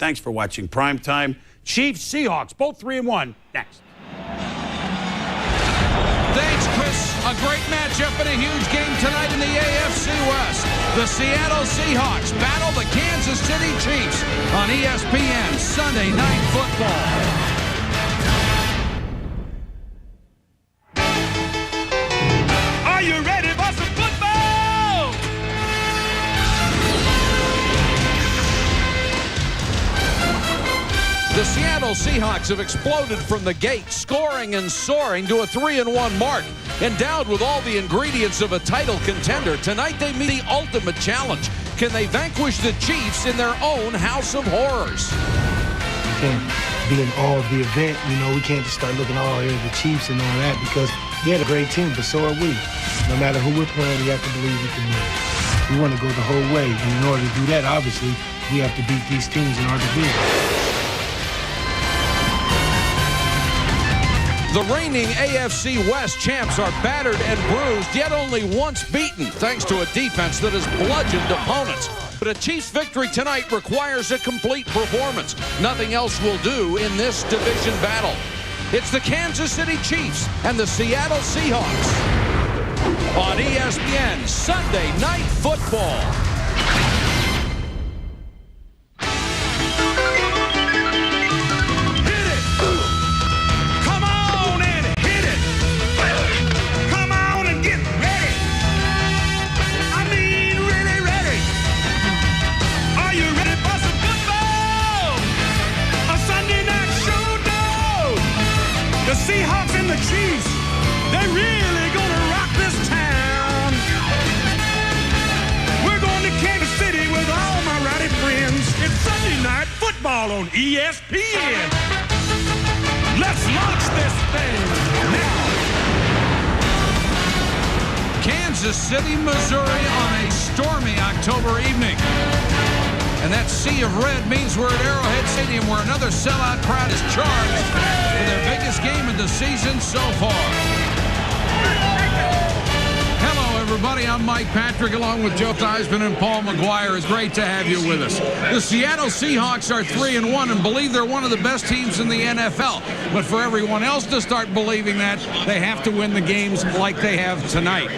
Thanks for watching Primetime. Chiefs, Seahawks, both 3-1. Next. Thanks, Chris. A great matchup and a huge game tonight in the AFC West. The Seattle Seahawks battle the Kansas City Chiefs on ESPN Sunday Night Football. Are you ready for some football? The Seattle Seahawks have exploded from the gate, scoring and soaring to a 3-1 mark. Endowed with all the ingredients of a title contender, tonight they meet the ultimate challenge. Can they vanquish the Chiefs in their own house of horrors? We can't be in awe of the event. You know, we can't just start looking all here at the Chiefs and all that, because we had a great team, but so are we. No matter who we're playing, we have to believe we can win. We want to go the whole way, and in order to do that, obviously, we have to beat these teams in our division. The reigning AFC West champs are battered and bruised, yet only once beaten, thanks to a defense that has bludgeoned opponents. But a Chiefs victory tonight requires a complete performance. Nothing else will do in this division battle. It's the Kansas City Chiefs and the Seattle Seahawks on ESPN Sunday Night Football. The Seahawks and the Chiefs, they're really gonna rock this town. We're going to Kansas City with all my rowdy friends. It's Sunday Night Football on ESPN. Let's launch this thing now. Kansas City, Missouri on a stormy October evening. And that sea of red means we're at Arrowhead Stadium, where another sellout crowd is charged for their biggest game of the season so far. Hello, everybody. I'm Mike Patrick, along with Joe Theismann and Paul McGuire. It's great to have you with us. The Seattle Seahawks are 3-1 and believe they're one of the best teams in the NFL. But for everyone else to start believing that, they have to win the games like they have tonight.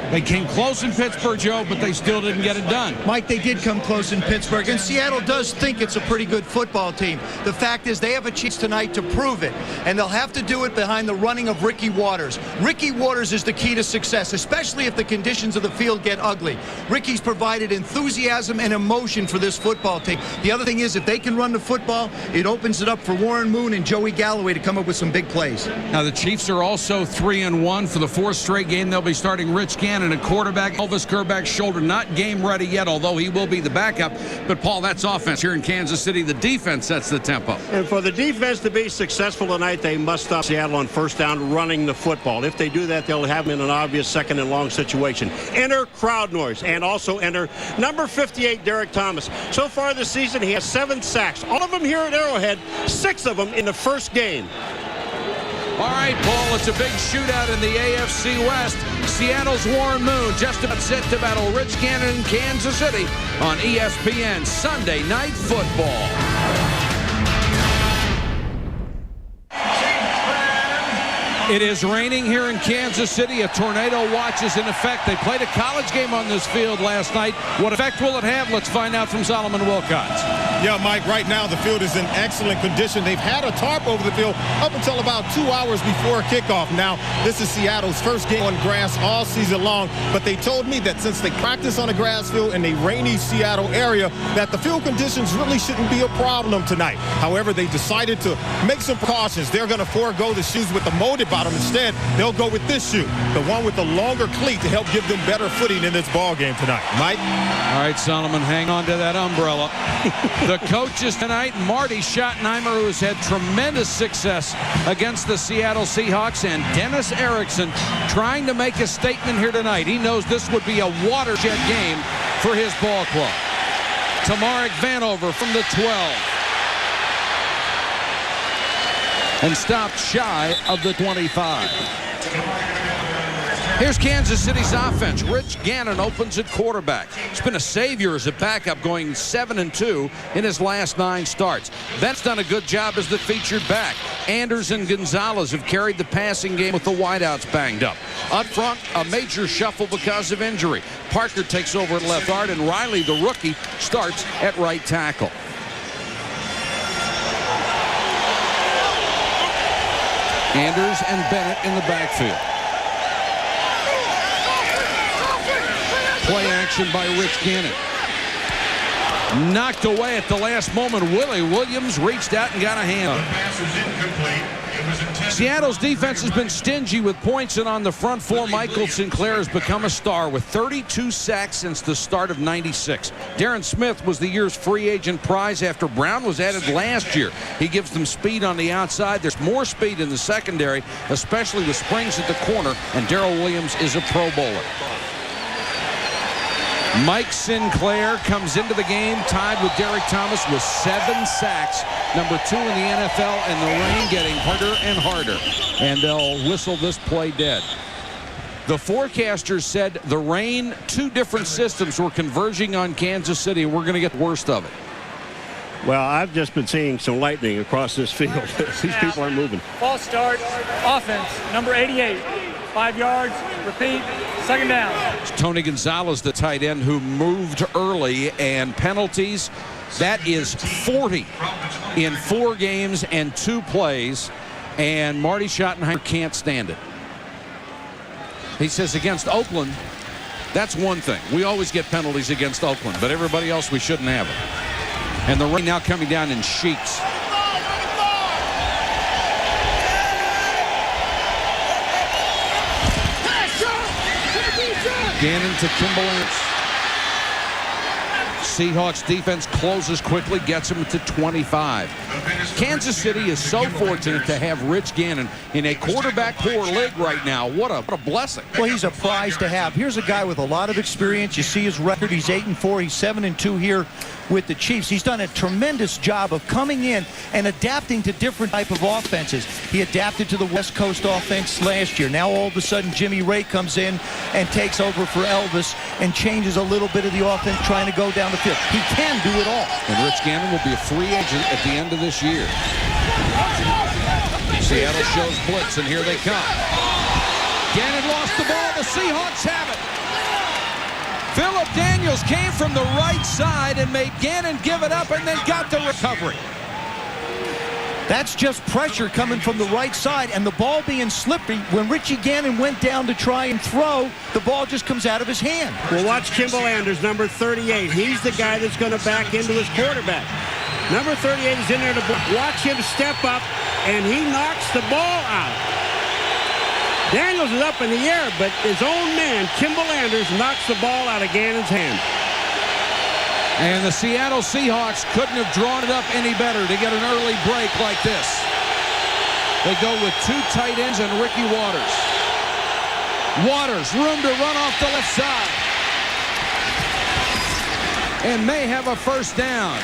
They came close in Pittsburgh, Joe, but they still didn't get it done. Mike, they did come close in Pittsburgh, and Seattle does think it's a pretty good football team. The fact is they have a chance tonight to prove it, and they'll have to do it behind the running of Ricky Waters. Ricky Waters is the key to success, especially if the conditions of the field get ugly. Ricky's provided enthusiasm and emotion for this football team. The other thing is, if they can run the football, it opens it up for Warren Moon and Joey Galloway to come up with some big plays. Now, the Chiefs are also 3-1 for the fourth straight game. They'll be starting Rich Gannon and a quarterback. Elvis Kerback's shoulder not game ready yet, although he will be the backup. But, Paul, that's offense here in Kansas City. The defense sets the tempo. And for the defense to be successful tonight, they must stop Seattle on first down running the football. If they do that, they'll have them in an obvious second and long situation. Enter crowd noise, and also enter number 58, Derek Thomas. So far this season, he has 7 sacks. All of them here at Arrowhead, 6 of them in the first game. All right, Paul, it's a big shootout in the AFC West. Seattle's Warren Moon just about set to battle Rich Gannon in Kansas City on ESPN Sunday Night Football. It is raining here in Kansas City. A tornado watch is in effect. They played a college game on this field last night. What effect will it have? Let's find out from Solomon Wilcots. Yeah, Mike, right now the field is in excellent condition. They've had a tarp over the field up until about 2 hours before kickoff. Now, this is Seattle's first game on grass all season long, but they told me that since they practice on a grass field in a rainy Seattle area, that the field conditions really shouldn't be a problem tonight. However, they decided to make some precautions. They're going to forego the shoes with the molded bottom. Instead, they'll go with this shoe, the one with the longer cleat, to help give them better footing in this ball game tonight. Mike? All right, Solomon, hang on to that umbrella. The coaches tonight, Marty Schottenheimer, who has had tremendous success against the Seattle Seahawks, and Dennis Erickson trying to make a statement here tonight. He knows this would be a watershed game for his ball club. Tamarick Vanover from the 12. And stopped shy of the 25. Here's Kansas City's offense. Rich Gannon opens at quarterback. He's been a savior as a backup, going 7-2 in his last 9 starts. Ben's done a good job as the featured back. Anders and Gonzalez have carried the passing game with the wideouts banged up. Up front, a major shuffle because of injury. Parker takes over at left guard, and Riley, the rookie, starts at right tackle. Anders and Bennett in the backfield. Play action by Rich Gannon. Knocked away at the last moment. Willie Williams reached out and got a hand. Seattle's defense has been stingy with points, and on the front four, Michael Sinclair has become a star with 32 sacks since the start of '96. Darren Smith was the year's free agent prize after Brown was added last year. He gives them speed on the outside. There's more speed in the secondary, especially with Springs at the corner, and Darrell Williams is a Pro Bowler. Mike Sinclair comes into the game tied with Derek Thomas with 7 sacks, number 2 in the NFL, and the rain getting harder and harder. And they'll whistle this play dead. The forecasters said the rain, 2 different systems were converging on Kansas City, and we're going to get the worst of it. Well, I've just been seeing some lightning across this field. These people aren't moving. False start, offense, number 88. 5 yards, repeat, 2nd down. It's Tony Gonzalez, the tight end, who moved early, and penalties. That is 40 in 4 games and 2 plays, and Marty Schottenheimer can't stand it. He says against Oakland, that's one thing. We always get penalties against Oakland, but everybody else we shouldn't have it. And the rain now coming down in sheets. Gannon to Kimball Ince. Seahawks defense closes quickly, gets him to 25. Kansas City is so fortunate to have Rich Gannon in a quarterback-poor league right now. What a blessing. Well, he's a prize to have. Here's a guy with a lot of experience. You see his record. He's 8-4. He's 7-2 here with the Chiefs. He's done a tremendous job of coming in and adapting to different type of offenses. He adapted to the West Coast offense last year. Now all of a sudden Jimmy Ray comes in and takes over for Elvis and changes a little bit of the offense, trying to go down the field. He can do it all. And Rich Gannon will be a free agent at the end of this year. Seattle shows blitz, and here they come. Gannon lost the ball. The Seahawks have it. Phillip Daniels came from the right side and made Gannon give it up, and then got the recovery. That's just pressure coming from the right side, and the ball being slippery. When Richie Gannon went down to try and throw, the ball just comes out of his hand. Well, watch Kimball Anders, number 38. He's the guy that's going to back into his quarterback. Number 38 is in there to watch him step up, and he knocks the ball out. Daniels is up in the air, but his own man, Kimball Anders, knocks the ball out of Gannon's hand. And the Seattle Seahawks couldn't have drawn it up any better to get an early break like this. They go with 2 tight ends and Ricky Waters. Waters, room to run off the left side. And may have a first down.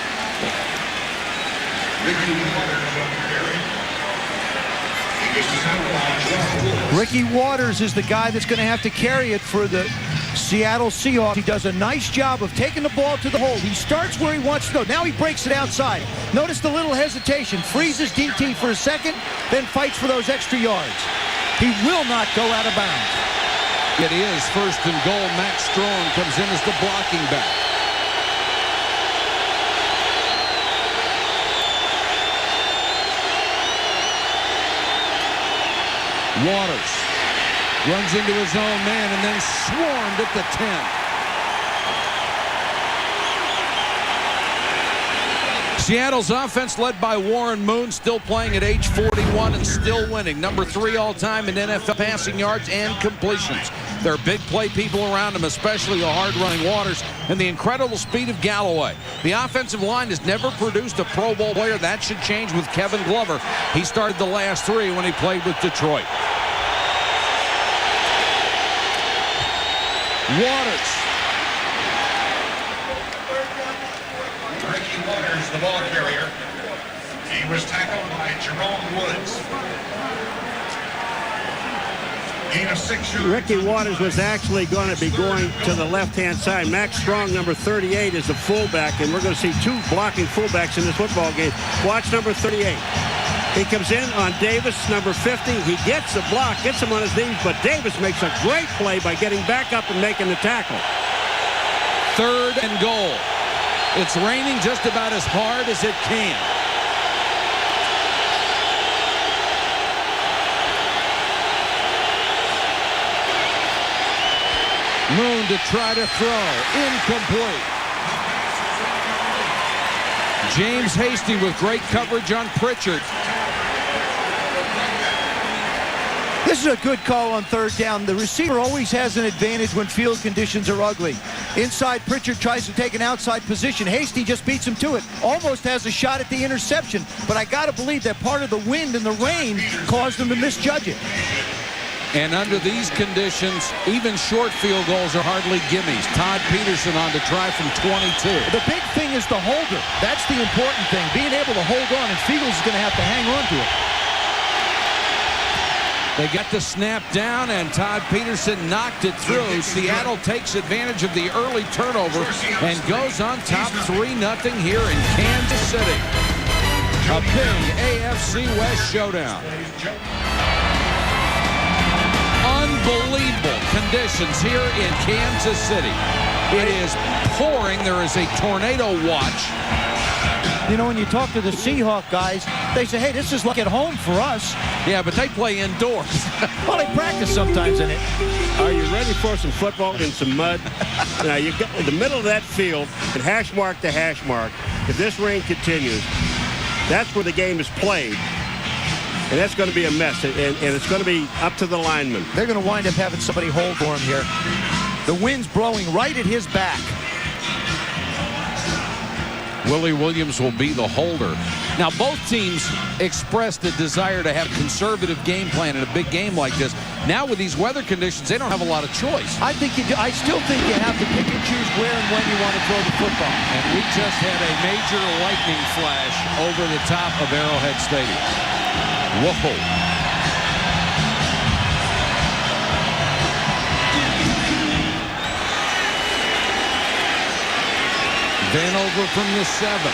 Ricky Waters is the guy that's going to have to carry it for the Seattle Seahawks. He does a nice job of taking the ball to the hole. He starts where he wants to go. Now he breaks it outside. Notice the little hesitation. Freezes DT for a second, then fights for those extra yards. He will not go out of bounds. It is 1st and goal. Max Strong comes in as the blocking back. Waters runs into his own man and then swarmed at the 10. Seattle's offense led by Warren Moon, still playing at age 41 and still winning. Number 3 all-time in NFL passing yards and completions. There are big play people around him, especially the hard-running Waters and the incredible speed of Galloway. The offensive line has never produced a Pro Bowl player. That should change with Kevin Glover. He started the last 3 when he played with Detroit. Waters. Ricky Waters, the ball carrier. He was tackled by Jerome Woods. Ricky Waters was actually going to be going to the left-hand side. Max Strong, number 38, is the fullback, and we're going to see two blocking fullbacks in this football game. Watch number 38. He comes in on Davis, number 50. He gets the block, gets him on his knees, but Davis makes a great play by getting back up and making the tackle. 3rd and goal. It's raining just about as hard as it can. Moon to try to throw. Incomplete. James Hasty with great coverage on Pritchard. This is a good call on 3rd down. The receiver always has an advantage when field conditions are ugly. Inside, Pritchard tries to take an outside position. Hasty just beats him to it. Almost has a shot at the interception. But I got to believe that part of the wind and the rain caused him to misjudge it. And under these conditions, even short field goals are hardly gimmies. Todd Peterson on to try from 22. The big thing is the holder. That's the important thing. Being able to hold on, and Fiegels is going to have to hang on to it. They got the snap down, and Todd Peterson knocked it through. Seattle takes advantage of the early turnover and goes on top 3-0 here in Kansas City. A big AFC West showdown. Unbelievable conditions here in Kansas City. It is pouring. There is a tornado watch. You know, when you talk to the Seahawks guys, they say, hey, this is like at home for us. Yeah, but they play indoors. Well, they practice sometimes in it. Are you ready for some football and some mud? Now, you got in the middle of that field, and hash mark to hash mark. If this rain continues, that's where the game is played. And that's going to be a mess, and it's going to be up to the linemen. They're going to wind up having somebody hold for him here. The wind's blowing right at his back. Willie Williams will be the holder. Now, both teams expressed a desire to have a conservative game plan in a big game like this. Now, with these weather conditions, they don't have a lot of choice. I still think you have to pick and choose where and when you want to throw the football. And we just had a major lightning flash over the top of Arrowhead Stadium. Whoa. Vanover from the 7.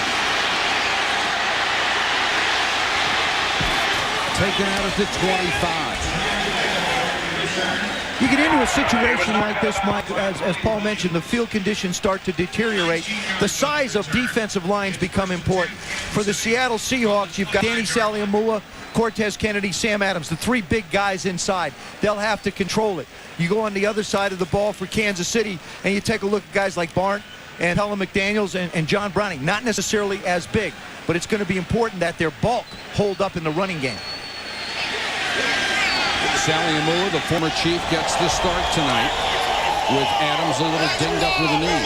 Taken out at the 25. You get into a situation like this, Mike, as Paul mentioned, the field conditions start to deteriorate. The size of defensive lines become important. For the Seattle Seahawks, you've got Danny Saliamua, Cortez Kennedy, Sam Adams, the 3 big guys inside. They'll have to control it. You go on the other side of the ball for Kansas City, and you take a look at guys like Barnes and Helen McDaniels and John Browning. Not necessarily as big, but it's going to be important that their bulk hold up in the running game. Saliamua, the former Chief, gets the start tonight with Adams a little dinged up with a knee.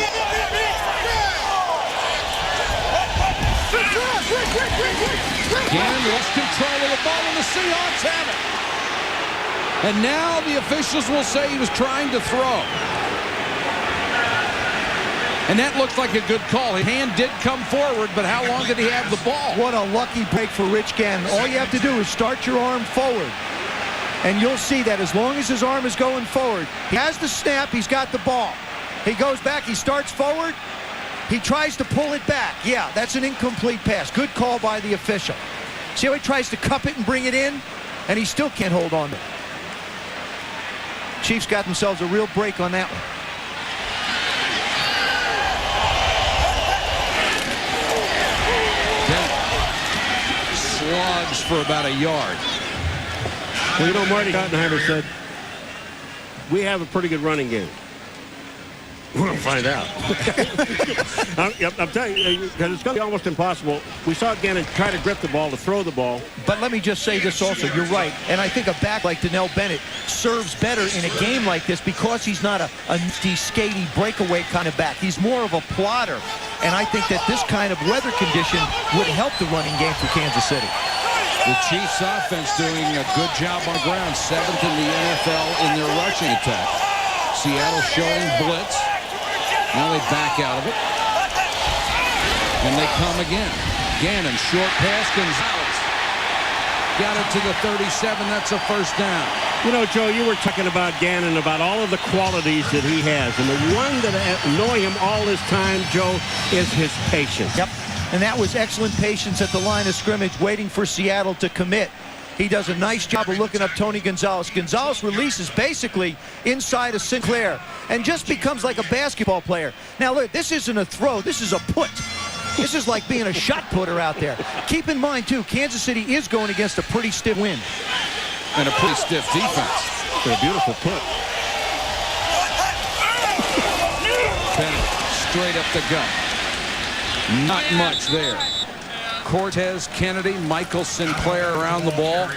Again, lost control of the ball, and the Seahawks have it. And now the officials will say he was trying to throw. And that looks like a good call. His hand did come forward, but how long did he have the ball? What a lucky break for Rich Gannon. All you have to do is start your arm forward. And you'll see that as long as his arm is going forward, he has the snap, he's got the ball. He goes back, he starts forward, he tries to pull it back. Yeah, that's an incomplete pass. Good call by the official. See how he tries to cup it and bring it in? And he still can't hold on to it. Chiefs got themselves a real break on that one. Slugs for about a yard. Well, you know, Marty Ottenheimer said, we have a pretty good running game. We're going to find out. I'm telling you, because it's going to be almost impossible. We saw Gannon try to grip the ball, to throw the ball. But let me just say this also. You're right. And I think a back like Donnell Bennett serves better in a game like this because he's not a nifty, skatey, breakaway kind of back. He's more of a plotter. And I think that this kind of weather condition would help the running game for Kansas City. The Chiefs offense doing a good job on the ground. 7th in the NFL in their rushing attack. Seattle showing blitz. Now they back out of it. And they come again. Gannon, short pass, Gonzalez. Got it to the 37. That's a first down. You know, Joe, you were talking about Gannon, about all of the qualities that he has. And the one that knowing him all this time, Joe, is his patience. Yep. And that was excellent patience at the line of scrimmage, waiting for Seattle to commit. He does a nice job of looking up Tony Gonzalez. Gonzalez releases basically inside of Sinclair and just becomes like a basketball player. Now, look, this isn't a throw. This is a put. This is like being a shot putter out there. Keep in mind, too, Kansas City is going against a pretty stiff wind. And a pretty stiff defense. A beautiful put. Bennett straight up the gut. Not much there. Cortez, Kennedy, Michael Sinclair around the ball.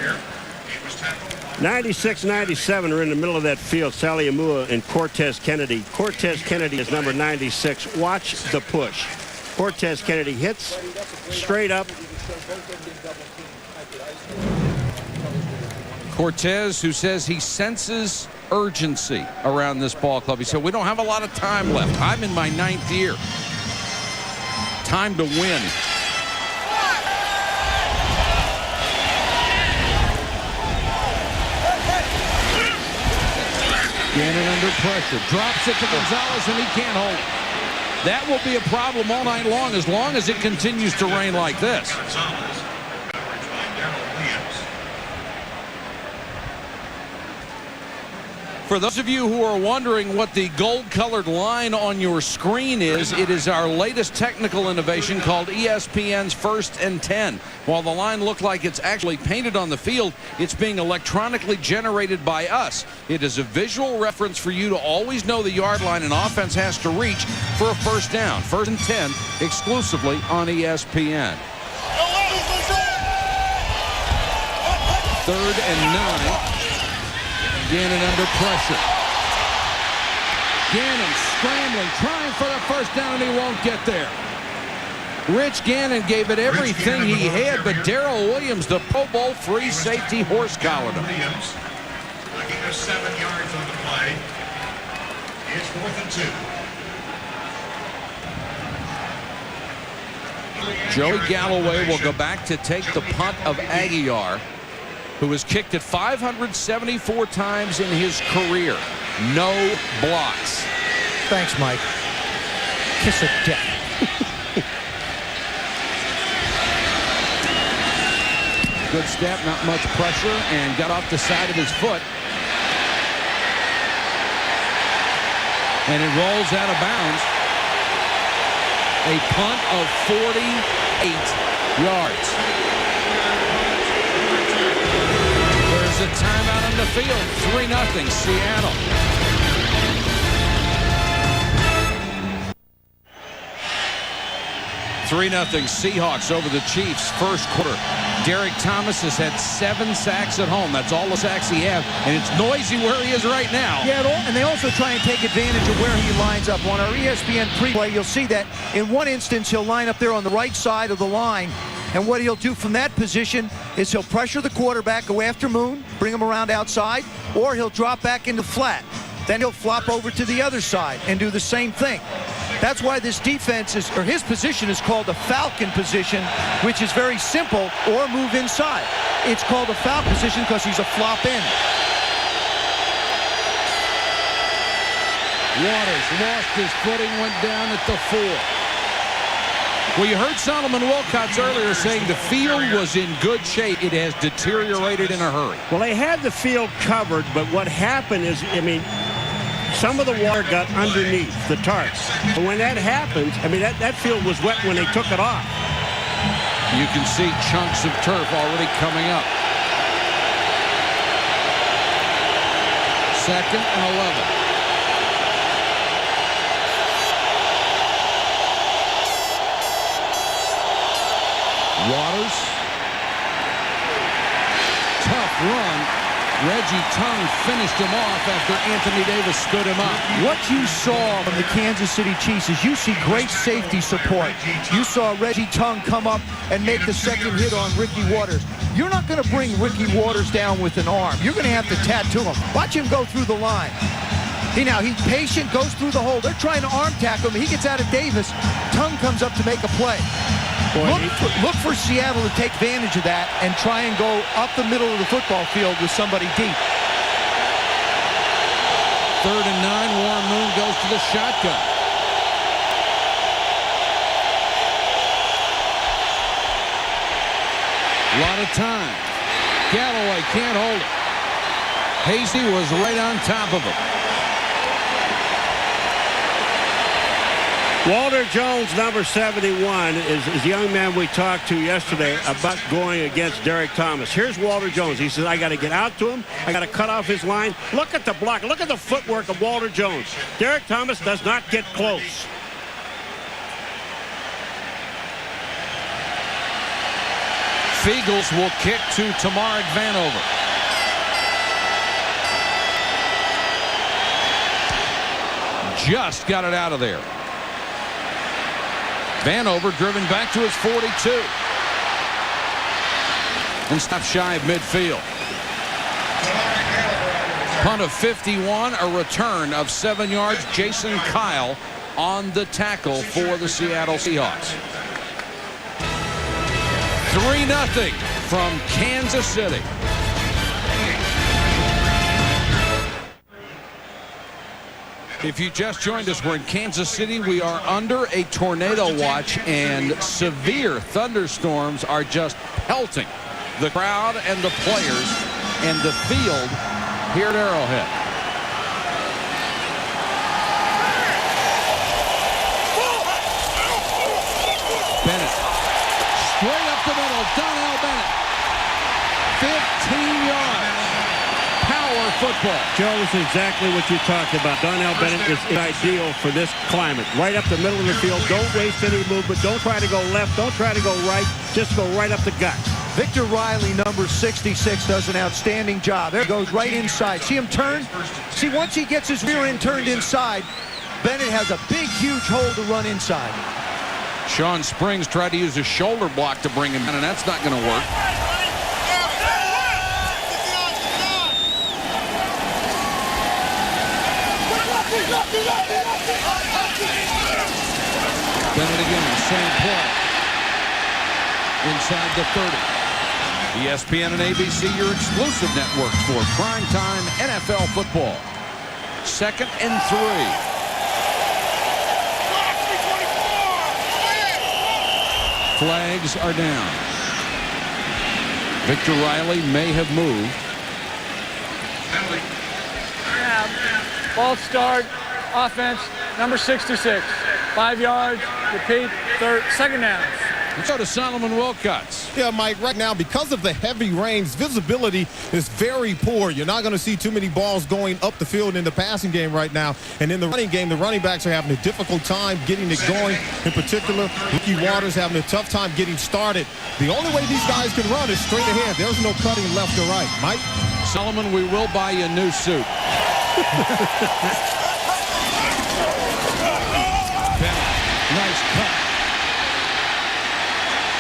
96-97 are in the middle of that field. Sally Amua and Cortez Kennedy. Cortez Kennedy is number 96. Watch the push. Cortez Kennedy hits straight up. Cortez, who says he senses urgency around this ball club. He said, we don't have a lot of time left. I'm in my 9th year. Time to win. Gannon under pressure. Drops it to Gonzalez, and he can't hold it. That will be a problem all night long as it continues to rain like this. For those of you who are wondering what the gold-colored line on your screen is, it is our latest technical innovation called ESPN's First and 10. While the line looked like it's actually painted on the field, it's being electronically generated by us. It is a visual reference for you to always know the yard line an offense has to reach for a first down. First and 10 exclusively on ESPN. 3rd and 9. Gannon under pressure. Gannon scrambling, trying for the first down, and he won't get there. Rich Gannon gave it everything he had, but Darrell Williams, the Pro Bowl free safety, horse-collared him. Looking for 7 yards on the play. It's 4th and 2. Joey Galloway will go back to take the punt of Aguiar, who has kicked it 574 times in his career. No blocks. Thanks, Mike. Kiss of death. Good step, not much pressure, and got off the side of his foot. And it rolls out of bounds. A punt of 48 yards. There's a timeout on the field. 3-0 Seattle. Seahawks over the Chiefs. First quarter. Derek Thomas has had 7 sacks at home. That's all the sacks he has, and it's noisy where he is right now. Yeah, and they also try and take advantage of where he lines up. On our ESPN pre-play, you'll see that in one instance, he'll line up there on the right side of the line, and what he'll do from that position is he'll pressure the quarterback, go after Moon, bring him around outside, or he'll drop back into flat. Then he'll flop over to the other side and do the same thing. That's why this defense is, or his position is called the Falcon position, which is very simple, or move inside. It's called a Falcon position because he's a flop end. Waters lost his footing, went down at the 4. Well, you heard Solomon Wilcots earlier saying the field was in good shape. It has deteriorated in a hurry. Well, they had the field covered, but what happened is, I mean, some of the water got underneath the tarps. But when that happens, I mean, that field was wet when they took it off. You can see chunks of turf already coming up. 2nd and 11. Waters. Tough run. Reggie Tongue finished him off after Anthony Davis stood him up. What you saw from the Kansas City Chiefs is you see great safety support. You saw Reggie Tongue come up and make the second hit on Ricky Waters. You're not going to bring Ricky Waters down with an arm. You're going to have to tattoo him. Watch him go through the line. He's patient, goes through the hole. They're trying to arm tackle him. He gets out of Davis. Tongue comes up to make a play. Look for Seattle to take advantage of that and try and go up the middle of the football field with somebody deep. 3rd and 9. Warren Moon goes to the shotgun. A lot of time. Galloway can't hold it. Hasty was right on top of him. Walter Jones, number 71, is the young man we talked to yesterday about going against Derek Thomas. Here's Walter Jones. He says, I got to get out to him. I got to cut off his line. Look at the block. Look at the footwork of Walter Jones. Derek Thomas does not get close. Fiegels will kick to Tamar Vanover. Just got it out of there. Vanover driven back to his 42. And stopped shy of midfield. Punt of 51, a return of 7 yards. Jason Kyle on the tackle for the Seattle Seahawks. 3-0 from Kansas City. If you just joined us, we're in Kansas City. We are under a tornado watch, and severe thunderstorms are just pelting the crowd and the players and the field here at Arrowhead. Bennett, straight up the middle, Donnell Bennett, 15 yards. Power football. Joe, this is exactly what you talked about. Donnell Bennett is ideal for this climate. Right up the middle of the field. Don't waste any movement. Don't try to go left. Don't try to go right. Just go right up the gut. Victor Riley, number 66, does an outstanding job. There goes right inside. See him turn? See, once he gets his rear end turned inside, Bennett has a big, huge hole to run inside. Sean Springs tried to use a shoulder block to bring him in, and that's not going to work. Bennett again, same play. Inside the 30. ESPN and ABC, your exclusive networks for primetime NFL football. 2nd and 3. Flags are down. Victor Riley may have moved. Ball start, offense, number 66. 5 yards, repeat, 2nd down. Let's go to Solomon Wilcots. Yeah, Mike, right now, because of the heavy rains, visibility is very poor. You're not going to see too many balls going up the field in the passing game right now. And in the running game, the running backs are having a difficult time getting it going. In particular, Ricky Waters having a tough time getting started. The only way these guys can run is straight ahead. There's no cutting left or right. Mike? Solomon, we will buy you a new suit. Bennett, nice cut.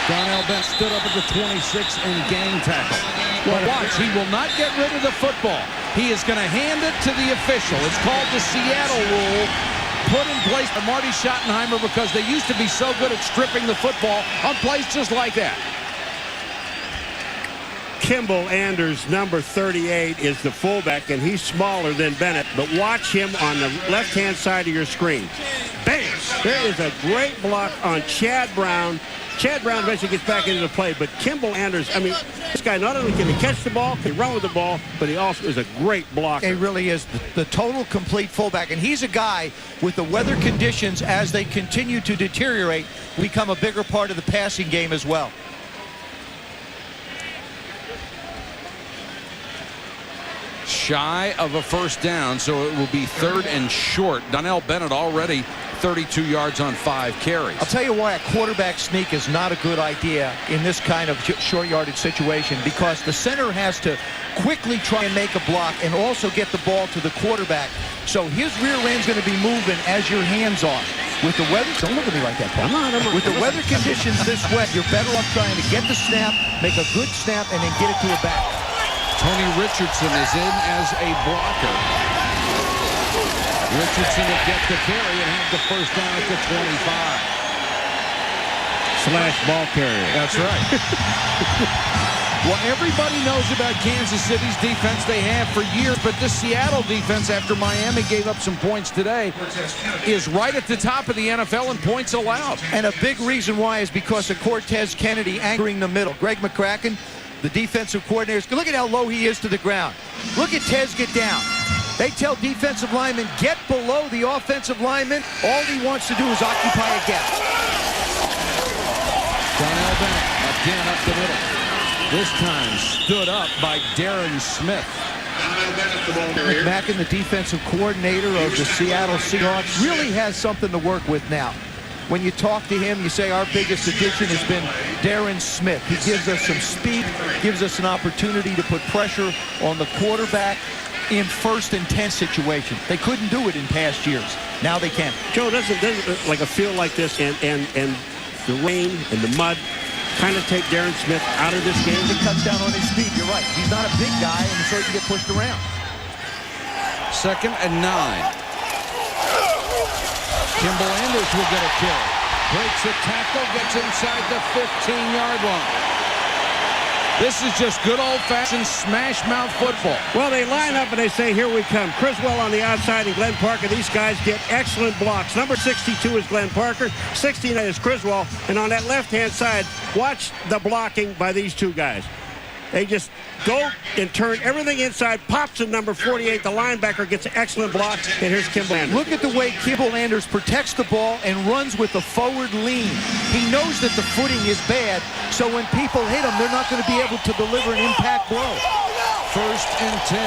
Donnell Bennett stood up at the 26 and gang tackle. Well, watch, he will not get rid of the football. He is going to hand it to the official. It's called the Seattle rule, put in place by Marty Schottenheimer because they used to be so good at stripping the football on plays just like that. Kimball Anders, number 38, is the fullback, and he's smaller than Bennett. But watch him on the left-hand side of your screen. Bam! There is a great block on Chad Brown. Chad Brown eventually gets back into the play, but Kimball Anders, I mean, this guy not only can he catch the ball, can run with the ball, but he also is a great blocker. He really is the total complete fullback, and he's a guy with the weather conditions as they continue to deteriorate become a bigger part of the passing game as well. Shy of a 1st down, so it will be 3rd and short. Donnell Bennett already 32 yards on 5 carries. I'll tell you why a quarterback sneak is not a good idea in this kind of short yardage situation, because the center has to quickly try and make a block and also get the ball to the quarterback. So his rear end's going to be moving as your hands are. With the weather, don't look at me like that, Paul. With the weather conditions this wet, you're better off trying to get the snap, make a good snap, and then get it to a back. Tony Richardson is in as a blocker. Richardson will get the carry and have the 1st down at the 25. Slash ball carrier. That's right. Well, everybody knows about Kansas City's defense. They have for years, but this Seattle defense, after Miami gave up some points today, is right at the top of the NFL in points allowed. And a big reason why is because of Cortez Kennedy anchoring the middle. Greg McCracken, the defensive coordinators, look at how low he is to the ground. Look at Tez get down. They tell defensive linemen, get below the offensive lineman. All he wants to do is occupy a gap. Donnell Bennett again up the middle. This time stood up by Darren Smith. McMacken, the defensive coordinator of the Seattle Seahawks, really has something to work with now. When you talk to him, you say our biggest addition has been Darren Smith. He gives us some speed, gives us an opportunity to put pressure on the quarterback in 1st and 10 situations. They couldn't do it in past years. Now they can. Joe, doesn't like a feel like this and the rain and the mud kind of take Darren Smith out of this game? He cuts down on his speed. You're right. He's not a big guy, and so he can get pushed around. 2nd and 9. Kimball Anders will get a kill. Breaks a tackle, gets inside the 15-yard line. This is just good old-fashioned smash-mouth football. Well, they line up and they say, here we come. Criswell on the outside and Glenn Parker. These guys get excellent blocks. Number 62 is Glenn Parker. 69 is Criswell. And on that left-hand side, watch the blocking by these two guys. They just go and turn everything inside. Pops in number 48. The linebacker gets an excellent block. And here's Kimball Anders. Look at the way Kimball Anders protects the ball and runs with a forward lean. He knows that the footing is bad, so when people hit him, they're not going to be able to deliver an impact blow. 1st and 10.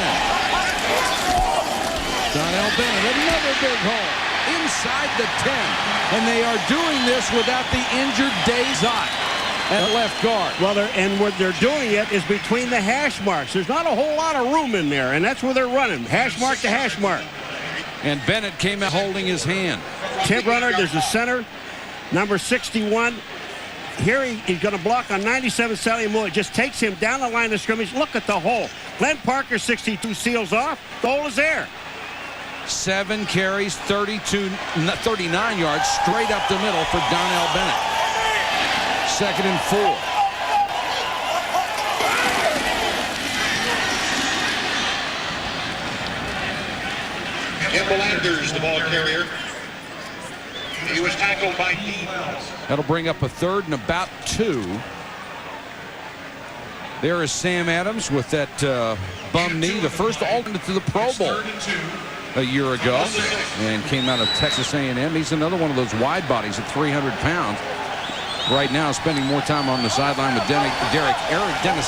Donnell Bennett, another big hole inside the 10. And they are doing this without the injured Dazot at left guard. Well, and what they're doing it is between the hash marks. There's not a whole lot of room in there, and that's where they're running. Hash mark to hash mark. And Bennett came out holding his hand. Tip runner, there's the center, number 61. Here he's going to block on 97, Sally Moore. It just takes him down the line of scrimmage. Look at the hole. Glenn Parker, 62, seals off. The hole is there. 7 carries, 39 yards, straight up the middle for Donnell Bennett. 2nd and 4. Kimball Anders, the ball carrier. He was tackled by D. Wells. That'll bring up a 3rd and about 2. There is Sam Adams with that bum knee, the first alternate to the Pro Bowl a year ago, and came out of Texas A&M. He's another one of those wide bodies at 300 pounds. Right now, spending more time on the sideline with Dennis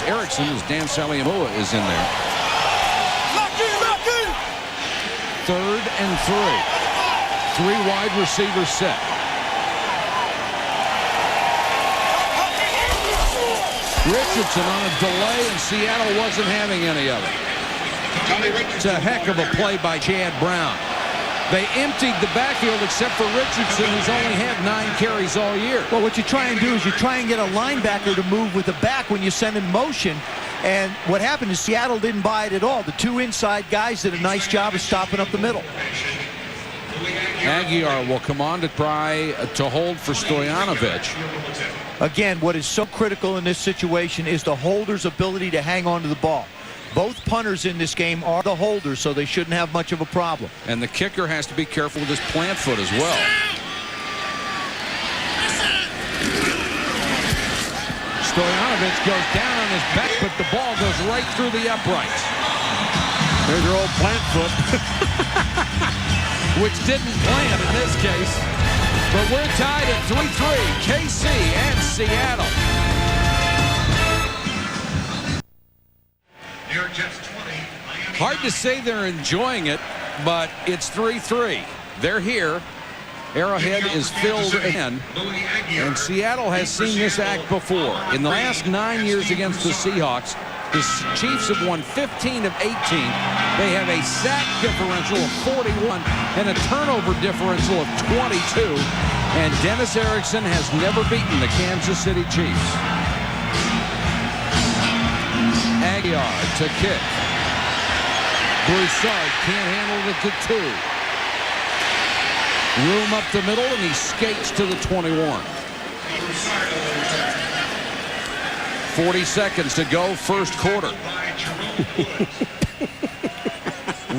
Erickson as Dan Saliamoa is in there. 3rd and 3. 3 wide receivers set. Richardson on a delay, and Seattle wasn't having any of it. It's a heck of a play by Chad Brown. They emptied the backfield except for Richardson, who's only had 9 carries all year. Well, what you try and do is you try and get a linebacker to move with the back when you send in motion. And what happened is Seattle didn't buy it at all. The 2 inside guys did a nice job of stopping up the middle. Aguiar will come on to try to hold for Stoyanovich. Again, what is so critical in this situation is the holder's ability to hang on to the ball. Both punters in this game are the holders, so they shouldn't have much of a problem. And the kicker has to be careful with his plant foot as well. Stoyanovich goes down on his back, but the ball goes right through the uprights. There's your old plant foot. Which didn't plant in this case. But we're tied at 3-3, KC and Seattle. Hard to say they're enjoying it, but it's 3-3. They're here. Arrowhead is filled in, and Seattle has seen this act before. In the last 9 years against the Seahawks, the Chiefs have won 15 of 18. They have a sack differential of 41 and a turnover differential of 22, and Dennis Erickson has never beaten the Kansas City Chiefs. Aguiar to kick. Broussard can't handle it to 2. Room up the middle, and he skates to the 21. 40 seconds to go, first quarter.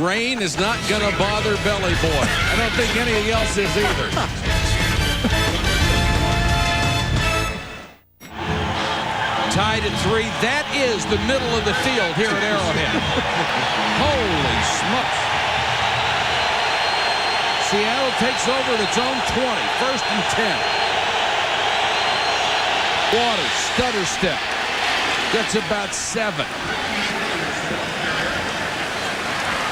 Rain is not going to bother Belly Boy. I don't think any else is either. Tied at 3. That is the middle of the field here at Arrowhead. Holy smokes. Seattle takes over at its own 20. First and 10. Waters, stutter step. Gets about 7.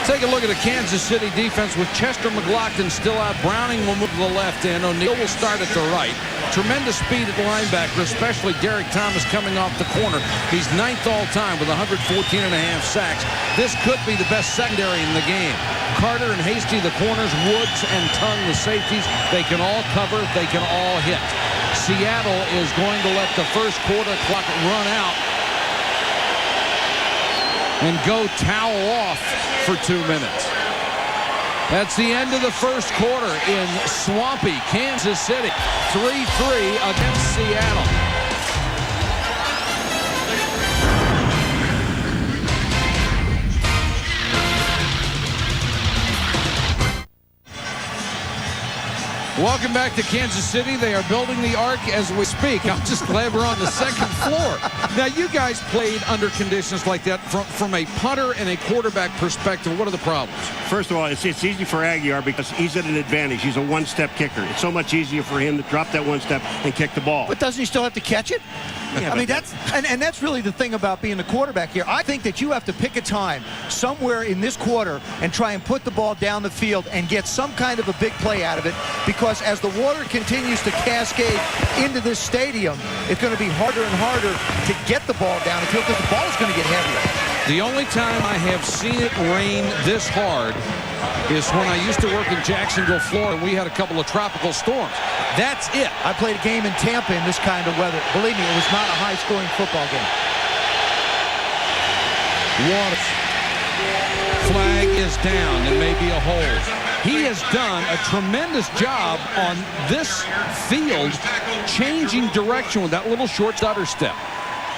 Take a look at the Kansas City defense with Chester McLaughlin still out. Browning will move to the left end. O'Neal will start at the right. Tremendous speed at linebacker, especially Derek Thomas coming off the corner. He's 9th all-time with 114.5 sacks. This could be the best secondary in the game. Carter and Hasty, the corners. Woods and Tongue, the safeties. They can all cover. They can all hit. Seattle is going to let the first quarter clock run out and go towel off for 2 minutes. That's the end of the first quarter in swampy Kansas City. 3-3 against Seattle. Welcome back to Kansas City. They are building the ark as we speak. I'm just glad we're on the second floor. Now, you guys played under conditions like that from a punter and a quarterback perspective. What are the problems? First of all, it's easy for Aguiar because he's at an advantage. He's a one-step kicker. It's so much easier for him to drop that one step and kick the ball. But doesn't he still have to catch it? Yeah, I mean, that's really the thing about being the quarterback here. I think that you have to pick a time somewhere in this quarter and try and put the ball down the field and get some kind of a big play out of it, because as the water continues to cascade into this stadium, it's going to be harder and harder to get the ball down the field because the ball is going to get heavier. The only time I have seen it rain this hard is when I used to work in Jacksonville, Florida, and we had a couple of tropical storms. That's it. I played a game in Tampa in this kind of weather. Believe me, it was not a high-scoring football game. Waters. Flag is down. It may be a hold. He has done a tremendous job on this field, changing direction with that little short stutter step.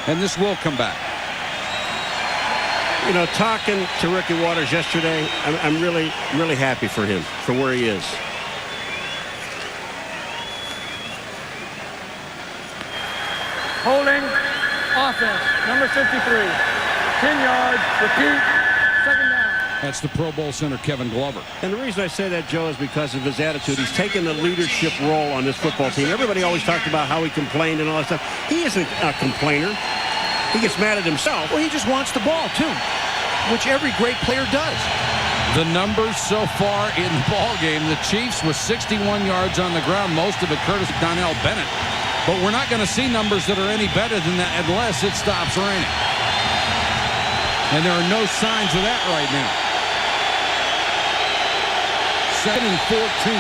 And this will come back. You know, talking to Ricky Waters yesterday, I'm really, really happy for him, for where he is. Holding, offense, number 53. 10 yards, repeat, second down. That's the Pro Bowl center, Kevin Glover. And the reason I say that, Joe, is because of his attitude. He's taken the leadership role on this football team. Everybody always talked about how he complained and all that stuff. He isn't a complainer. He gets mad at himself. Well, he just wants the ball, too, which every great player does. The numbers so far in the ball game, the Chiefs with 61 yards on the ground, most of it courtesy of Donnell Bennett. But we're not going to see numbers that are any better than that unless it stops raining. And there are no signs of that right now. 2nd and 14.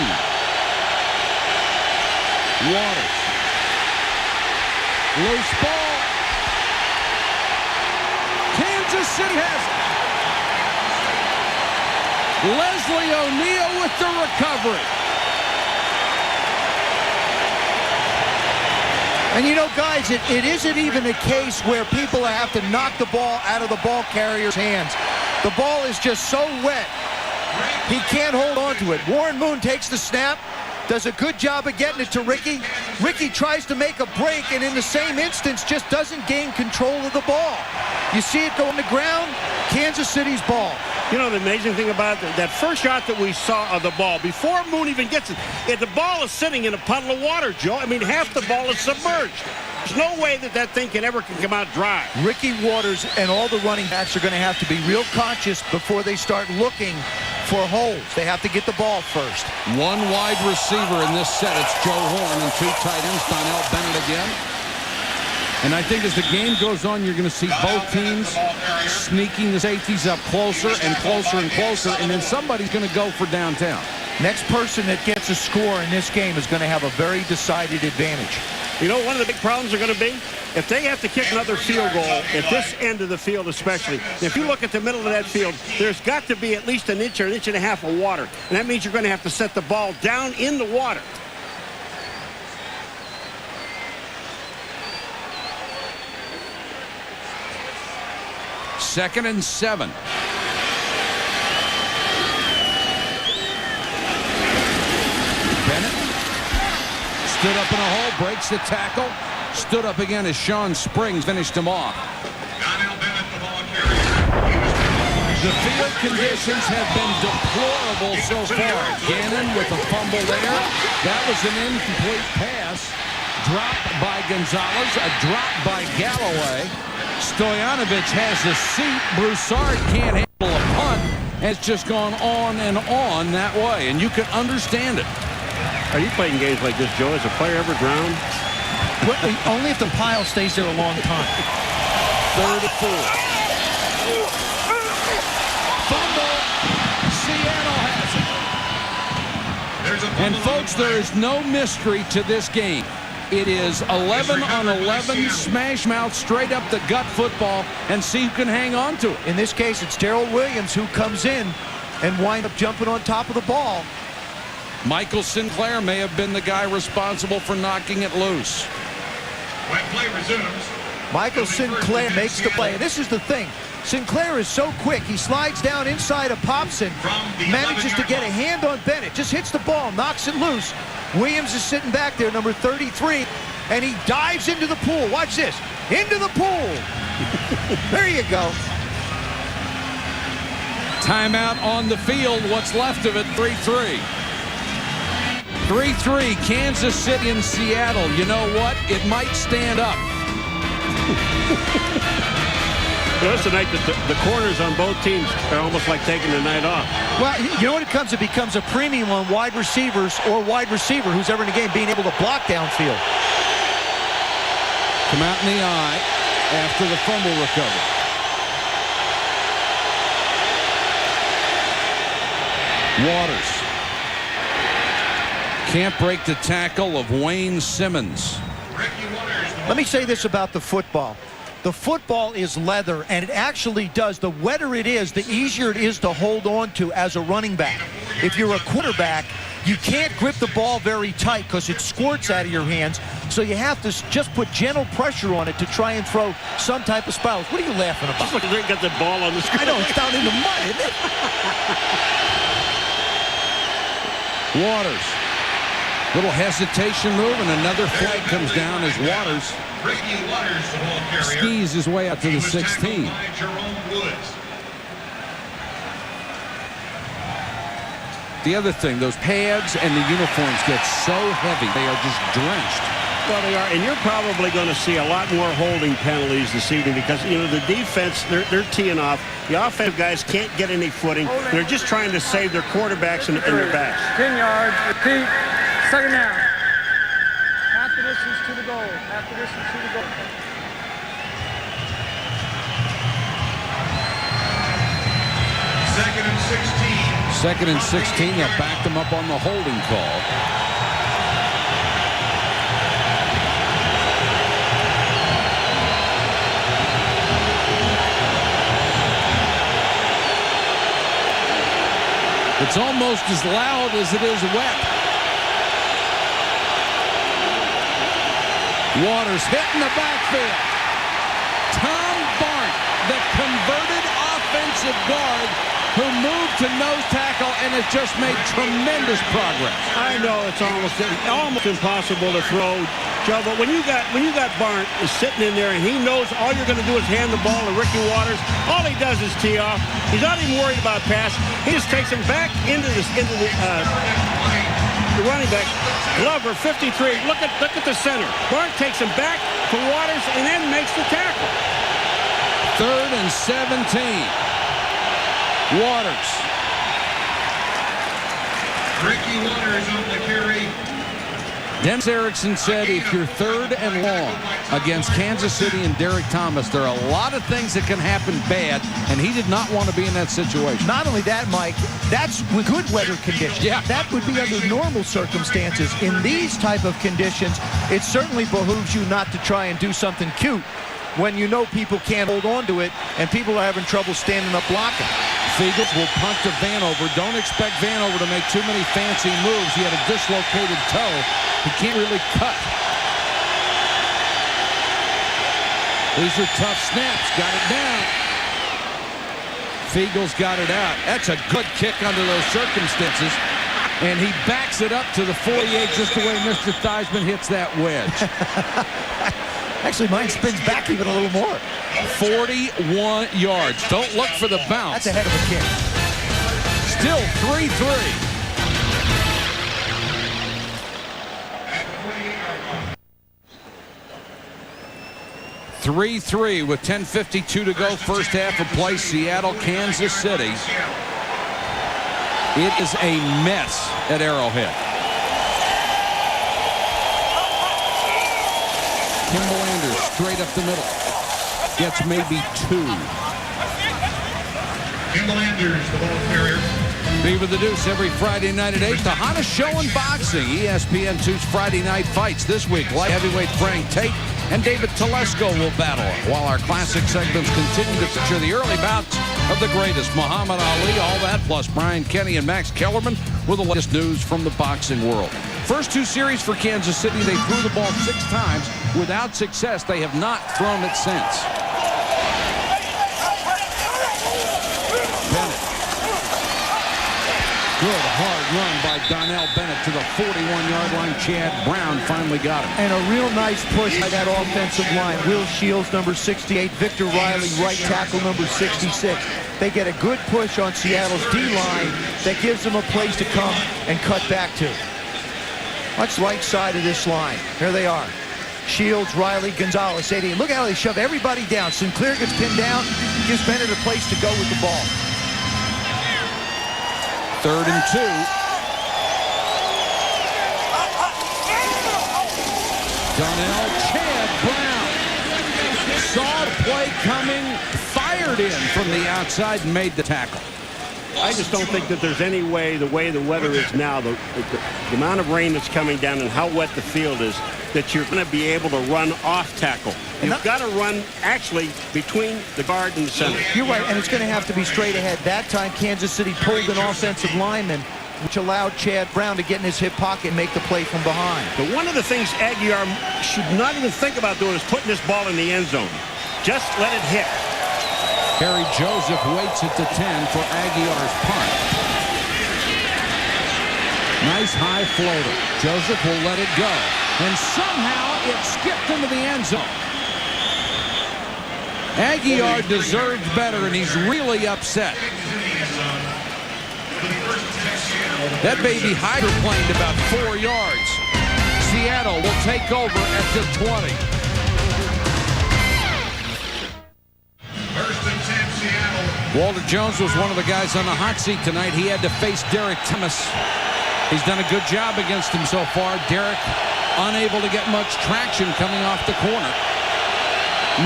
Waters. Loose ball. Kansas City has it. Leslie O'Neal with the recovery. And you know, guys, it isn't even a case where people have to knock the ball out of the ball carrier's hands. The ball is just so wet, he can't hold on to it. Warren Moon takes the snap, does a good job of getting it to Ricky. Ricky tries to make a break, and in the same instance, just doesn't gain control of the ball. You see it go on the ground, Kansas City's ball. You know, the amazing thing about it, that first shot that we saw of the ball, before Moon even gets it, the ball is sitting in a puddle of water, Joe. I mean, half the ball is submerged. There's no way that that thing can ever come out dry. Ricky Waters and all the running backs are going to have to be real conscious before they start looking for holes. They have to get the ball first. One wide receiver in this set. It's Joe Horn and 2 tight ends, Donnell Bennett again. And I think as the game goes on, you're going to see both teams sneaking the safeties up closer and closer and closer, and then somebody's going to go for downtown. Next person that gets a score in this game is going to have a very decided advantage. You know, one of the big problems are going to be if they have to kick another field goal at this end of the field especially. If you look at the middle of that field, there's got to be at least an inch or an inch and a half of water. And that means you're going to have to set the ball down in the water. 2nd and 7. Bennett stood up in a hole, breaks the tackle. Stood up again as Sean Springs finished him off. Donnell Bennett, the ball carrier. The field conditions have been deplorable so far. Gannon with a fumble there. That was an incomplete pass. Dropped by Gonzalez. A drop by Galloway. Stoyanovich has a seat. Broussard can't handle a punt. It's just gone on and on that way, and you can understand it. Are you playing games like this, Joe? Has a player ever drowned? Well, only if the pile stays there a long time. 3rd and 4. Fumble. Seattle has it. And folks, there is no mystery to this game. It is 11 on 11, smash mouth, straight up the gut football, and see who can hang on to it. In this case, it's Darrell Williams who comes in and winds up jumping on top of the ball. Michael Sinclair may have been the guy responsible for knocking it loose. When play resumes, Michael Sinclair makes the play. And this is the thing. Sinclair is so quick. He slides down inside of Popson, manages to get a hand on Bennett, just hits the ball, knocks it loose. Williams is sitting back there, number 33, and he dives into the pool. Watch this. Into the pool. There you go. Timeout on the field. What's left of it, 3-3. 3-3, Kansas City and Seattle. You know what? It might stand up. Well, that's the night that the corners on both teams are almost like taking the night off. Well, you know what it comes? It becomes a premium on wide receivers or wide receiver who's ever in the game being able to block downfield. Come out in the eye after the fumble recovery. Waters. Can't break the tackle of Wayne Simmons. Let me say this about the football. The football is leather, and it actually does. The wetter it is, the easier it is to hold on to as a running back. If you're a quarterback, you can't grip the ball very tight because it squirts out of your hands. So you have to just put gentle pressure on it to try and throw some type of spirals. What are you laughing about? Just like they got the ball on the screen. I know, it's down in the mud, isn't it? Waters. Little hesitation move, and another flag comes down as Waters skis his way out to the 16. The other thing, those pads and the uniforms get so heavy, they are just drenched. Well, they are, and you're probably going to see a lot more holding penalties this evening because, you know, the defense, they're teeing off. The offensive guys can't get any footing. They're just trying to save their quarterbacks and their backs. 10 yards, repeat, 2nd down. Half the distance to the goal. Half the distance to the goal. Second and 16. 2nd and 16, they'll back them up on the holding call. It's almost as loud as it is wet. Waters hitting the backfield. Tom Barnt, the converted offensive guard who moved to nose tackle and has just made tremendous progress. I know it's almost impossible to throw, Joe, but when you got Barnt is sitting in there and he knows all you're going to do is hand the ball to Ricky Waters, all he does is tee off. He's not even worried about pass. He just takes him back into the running back. Glover, 53. Look at the center. Barnt takes him back to Waters and then makes the tackle. 3rd and 17. Waters. Ricky Waters on the carry. Dennis Erickson said if you're 3rd and long against Kansas City and Derek Thomas, there are a lot of things that can happen bad, and he did not want to be in that situation. Not only that, Mike, that's with good weather conditions. Yeah. That would be under normal circumstances. In these type of conditions, it certainly behooves you not to try and do something cute when you know people can't hold on to it and people are having trouble standing up blocking. Fiegels will punt to Vanover. Don't expect Vanover to make too many fancy moves. He had a dislocated toe. He can't really cut. These are tough snaps. Got it down. Eagles got it out. That's a good kick under those circumstances. And he backs it up to the 48 just the way Mr. Theismann hits that wedge. Actually, mine spins back even a little more. 41 yards. Don't look for the bounce. That's a heck of a kick. Still 3-3. with 10:52 to go, first half of play. Seattle, Kansas City. It is a mess at Arrowhead. Kimball Anders straight up the middle. Gets maybe 2. Kimball Anders, the ball carrier. Be with the Deuce every Friday night at 8. The hottest show in boxing. ESPN2's Friday Night Fights. This week, light heavyweight Frank Tate and David Telesco will battle, while our classic segments continue to feature the early bouts of the greatest. Muhammad Ali, all that, plus Brian Kenny and Max Kellerman with the latest news from the boxing world. First 2 series for Kansas City, they threw the ball 6 times. Without success, they have not thrown it since. Bennett. Good hard run by Donnell Bennett to the 41-yard line. Chad Brown finally got him. And a real nice push by that offensive line. Will Shields, number 68. Victor Riley, right tackle, number 66. They get a good push on Seattle's D-line that gives them a place to come and cut back to. Much right side of this line. Here they are. Shields, Riley, Gonzalez, 80. Look how they shove everybody down. Sinclair gets pinned down, gives Bennett a place to go with the ball. 3rd and 2. Donnell, Chad Brown saw the play coming, fired in from the outside, and made the tackle. I just don't think that there's any way, the way the weather is now, the amount of rain that's coming down and how wet the field is, that you're going to be able to run off tackle. You've got to run actually between the guard and the center. You're right, and it's going to have to be straight ahead. That time, Kansas City pulled an offensive lineman, which allowed Chad Brown to get in his hip pocket and make the play from behind. But one of the things Aguiar should not even think about doing is putting this ball in the end zone. Just let it hit. Harry Joseph waits at the 10 for Aguiar's punt. Nice high floater. Joseph will let it go. And somehow it skipped into the end zone. Aguiar deserved better, and he's really upset. That baby hydroplaned about 4 yards. Seattle will take over at the 20. First and 10, Seattle. Walter Jones was one of the guys on the hot seat tonight. He had to face Derek Thomas. He's done a good job against him so far. Derek unable to get much traction coming off the corner.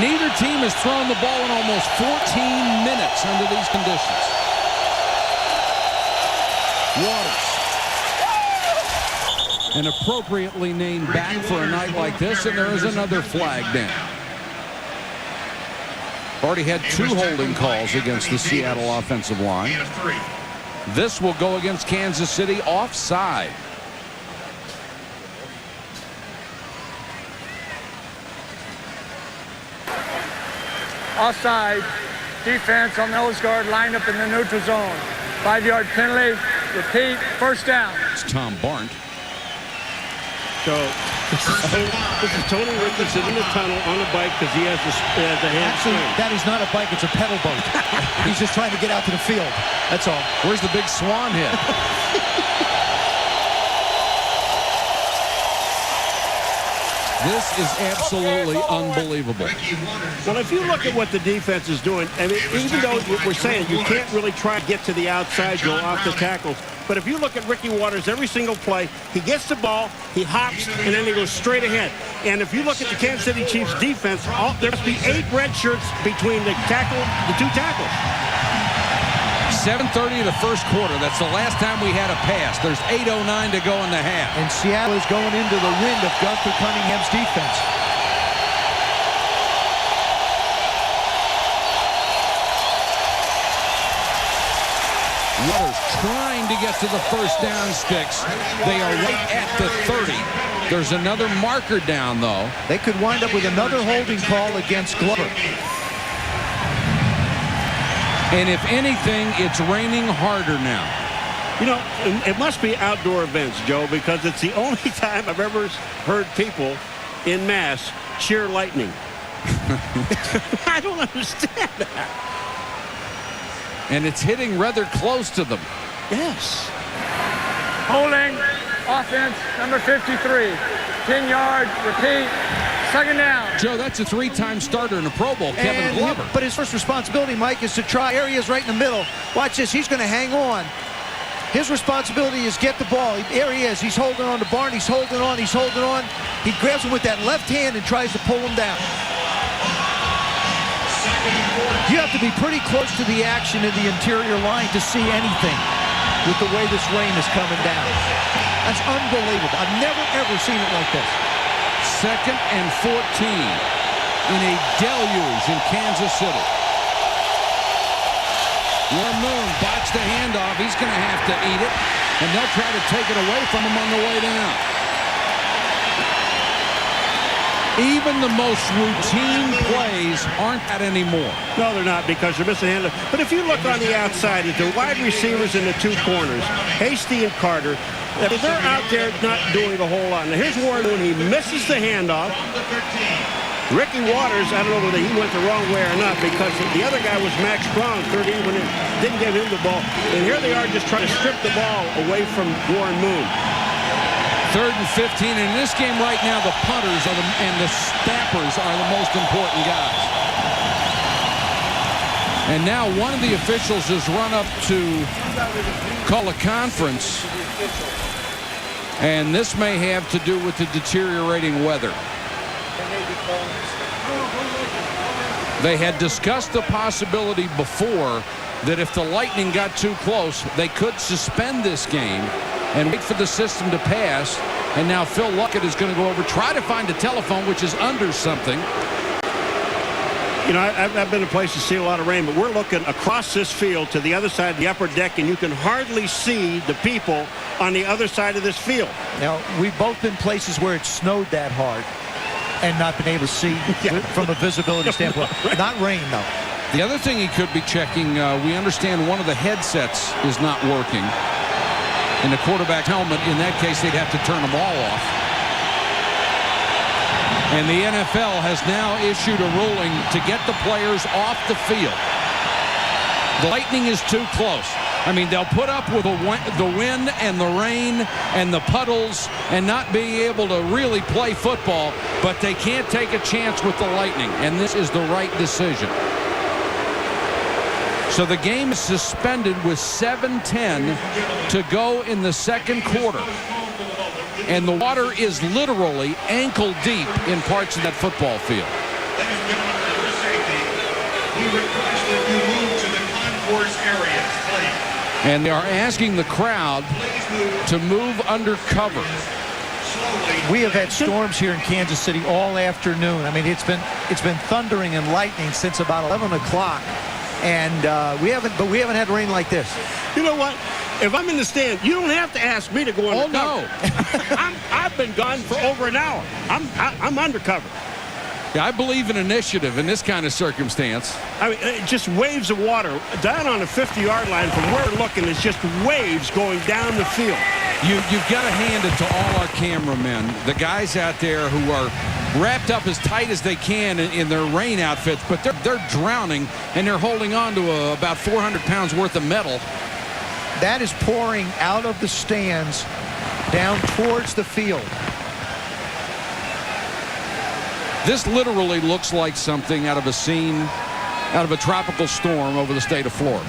Neither team has thrown the ball in almost 14 minutes under these conditions. Waters. An appropriately named back for a night like this, and there is another flag down. Already had 2 holding calls against the Seattle offensive line. This will go against Kansas City, offside. Offside. Defense on nose guard lined up in the neutral zone. 5-yard penalty. Repeat. First down. It's Tom Barnt. So this is Tony Richardson in the tunnel on a bike because he has the hand. Actually, that is not a bike, it's a pedal boat. He's just trying to get out to the field. That's all. Where's the big swan hit? This is absolutely unbelievable. Well, if you look at what the defense is doing, I mean, even though we're saying you can't really try to get to the outside, go off the tackles, but if you look at Ricky Waters, every single play, he gets the ball, he hops, and then he goes straight ahead. And if you look at the Kansas City Chiefs defense, there must be 8 red shirts between the 2 tackles. 7:30 of the first quarter. That's the last time we had a pass. There's 8:09 to go in the half. And Seattle is going into the wind of Gunther Cunningham's defense. Waters trying to get to the first down sticks. They are right at the 30. There's another marker down, though. They could wind up with another holding call against Glover. And if anything, it's raining harder now. You know, it must be outdoor events, Joe, because it's the only time I've ever heard people in mass cheer lightning. I don't understand that. And it's hitting rather close to them. Yes. Holding, offense, number 53. 10 yards, repeat, second down. Joe, that's a 3-time starter in a Pro Bowl, Kevin Glover. But his first responsibility, Mike, is to try areas right in the middle. Watch this. He's going to hang on. His responsibility is get the ball. There he is. He's holding on to Barn. He's holding on. He's holding on. He grabs him with that left hand and tries to pull him down. You have to be pretty close to the action in the interior line to see anything with the way this rain is coming down. That's unbelievable. I've never, ever seen it like this. 2nd and 14 in a deluge in Kansas City. Warren Moon botched the handoff. He's going to have to eat it, and they'll try to take it away from him on the way down. Even the most routine plays aren't that anymore. No, they're not, because they're missing handoff. But if you look on the outside at the wide receivers in the 2 corners, Hasty and Carter, they're out there not doing a whole lot. Now, here's Warren Moon. He misses the handoff. Ricky Waters, I don't know whether he went the wrong way or not, because the other guy was Max Strong, 38, when it didn't give him the ball. And here they are just trying to strip the ball away from Warren Moon. 3rd and 15. In this game right now, the punters and the snappers are the most important guys. And now one of the officials has run up to call a conference. And this may have to do with the deteriorating weather. They had discussed the possibility before that if the Lightning got too close, they could suspend this game and wait for the system to pass. And now Phil Luckett is going to go over, try to find a telephone, which is under something. You know, I've been to places to see a lot of rain, but we're looking across this field to the other side of the upper deck, and you can hardly see the people on the other side of this field. Now, we've both been places where it snowed that hard and not been able to see from a visibility standpoint. Not rain, though. The other thing he could be checking, we understand one of the headsets is not working in the quarterback helmet. In that case, they'd have to turn them all off. And the NFL has now issued a ruling to get the players off the field. The Lightning is too close. I mean, they'll put up with the wind and the rain and the puddles and not being able to really play football, but they can't take a chance with the Lightning, and this is the right decision. So the game is suspended with 7:10 to go in the 2nd quarter. And the water is literally ankle deep in parts of that football field. And they are asking the crowd to move under cover. We have had storms here in Kansas City all afternoon. I mean, it's been thundering and lightning since about 11 o'clock. And we haven't had rain like this. You know what? If I'm in the stand, you don't have to ask me to go undercover. Oh, no. I've been gone for over an hour. I'm undercover. Yeah, I believe in initiative in this kind of circumstance. I mean, just waves of water. Down on the 50-yard line from where we're looking, it's just waves going down the field. You've got to hand it to all our cameramen, the guys out there who are wrapped up as tight as they can in their rain outfits, but they're drowning, and they're holding on to about 400 pounds worth of metal. That is pouring out of the stands down towards the field. This literally looks like something out of a scene, out of a tropical storm over the state of Florida.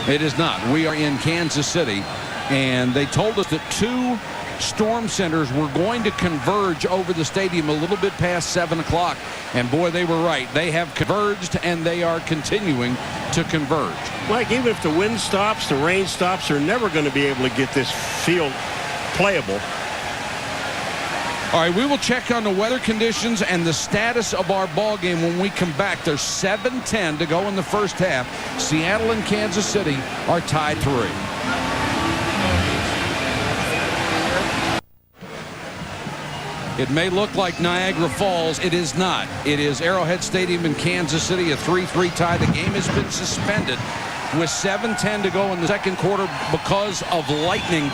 It is not. We are in Kansas City, and they told us that 2 storm centers were going to converge over the stadium a little bit past 7 o'clock. And boy, they were right. They have converged, and they are continuing to converge. Mike, even if the wind stops, the rain stops, they're never going to be able to get this field playable. All right, we will check on the weather conditions and the status of our ball game when we come back. There's 7:10 to go in the first half. Seattle and Kansas City are tied 3. It may look like Niagara Falls. It is not. It is Arrowhead Stadium in Kansas City, a 3-3 tie. The game has been suspended with 7:10 to go in the second quarter because of lightning.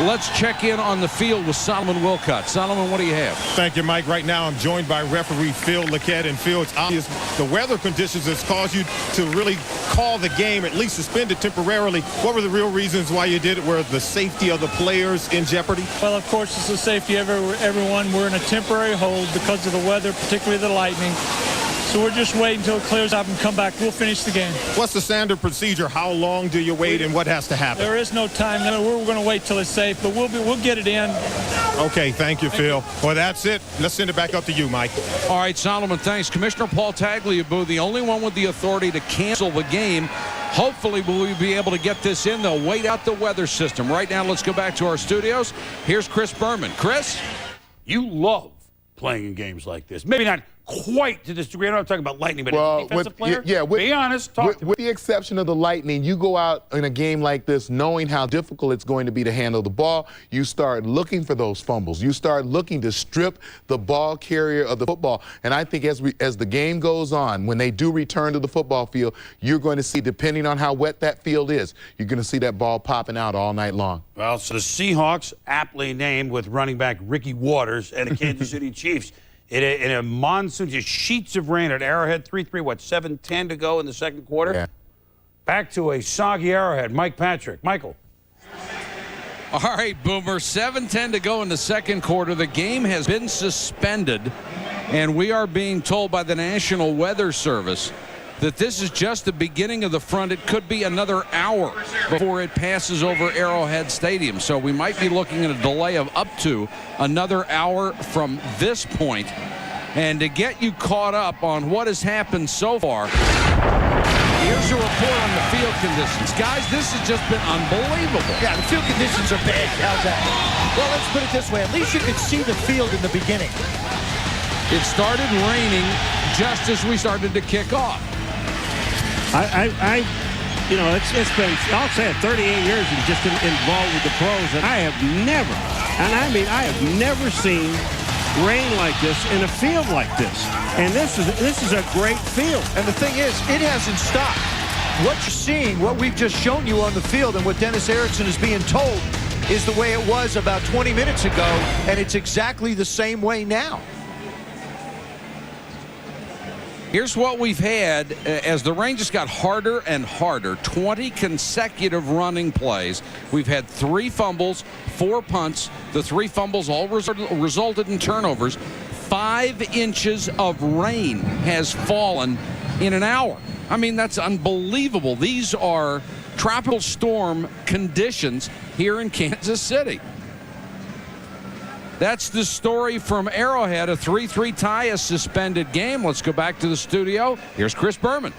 Let's check in on the field with Solomon Wilcott. Solomon, what do you have? Thank you, Mike. Right now, I'm joined by referee Phil Lequette. And Phil, it's obvious the weather conditions has caused you to really call the game, at least suspend it temporarily. What were the real reasons why you did it? Were the safety of the players in jeopardy? Well, of course, it's the safety of everyone. We're in a temporary hold because of the weather, particularly the lightning. So we're just waiting until it clears up and come back. We'll finish the game. What's the standard procedure? How long do you wait and what has to happen? There is no time. We're going to wait till it's safe, but we'll get it in. Okay, thank you, Phil. Well, that's it. Let's send it back up to you, Mike. All right, Solomon, thanks. Commissioner Paul Tagliabue, the only one with the authority to cancel the game. Hopefully, will we be able to get this in? They'll wait out the weather system. Right now, let's go back to our studios. Here's Chris Berman. Chris? You love playing in games like this. Maybe not quite to this degree. I'm not talking about lightning, but as a defensive player, be honest, with the exception of the lightning, you go out in a game like this knowing how difficult it's going to be to handle the ball. You start looking for those fumbles. You start looking to strip the ball carrier of the football. And I think as the game goes on, when they do return to the football field, you're going to see, depending on how wet that field is, you're going to see that ball popping out all night long. Well, so the Seahawks, aptly named with running back Ricky Waters, and the Kansas City Chiefs, in a monsoon, just sheets of rain at Arrowhead, 3-3, 7:10 to go in the second quarter? Yeah. Back to a soggy Arrowhead. Mike Patrick. Michael. All right, Boomer, 7:10 to go in the second quarter. The game has been suspended, and we are being told by the National Weather Service that this is just the beginning of the front. It could be another hour before it passes over Arrowhead Stadium. So we might be looking at a delay of up to another hour from this point. And to get you caught up on what has happened so far, here's a report on the field conditions. Guys, this has just been unbelievable. Yeah, the field conditions are bad. How's that? Well, let's put it this way. At least you could see the field in the beginning. It started raining just as we started to kick off. It's been, I'll say it, 38 years and just involved with the pros, and I have never, I have never seen rain like this in a field like this. And this is a great field. And the thing is, it hasn't stopped. What you're seeing, what we've just shown you on the field and what Dennis Erickson is being told is the way it was about 20 minutes ago, and it's exactly the same way now. Here's what we've had as the rain just got harder and harder. 20 consecutive running plays. We've had 3 fumbles, 4 punts. The 3 fumbles all resulted in turnovers. 5 inches of rain has fallen in an hour. I mean, that's unbelievable. These are tropical storm conditions here in Kansas City. That's the story from Arrowhead, a 3-3 tie, a suspended game. Let's go back to the studio. Here's Chris Berman.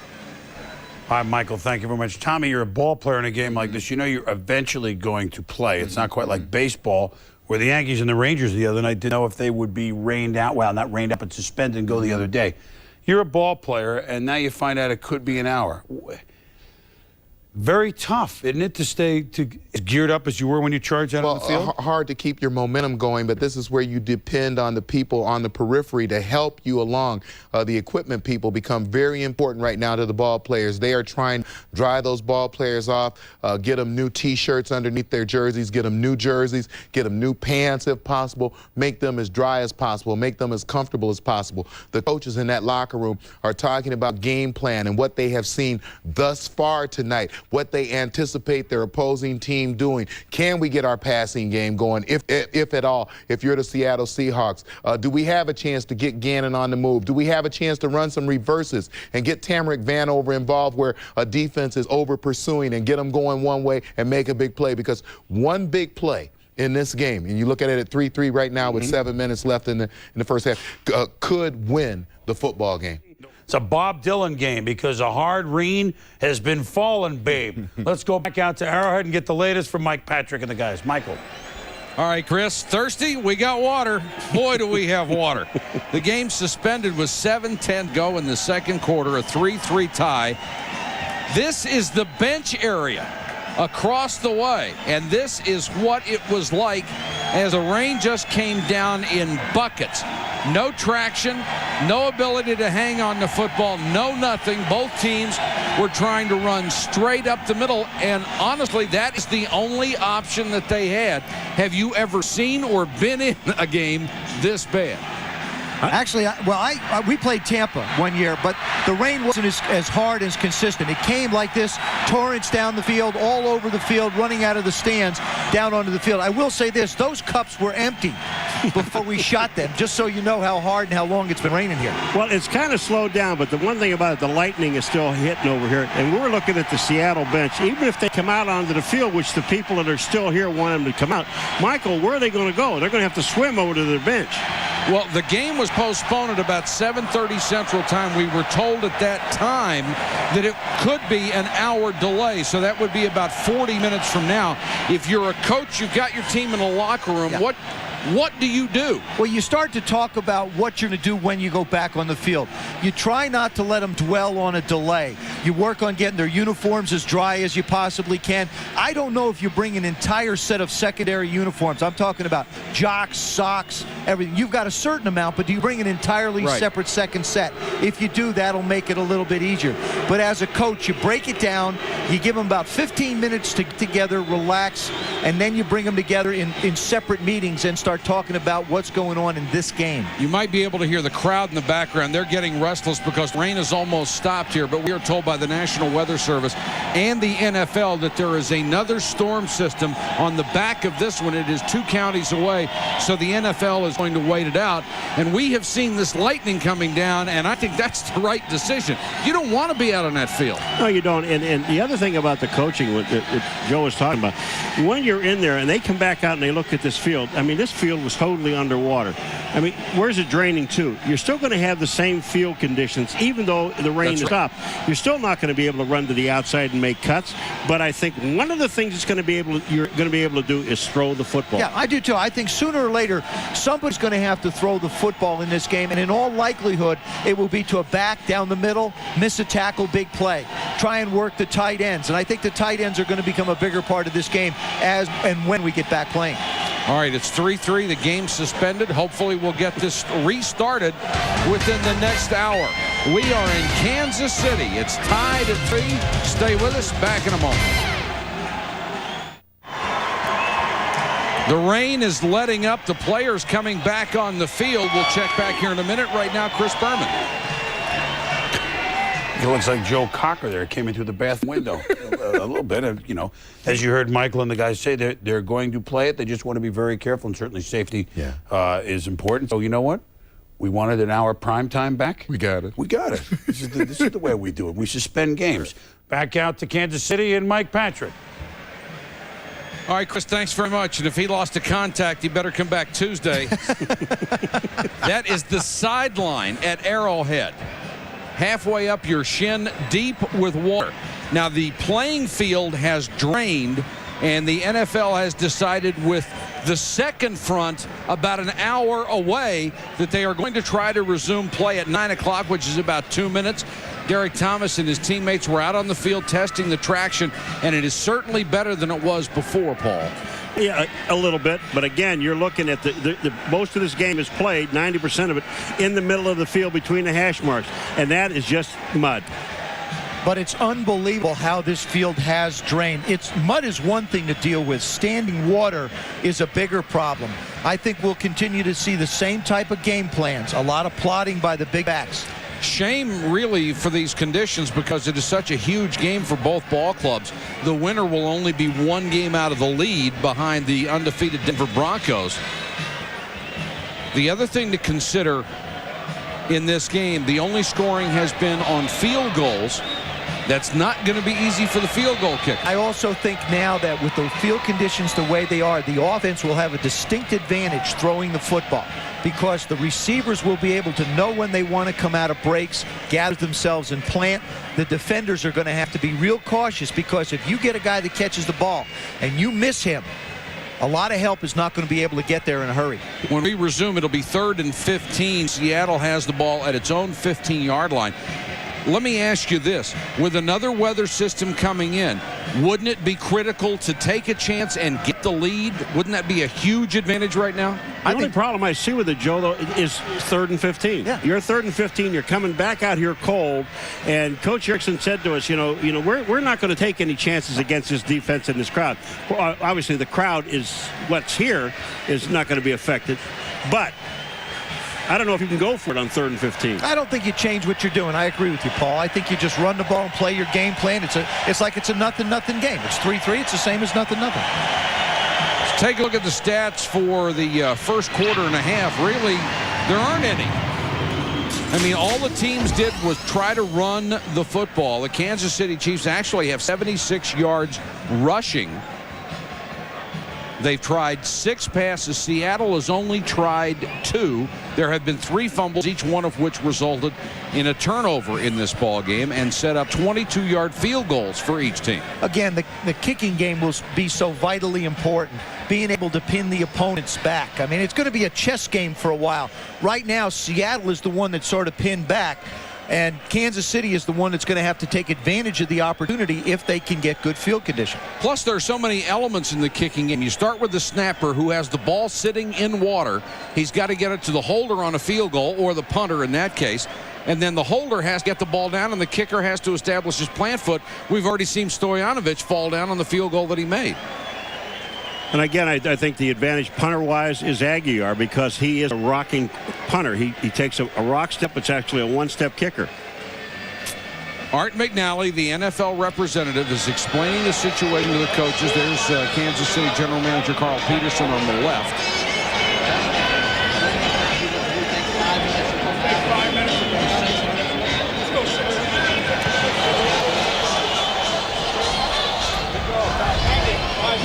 Hi, Michael. Thank you very much. Tommy, you're a ball player in a game like this. You know you're eventually going to play. It's not quite like baseball, where the Yankees and the Rangers the other night didn't know if they would be rained out. Well, not rained out, but suspended and go the other day. You're a ball player, and now you find out it could be an hour. Very tough, isn't it, to stay as geared up as you were when you charged out on the field? Hard to keep your momentum going, but this is where you depend on the people on the periphery to help you along. The equipment people become very important right now to the ball players. They are trying to dry those ball players off, get them new T-shirts underneath their jerseys, get them new jerseys, get them new pants if possible, make them as dry as possible, make them as comfortable as possible. The coaches in that locker room are talking about game plan and what they have seen thus far tonight, what they anticipate their opposing team doing. Can we get our passing game going, if at all, if you're the Seattle Seahawks? Do we have a chance to get Gannon on the move? Do we have a chance to run some reverses and get Tamarick Vanover involved where a defense is over pursuing and get them going one way and make a big play? Because one big play in this game, and you look at it at 3-3 right now with 7 minutes left in the first half, could win the football game. It's a Bob Dylan game because a hard rain has been falling, babe. Let's go back out to Arrowhead and get the latest from Mike Patrick and the guys. Michael. All right, Chris. Thirsty? We got water. Boy, do we have water. The game suspended with 7:10 go in the second quarter, a 3-3 tie. This is the bench area across the way, and this is what it was like as the rain just came down in buckets. No traction, no ability to hang on the football, no nothing. Both teams were trying to run straight up the middle, and honestly, that is the only option that they had. Have you ever seen or been in a game this bad? Actually, we played Tampa one year, but the rain wasn't as hard, as consistent. It came like this, torrents down the field, all over the field, running out of the stands, down onto the field. I will say this, those cups were empty before we shot them, just so you know how hard and how long it's been raining here. Well, it's kind of slowed down, but the one thing about it, the lightning is still hitting over here. And we're looking at the Seattle bench. Even if they come out onto the field, which the people that are still here want them to come out, Michael, where are they going to go? They're going to have to swim over to their bench. Well, the game was postponed at about 7:30 Central Time. We were told at that time that it could be an hour delay, so that would be about 40 minutes from now. If you're a coach, you've got your team in the locker room. Yeah. What do you do? Well, you start to talk about what you're going to do when you go back on the field. You try not to let them dwell on a delay. You work on getting their uniforms as dry as you possibly can. I don't know if you bring an entire set of secondary uniforms. I'm talking about jocks, socks, everything. You've got a certain amount, but do you bring an entirely separate second set? If you do, that'll make it a little bit easier. But as a coach, you break it down. You give them about 15 minutes to get together, relax, and then you bring them together in separate meetings and start talking about what's going on in this game. You might be able to hear the crowd in the background. They're getting restless because rain has almost stopped here, but we are told by the National Weather Service and the NFL that there is another storm system on the back of this one. It is 2 counties away, so the NFL is going to wait it out. And we have seen this lightning coming down, and I think that's the right decision. You don't want to be out on that field. No, you don't. And the other thing about the coaching that Joe was talking about, when you're in there and they come back out and they look at this field, I mean, this field was totally underwater. I mean, where's it draining to? You're still going to have the same field conditions, even though the rain has stopped. You're still not going to be able to run to the outside and make cuts. But I think one of the things you're going to be able to do is throw the football. Yeah, I do too. I think sooner or later somebody's going to have to throw the football in this game, and in all likelihood it will be to a back down the middle, miss a tackle, big play, try and work the tight ends. And I think the tight ends are going to become a bigger part of this game as and when we get back playing. All right, it's 3-3. The game's suspended. Hopefully we'll get this restarted within the next hour. We are in Kansas City. It's tied at 3. Stay with us. Back in a moment. The rain is letting up. The players coming back on the field. We'll check back here in a minute. Right now, Chris Berman. It looks like Joe Cocker there came in through the bathroom window a little bit. You know, as you heard Michael and the guys say, they're going to play it. They just want to be very careful, and certainly safety is important. So you know what? We wanted an hour prime time back. We got it. We got it. This is the way we do it. We suspend games. Back out to Kansas City and Mike Patrick. All right, Chris, thanks very much. And if he lost a contact, he better come back Tuesday. That is the sideline at Arrowhead. Halfway up your shin, deep with water. Now, the playing field has drained, and the NFL has decided with the second front about an hour away that they are going to try to resume play at 9 o'clock, which is about 2 minutes. Derek Thomas and his teammates were out on the field testing the traction, and it is certainly better than it was before, Paul. Yeah, a little bit. But again, you're looking at the most of this game is played, 90% of it, in the middle of the field between the hash marks. And that is just mud. But it's unbelievable how this field has drained. Mud is one thing to deal with. Standing water is a bigger problem. I think we'll continue to see the same type of game plans. A lot of plotting by the big backs. Shame, really, for these conditions because it is such a huge game for both ball clubs. The winner will only be 1 game out of the lead behind the undefeated Denver Broncos. The other thing to consider in this game, the only scoring has been on field goals. That's not going to be easy for the field goal kicker. I also think now that with the field conditions the way they are, the offense will have a distinct advantage throwing the football because the receivers will be able to know when they want to come out of breaks, gather themselves and plant. The defenders are going to have to be real cautious because if you get a guy that catches the ball and you miss him, a lot of help is not going to be able to get there in a hurry. When we resume, it'll be 3rd and 15. Seattle has the ball at its own 15-yard line. Let me ask you this. With another weather system coming in, wouldn't it be critical to take a chance and get the lead? Wouldn't that be a huge advantage right now? The only problem I see with it, Joe, though, is 3rd and 15. Yeah. You're 3rd and 15. You're coming back out here cold. And Coach Erickson said to us, we're not going to take any chances against this defense and this crowd. Well, obviously, the crowd is what's here is not going to be affected. But I don't know if you can go for it on 3rd and 15. I don't think you change what you're doing. I agree with you, Paul. I think you just run the ball and play your game plan. It's like it's a nothing game. It's 3-3. It's the same as nothing. Let's take a look at the stats for the first quarter and a half. Really, there aren't any. I mean, all the teams did was try to run the football. The Kansas City Chiefs actually have 76 yards rushing. They've tried 6 passes. Seattle has only tried 2. There have been 3 fumbles, each one of which resulted in a turnover in this ball game and set up 22-yard field goals for each team. Again, the kicking game will be so vitally important, being able to pin the opponents back. I mean, it's going to be a chess game for a while. Right now, Seattle is the one that's sort of pinned back. And Kansas City is the one that's going to have to take advantage of the opportunity if they can get good field condition. Plus, there are so many elements in the kicking game. You start with the snapper who has the ball sitting in water. He's got to get it to the holder on a field goal, or the punter in that case. And then the holder has to get the ball down, and the kicker has to establish his plant foot. We've already seen Stoyanovich fall down on the field goal that he made. And again, I think the advantage punter-wise is Aguiar because he is a rocking punter. He takes a rock step. It's actually a one-step kicker. Art McNally, the NFL representative, is explaining the situation to the coaches. There's Kansas City General Manager Carl Peterson on the left.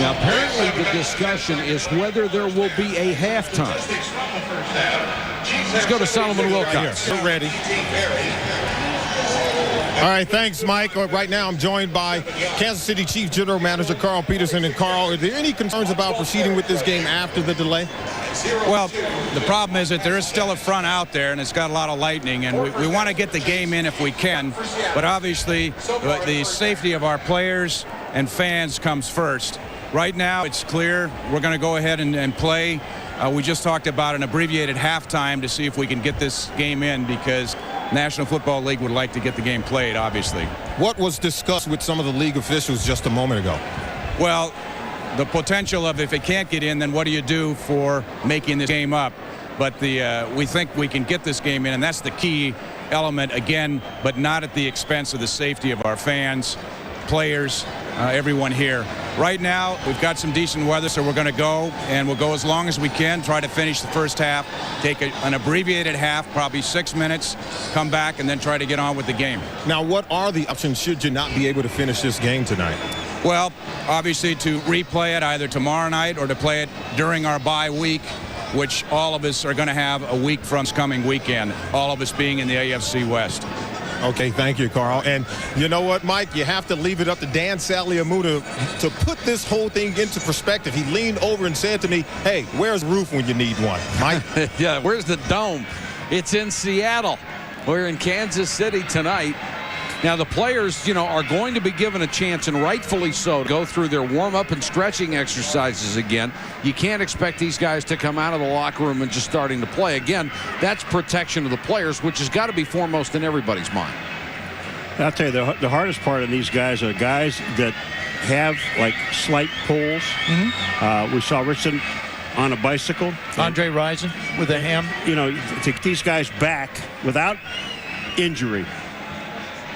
Now, apparently the discussion is whether there will be a halftime. Let's go to Solomon Wilcox. We're ready. All right, thanks, Mike. Right now I'm joined by Kansas City Chief General Manager Carl Peterson. And Carl, are there any concerns about proceeding with this game after the delay? Well, the problem is that there is still a front out there, and it's got a lot of lightning, and we want to get the game in if we can. But obviously, the safety of our players and fans comes first. Right now, it's clear we're going to go ahead and play. We just talked about an abbreviated halftime to see if we can get this game in because National Football League would like to get the game played, obviously. What was discussed with some of the league officials just a moment ago? Well, the potential of if it can't get in, then what do you do for making this game up? But we think we can get this game in, and that's the key element, again, but not at the expense of the safety of our fans, players, everyone here. Right now, we've got some decent weather, so we're going to go, and we'll go as long as we can, try to finish the first half, take an abbreviated half, probably 6 minutes, come back, and then try to get on with the game. Now, what are the options should you not be able to finish this game tonight? Well, obviously to replay it either tomorrow night or to play it during our bye week, which all of us are going to have a week from this coming weekend, all of us being in the AFC West. Okay, thank you, Carl. And you know what, Mike? You have to leave it up to Dan Saliamuta to put this whole thing into perspective. He leaned over and said to me, hey, where's the roof when you need one? Mike? Yeah, where's the dome? It's in Seattle. We're in Kansas City tonight. Now, the players, are going to be given a chance, and rightfully so, to go through their warm-up and stretching exercises again. You can't expect these guys to come out of the locker room and just starting to play. Again, that's protection of the players, which has got to be foremost in everybody's mind. I'll tell you, the hardest part of these guys are guys that have, like, slight pulls. We saw Richardson on a bicycle. Andre Rison with a ham. To get these guys back without injury.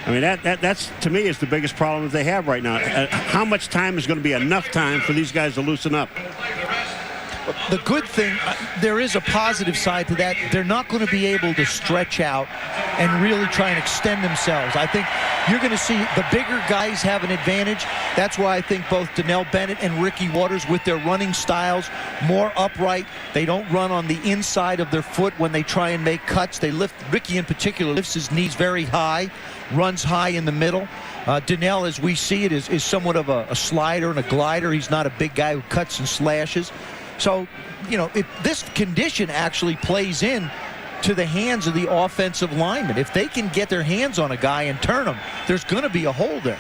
I mean, that's to me is the biggest problem that they have right now. How much time is going to be enough time for these guys to loosen up? The good thing, there is a positive side to that. They're not going to be able to stretch out and really try and extend themselves. I think you're going to see the bigger guys have an advantage. That's why I think both Donnell Bennett and Ricky Waters, with their running styles, more upright. They don't run on the inside of their foot when they try and make cuts. They lift, Ricky in particular, lifts his knees very high, runs high in the middle. Donnell, as we see it, is somewhat of a slider and a glider. He's not a big guy who cuts and slashes. So, this condition actually plays in to the hands of the offensive linemen. If they can get their hands on a guy and turn him, there's going to be a hole there.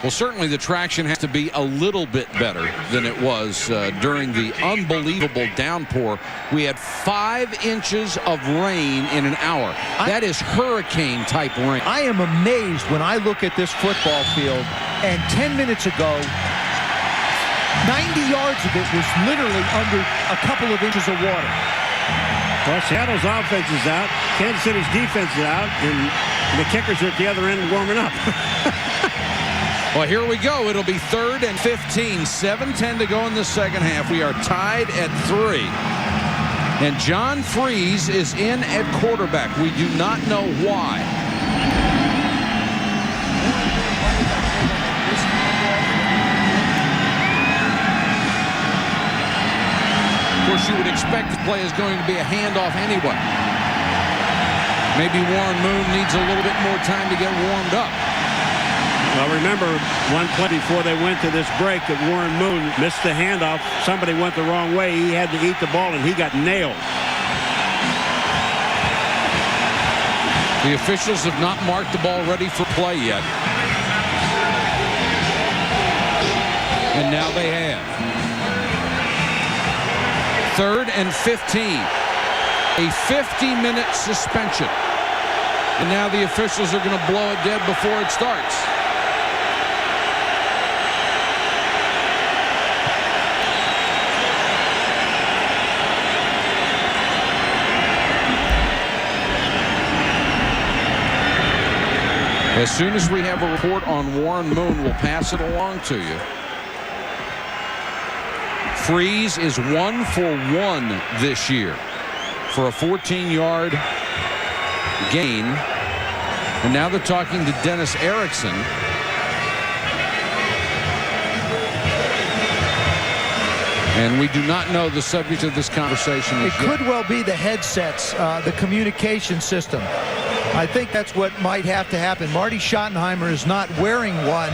Well, certainly the traction has to be a little bit better than it was during the unbelievable downpour. We had 5 inches of rain in an hour. That is hurricane-type rain. I am amazed when I look at this football field, and 10 minutes ago, 90 yards of it was literally under a couple of inches of water. Well, Seattle's offense is out, Kansas City's defense is out, and the kickers are at the other end warming up. Well, here we go. It'll be 3rd and 15. 7:10 to go in the second half. We are tied at 3. And John Freeze is in at quarterback. We do not know why. Of course, you would expect the play is going to be a handoff anyway. Maybe Warren Moon needs a little bit more time to get warmed up. Well, remember, one play before they went to this break that Warren Moon missed the handoff. Somebody went the wrong way. He had to eat the ball, and he got nailed. The officials have not marked the ball ready for play yet. And now they have. 3rd and 15. A 50-minute suspension. And now the officials are going to blow it dead before it starts. As soon as we have a report on Warren Moon, we'll pass it along to you. Freeze is 1 for 1 this year for a 14-yard gain. And now they're talking to Dennis Erickson. And we do not know the subject of this conversation. It could well be the headsets, the communication system. I think that's what might have to happen. Marty Schottenheimer is not wearing one,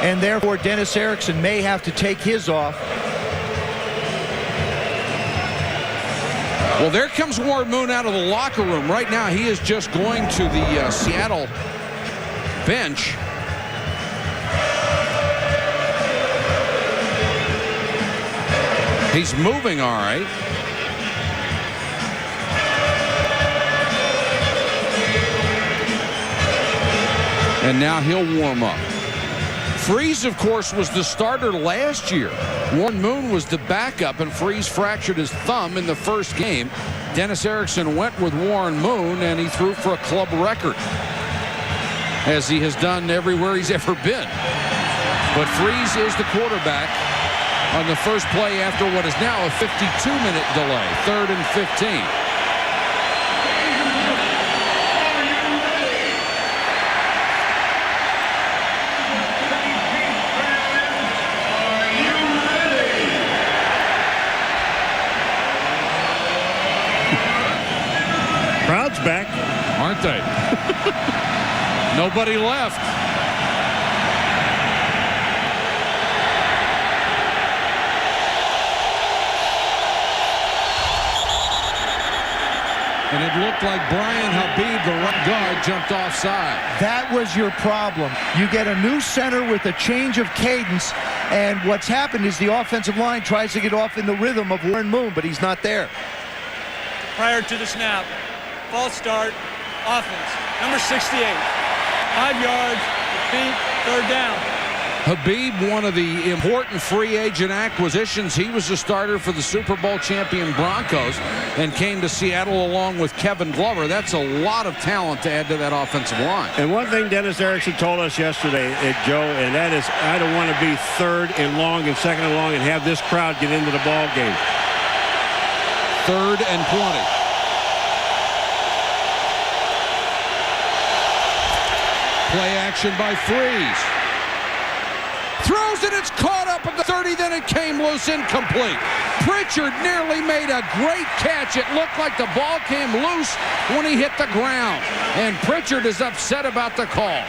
and therefore Dennis Erickson may have to take his off. Well, there comes Warren Moon out of the locker room. Right now, he is just going to the Seattle bench. He's moving all right. And now he'll warm up. Freeze, of course, was the starter last year. Warren Moon was the backup, and Freeze fractured his thumb in the first game. Dennis Erickson went with Warren Moon, and he threw for a club record, as he has done everywhere he's ever been. But Freeze is the quarterback on the first play after what is now a 52-minute delay. 3rd and 15. Crowd's back. Aren't they? Nobody left. And it looked like Brian Habib, the right guard, jumped offside. That was your problem. You get a new center with a change of cadence, and what's happened is the offensive line tries to get off in the rhythm of Warren Moon, but he's not there. Prior to the snap, false start, offense, number 68. 5 yards, feet, 3rd down. Habib, one of the important free agent acquisitions. He was the starter for the Super Bowl champion Broncos and came to Seattle along with Kevin Glover. That's a lot of talent to add to that offensive line. And one thing Dennis Erickson told us yesterday, Joe, and that is, I don't want to be 3rd and long and 2nd and long and have this crowd get into the ball game. 3rd and 20. Play action by Freeze. Throws it, it's caught up at the 30, then it came loose, incomplete. Pritchard nearly made a great catch. It looked like the ball came loose when he hit the ground. And Pritchard is upset about the call.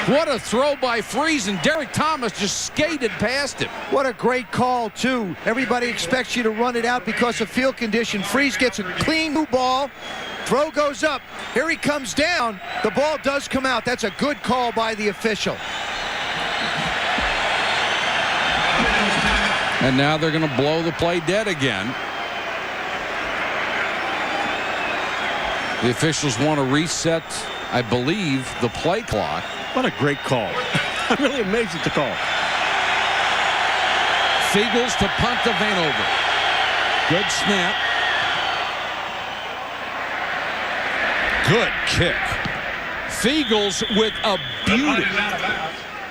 What a throw by Freeze, and Derek Thomas just skated past him. What a great call, too. Everybody expects you to run it out because of field condition. Freeze gets a clean new ball. Throw goes up. Here he comes down. The ball does come out. That's a good call by the official. And now they're going to blow the play dead again. The officials want to reset, I believe, the play clock. What a great call. I'm really amazed at the call. Fiegels to punt to Vanover. Good snap. Good kick. Fiegels with a beauty.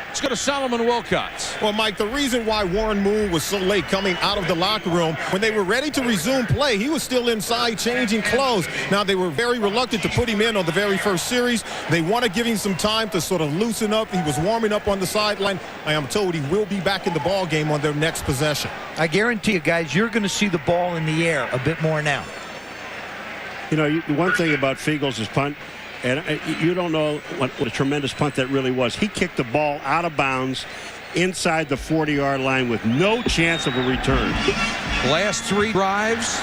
Let's go to Solomon Wilcots. Well, Mike, the reason why Warren Moon was so late coming out of the locker room, when they were ready to resume play, he was still inside changing clothes. Now, they were very reluctant to put him in on the very first series. They want to give him some time to sort of loosen up. He was warming up on the sideline. I am told he will be back in the ball game on their next possession. I guarantee you, guys, you're going to see the ball in the air a bit more now. You know, one thing about Fiegels' punt, and you don't know what a tremendous punt that really was. He kicked the ball out of bounds inside the 40-yard line with no chance of a return. Last 3 drives,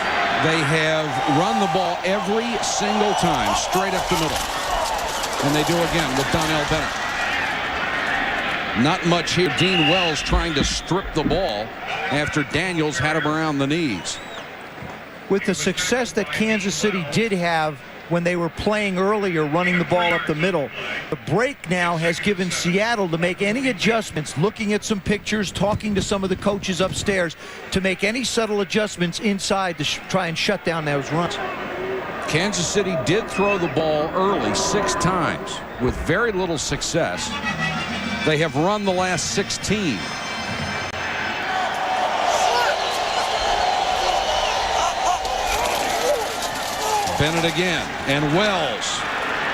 they have run the ball every single time, straight up the middle. And they do again with Donnell Bennett. Not much here. Dean Wells trying to strip the ball after Daniels had him around the knees. With the success that Kansas City did have when they were playing earlier, running the ball up the middle, the break now has given Seattle to make any adjustments, looking at some pictures, talking to some of the coaches upstairs, to make any subtle adjustments inside to try and shut down those runs. Kansas City did throw the ball early 6 times with very little success. They have run the last 16. Bennett again, and Wells,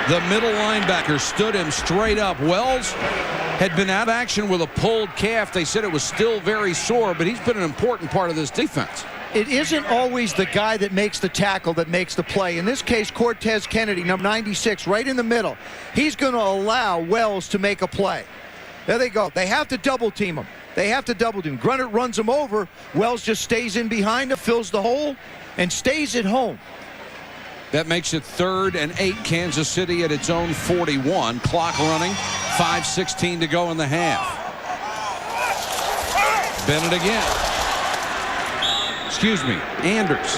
the middle linebacker, stood him straight up. Wells had been out of action with a pulled calf. They said it was still very sore, but he's been an important part of this defense. It isn't always the guy that makes the tackle that makes the play. In this case, Cortez Kennedy, number 96, right in the middle. He's going to allow Wells to make a play. There they go. They have to double team him. They have to double team. Grunnert runs him over. Wells just stays in behind him, fills the hole, and stays at home. That makes it 3rd and 8, Kansas City at its own 41. Clock running, 5:16 to go in the half. Bennett again. Excuse me, Anders.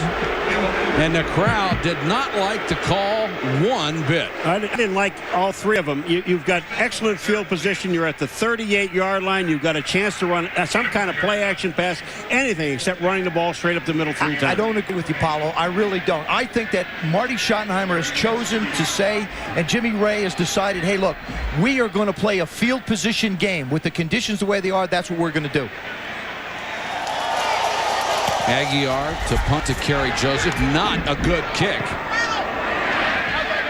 And the crowd did not like the call one bit. I didn't like all 3 of them. You've got excellent field position. You're at the 38-yard line. You've got a chance to run some kind of play action pass, anything except running the ball straight up the middle 3 times. I don't agree with you, Paulo. I really don't. I think that Marty Schottenheimer has chosen to say, and Jimmy Ray has decided, hey, look, we are going to play a field position game. With the conditions the way they are, that's what we're going to do. Aguiar to punt to Kerry Joseph. Not a good kick.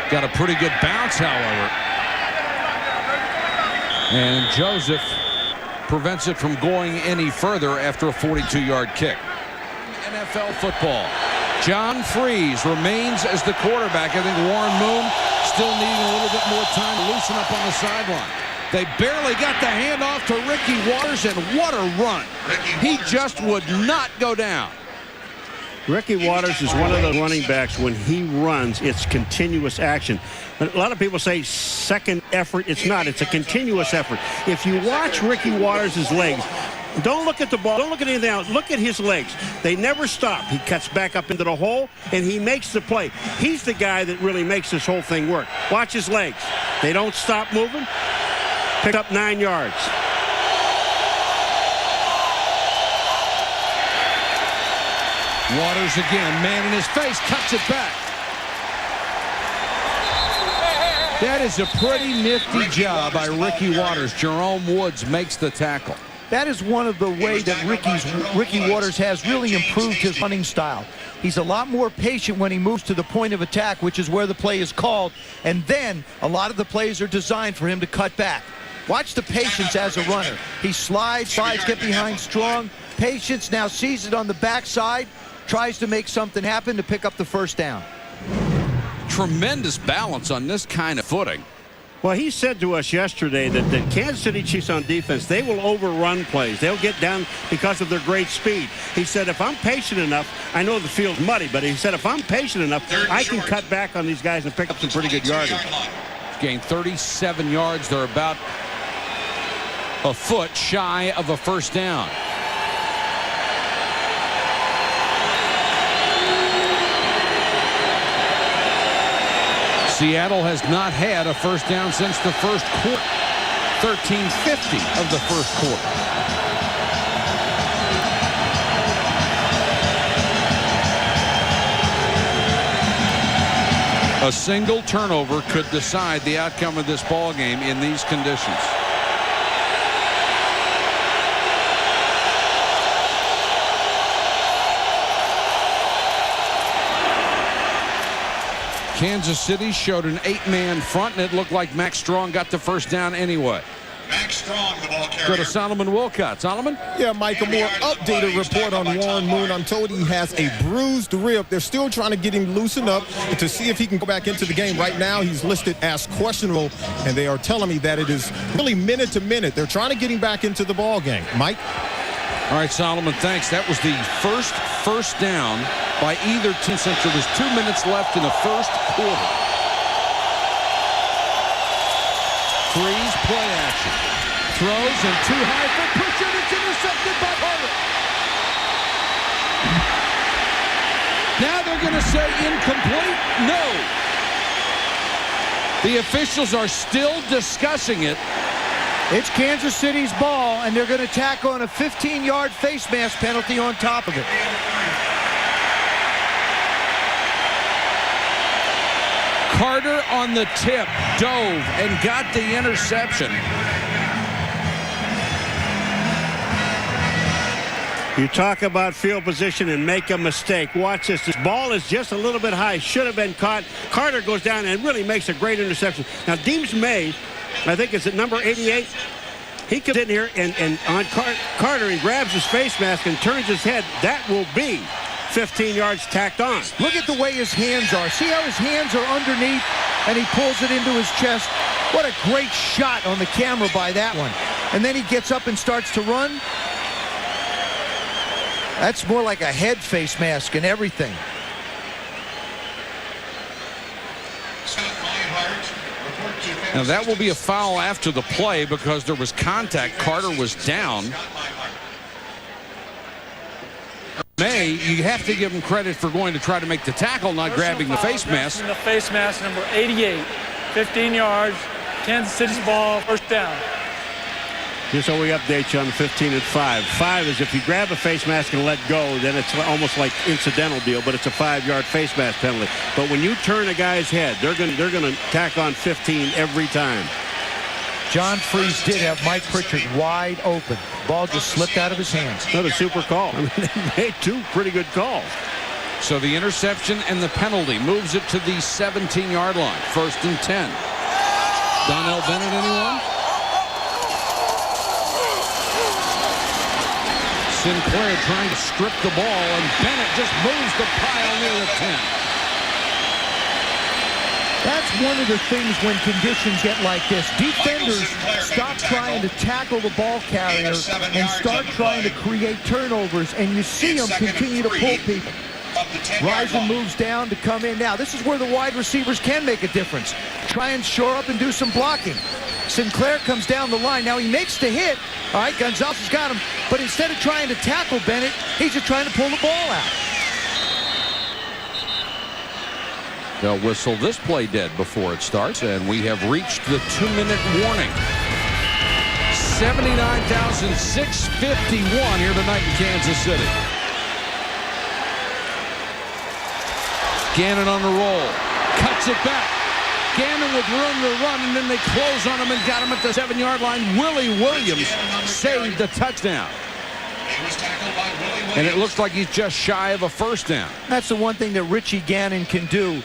Got a pretty good bounce, however. And Joseph prevents it from going any further after a 42-yard kick. NFL football. John Freeze remains as the quarterback. I think Warren Moon still needing a little bit more time to loosen up on the sideline. They barely got the handoff to Ricky Waters, and what a run. He just would not go down. Ricky Waters is one of the running backs. When he runs, it's continuous action. But a lot of people say second effort. It's not. It's a continuous effort. If you watch Ricky Waters' legs, don't look at the ball. Don't look at anything else. Look at his legs. They never stop. He cuts back up into the hole, and he makes the play. He's the guy that really makes this whole thing work. Watch his legs. They don't stop moving. Picked up 9 yards. Waters again, man in his face, cuts it back. That is a pretty nifty job by Ricky Waters. Jerome Woods makes the tackle. That is one of the ways that Ricky Waters has really improved his running style. He's a lot more patient when he moves to the point of attack, which is where the play is called. And then a lot of the plays are designed for him to cut back. Watch the patience as a runner. He slides, get behind strong. Patience, now sees it on the backside, tries to make something happen to pick up the first down. Tremendous balance on this kind of footing. Well, he said to us yesterday that the Kansas City Chiefs on defense, they will overrun plays. They'll get down because of their great speed. He said, if I'm patient enough, I know the field's muddy, but he said, if I'm patient enough, I can cut back on these guys and pick up some pretty good yardage. Gained 37 yards. They're about a foot shy of a first down. Seattle has not had a first down since the first quarter. 13:50 of the first quarter. A single turnover could decide the outcome of this ball game in these conditions. Kansas City showed an 8-man front, and it looked like Max Strong got the first down anyway. Max Strong, the ball carrier. Go to Solomon Wilcott. Solomon? Yeah, Mike, a more updated report on Warren Moon. I'm told he has a bruised rib. They're still trying to get him loosened up to see if he can go back into the game. Right now, he's listed as questionable, and they are telling me that it is really minute to minute. They're trying to get him back into the ball game. Mike? All right, Solomon, thanks. That was the first down by either team since there was 2 minutes left in the first quarter. Freeze, play action. Throws and too high for Pritchard. It's intercepted by Carter. Now they're going to say incomplete. No. The officials are still discussing it. It's Kansas City's ball, and they're going to tack on a 15-yard face mask penalty on top of it. Carter on the tip, dove, and got the interception. You talk about field position and make a mistake. Watch this. This ball is just a little bit high. Should have been caught. Carter goes down and really makes a great interception. Now, Deems May, I think it's at number 88. He comes in here and on Carter, he grabs his face mask and turns his head. That will be 15 yards tacked on. Look at the way his hands are. See how his hands are underneath and he pulls it into his chest? What a great shot on the camera by that one. And then he gets up and starts to run. That's more like a head face mask and everything. Now that will be a foul after the play because there was contact. Carter was down. May, you have to give him credit for going to try to make the tackle, not grabbing the face mask. The face mask, number 88, 15 yards, Kansas City's ball, first down. Just so we update you on the 15 and 5. 5 is if you grab a face mask and let go, then it's almost like incidental deal, but it's a 5-yard face mask penalty. But when you turn a guy's head, they're going to tack on 15 every time. John Freeze did have Mike Pritchard wide open. Ball just slipped out of his hands. Another super call. I mean, they made two pretty good calls. So the interception and the penalty moves it to the 17-yard line. 1st and 10. Donnell Bennett, anyone? Sinclair trying to strip the ball, and Bennett just moves the pile near the 10. That's one of the things when conditions get like this. Defenders stop trying to tackle the ball carrier and start trying to create turnovers, and you see them continue to pull people. Rison moves down to come in. Now, this is where the wide receivers can make a difference. Try and shore up and do some blocking. Sinclair comes down the line. Now, he makes the hit. All right, Gonzalez has got him. But instead of trying to tackle Bennett, he's just trying to pull the ball out. They'll whistle this play dead before it starts, and we have reached the 2-minute warning. 79,651 here tonight in Kansas City. Gannon on the roll. Cuts it back. Gannon with room to run, and then they close on him and got him at the 7-yard line. Willie Williams saved the touchdown. And it looks like he's just shy of a first down. That's the one thing that Richie Gannon can do.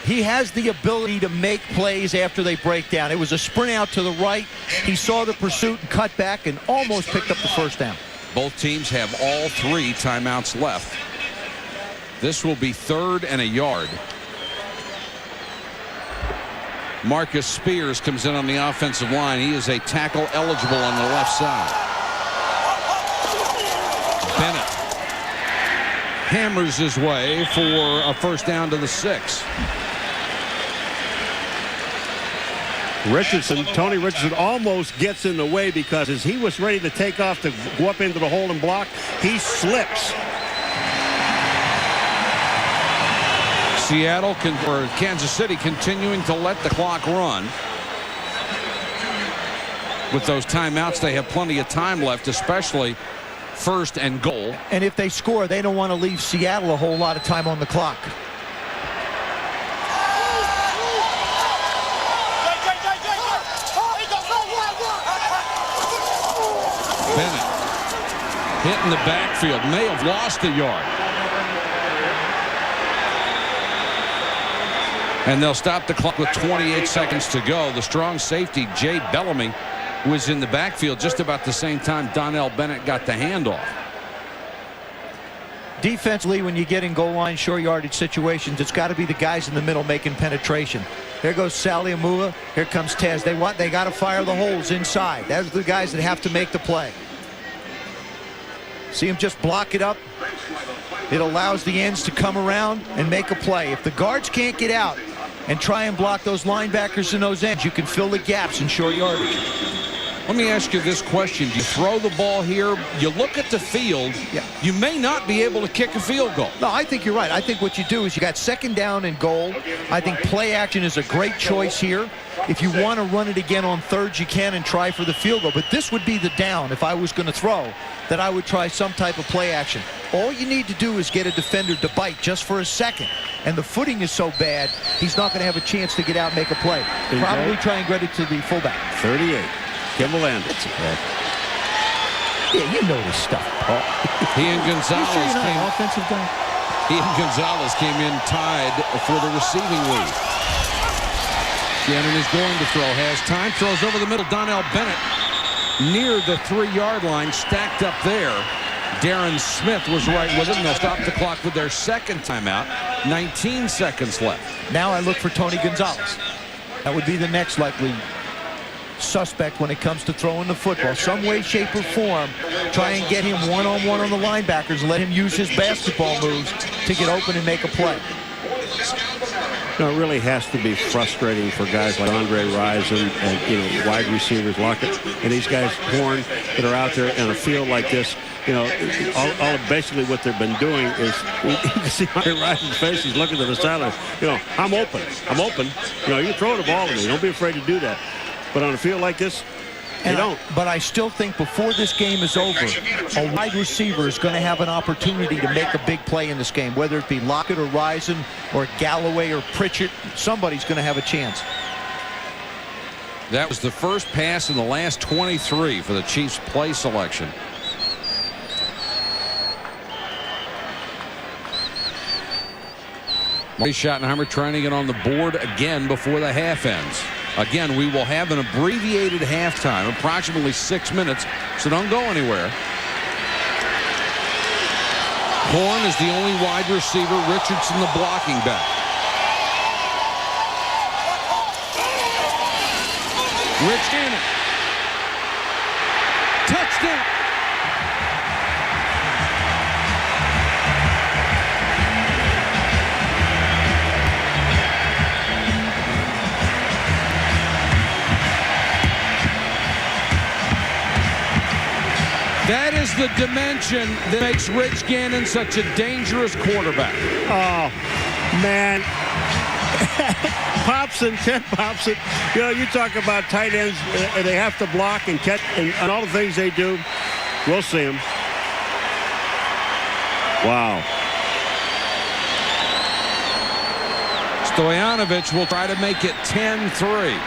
He has the ability to make plays after they break down. It was a sprint out to the right. He saw the pursuit and cut back and almost picked up the first down. Both teams have all 3 timeouts left. This will be 3rd and a yard. Marcus Spears comes in on the offensive line. He is a tackle eligible on the left side. Bennett hammers his way for a first down to the 6. Tony Richardson almost gets in the way because as he was ready to take off to go up into the hole and block, he slips. Seattle or Kansas City continuing to let the clock run. With those timeouts, they have plenty of time left, especially first and goal. And if they score, they don't want to leave Seattle a whole lot of time on the clock. Bennett hit in the backfield, may have lost a yard. And they'll stop the clock with 28 seconds to go. The strong safety, Jay Bellamy, was in the backfield just about the same time Donnell Bennett got the handoff. Defensively, when you get in goal line, short yardage situations, it's got to be the guys in the middle making penetration. There goes Sally Amua. Here comes Tez. They got to fire the holes inside. Those are the guys that have to make the play. See him just block it up. It allows the ends to come around and make a play. If the guards can't get out and try and block those linebackers and those ends, you can fill the gaps in short yardage. Let me ask you this question. Do you throw the ball here? You look at the field. Yeah. You may not be able to kick a field goal. No, I think you're right. I think what you do is you got second down and goal. I think play action is a great choice here. If you want to run it again on thirds, you can and try for the field goal. But this would be the down if I was going to throw, that I would try some type of play action. All you need to do is get a defender to bite just for a second. And the footing is so bad, he's not going to have a chance to get out and make a play. Probably try and get it to the fullback. 38. Kimball Anderson. Yeah, you know this stuff, Paul. He and Gonzalez You sure you're not came. an offensive guy? He and Gonzalez came in tied for the receiving lead. Gannon is going to throw. Has time. Throws over the middle. Donnell Bennett near the 3-yard line. Stacked up there. Darren Smith was right with him. They'll stop the clock with their second timeout. 19 seconds left. Now I look for Tony Gonzalez. That would be the next likely suspect when it comes to throwing the football. Some way, shape, or form, try and get him one-on-one on the linebackers and let him use his basketball moves to get open and make a play. No, it really has to be frustrating for guys like Andre Rison and wide receivers, Lockett, and these guys, Horn, that are out there in a field like this. All basically what they've been doing is, you can see Andre Rison's face. He's looking to the sideline. I'm open. You throw the ball to me. Don't be afraid to do that. But on a field like this, they don't. But I still think before this game is over, a wide receiver is going to have an opportunity to make a big play in this game, whether it be Lockett or Rison or Galloway or Pritchett. Somebody's going to have a chance. That was the first pass in the last 23 for the Chiefs' play selection. Marty Schottenheimer trying to get on the board again before the half ends. Again, we will have an abbreviated halftime, approximately 6 minutes, so don't go anywhere. Horn is the only wide receiver. Richardson the blocking back. Rich Gannon. Touchdown. That is the dimension that makes Rich Gannon such a dangerous quarterback. Oh, man. Ted Popson. You talk about tight ends. They have to block and catch and all the things they do. We'll see them. Wow. Stoyanovich will try to make it 10-3.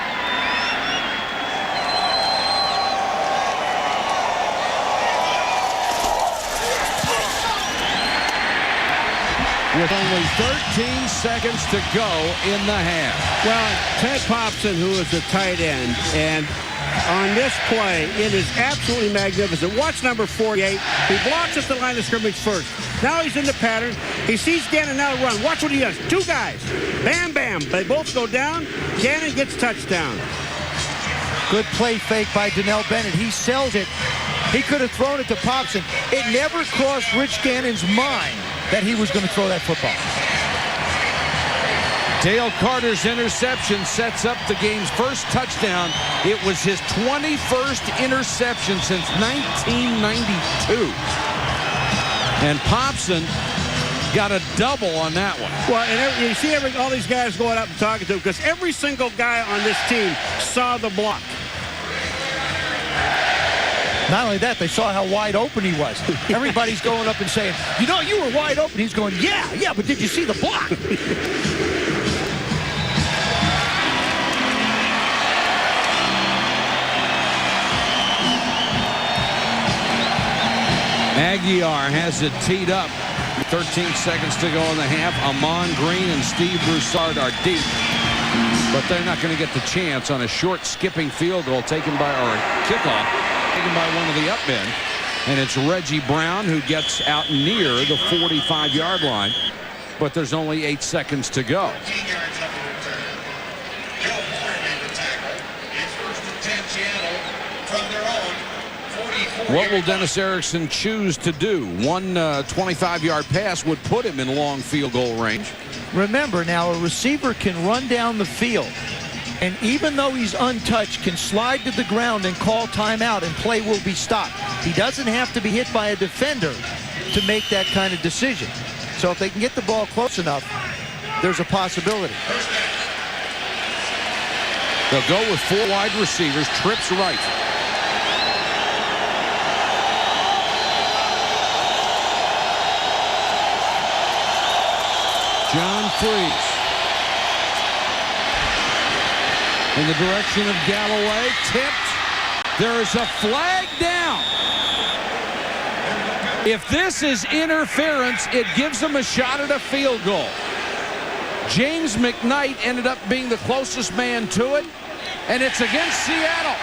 With only 13 seconds to go in the half. Well, Ted Popson, who is the tight end, and on this play, it is absolutely magnificent. Watch number 48. He blocks at the line of scrimmage first. Now he's in the pattern. He sees Gannon now run. Watch what he does. Two guys. Bam, bam. bam. They both go down. Gannon gets touchdown. Good play fake by Donnell Bennett. He sells it. He could have thrown it to Popson. It never crossed Rich Gannon's mind that he was going to throw that football. Dale Carter's interception sets up the game's first touchdown. It was his 21st interception since 1992. And Popson got a double on that one. Well, and you see all these guys going up and talking to him because every single guy on this team saw the block. Not only that, they saw how wide open he was. Everybody's going up and saying, you know, you were wide open. He's going, yeah, but did you see the block? Aguiar has it teed up. 13 seconds to go in the half. Amon Green and Steve Broussard are deep. But they're not going to get the chance on a short skipping field goal taken by, or a kickoff, taken by one of the up men. And it's Reggie Brown who gets out near the 45-yard line. But there's only 8 seconds to go. What will Dennis Erickson choose to do? One 25-yard pass would put him in long field goal range. Remember now, a receiver can run down the field, and even though he's untouched, can slide to the ground and call timeout, and play will be stopped. He doesn't have to be hit by a defender to make that kind of decision. So if they can get the ball close enough, there's a possibility. They'll go with 4 wide receivers. Trips right. John Freeze in the direction of Galloway. Tipped. There is a flag down. If this is interference, it gives them a shot at a field goal. James McKnight ended up being the closest man to it, and it's against Seattle.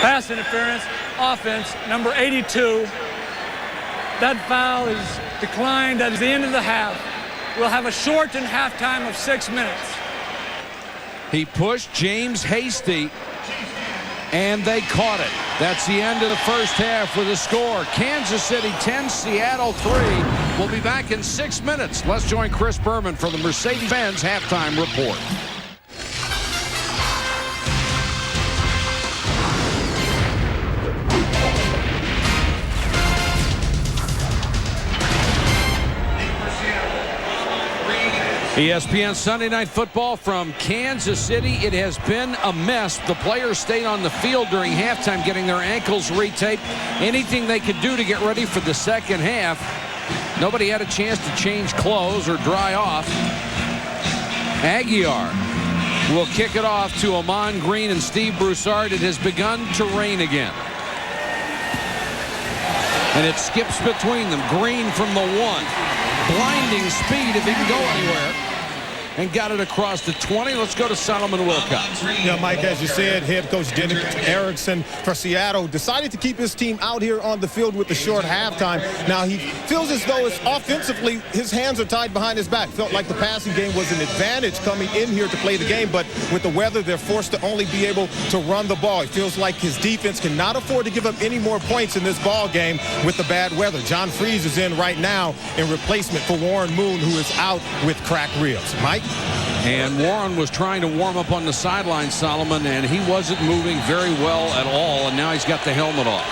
Pass interference, offense, number 82. That foul is declined at the end of the half. We'll have a shortened halftime of 6 minutes. He pushed James Hasty, and they caught it. That's the end of the first half with a score. Kansas City 10, Seattle 3. We'll be back in 6 minutes. Let's join Chris Berman for the Mercedes-Benz halftime report. ESPN Sunday Night Football from Kansas City. It has been a mess. The players stayed on the field during halftime getting their ankles retaped. Anything they could do to get ready for the second half. Nobody had a chance to change clothes or dry off. Aguiar will kick it off to Amon Green and Steve Broussard. It has begun to rain again. And it skips between them. Green from the 1. Blinding speed if he can go anywhere. And got it across the 20. Let's go to Solomon Wilcox. Yeah, Mike, as you said, head coach Dennis Erickson for Seattle decided to keep his team out here on the field with the short halftime. Now, he feels as though it's offensively his hands are tied behind his back. Felt like the passing game was an advantage coming in here to play the game, but with the weather, they're forced to only be able to run the ball. He feels like his defense cannot afford to give up any more points in this ball game with the bad weather. John Freeze is in right now in replacement for Warren Moon, who is out with cracked ribs. Mike? And Warren was trying to warm up on the sideline, Solomon, and he wasn't moving very well at all, and now he's got the helmet off.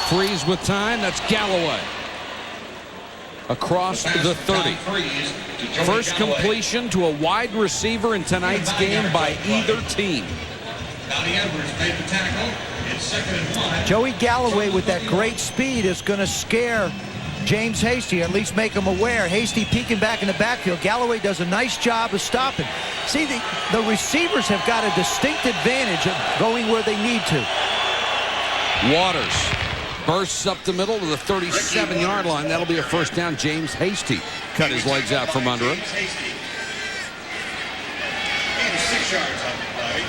Freeze with time. That's Galloway. Across the 30. First completion to a wide receiver in tonight's game by either team. Joey Galloway with that great speed is going to scare James Hasty, or at least make him aware. Hasty peeking back in the backfield. Galloway does a nice job of stopping. See, the receivers have got a distinct advantage of going where they need to. Waters Bursts up the middle to the 37-yard line. That'll be a first down. James Hasty cut his legs out from under him. 6 yards on the play.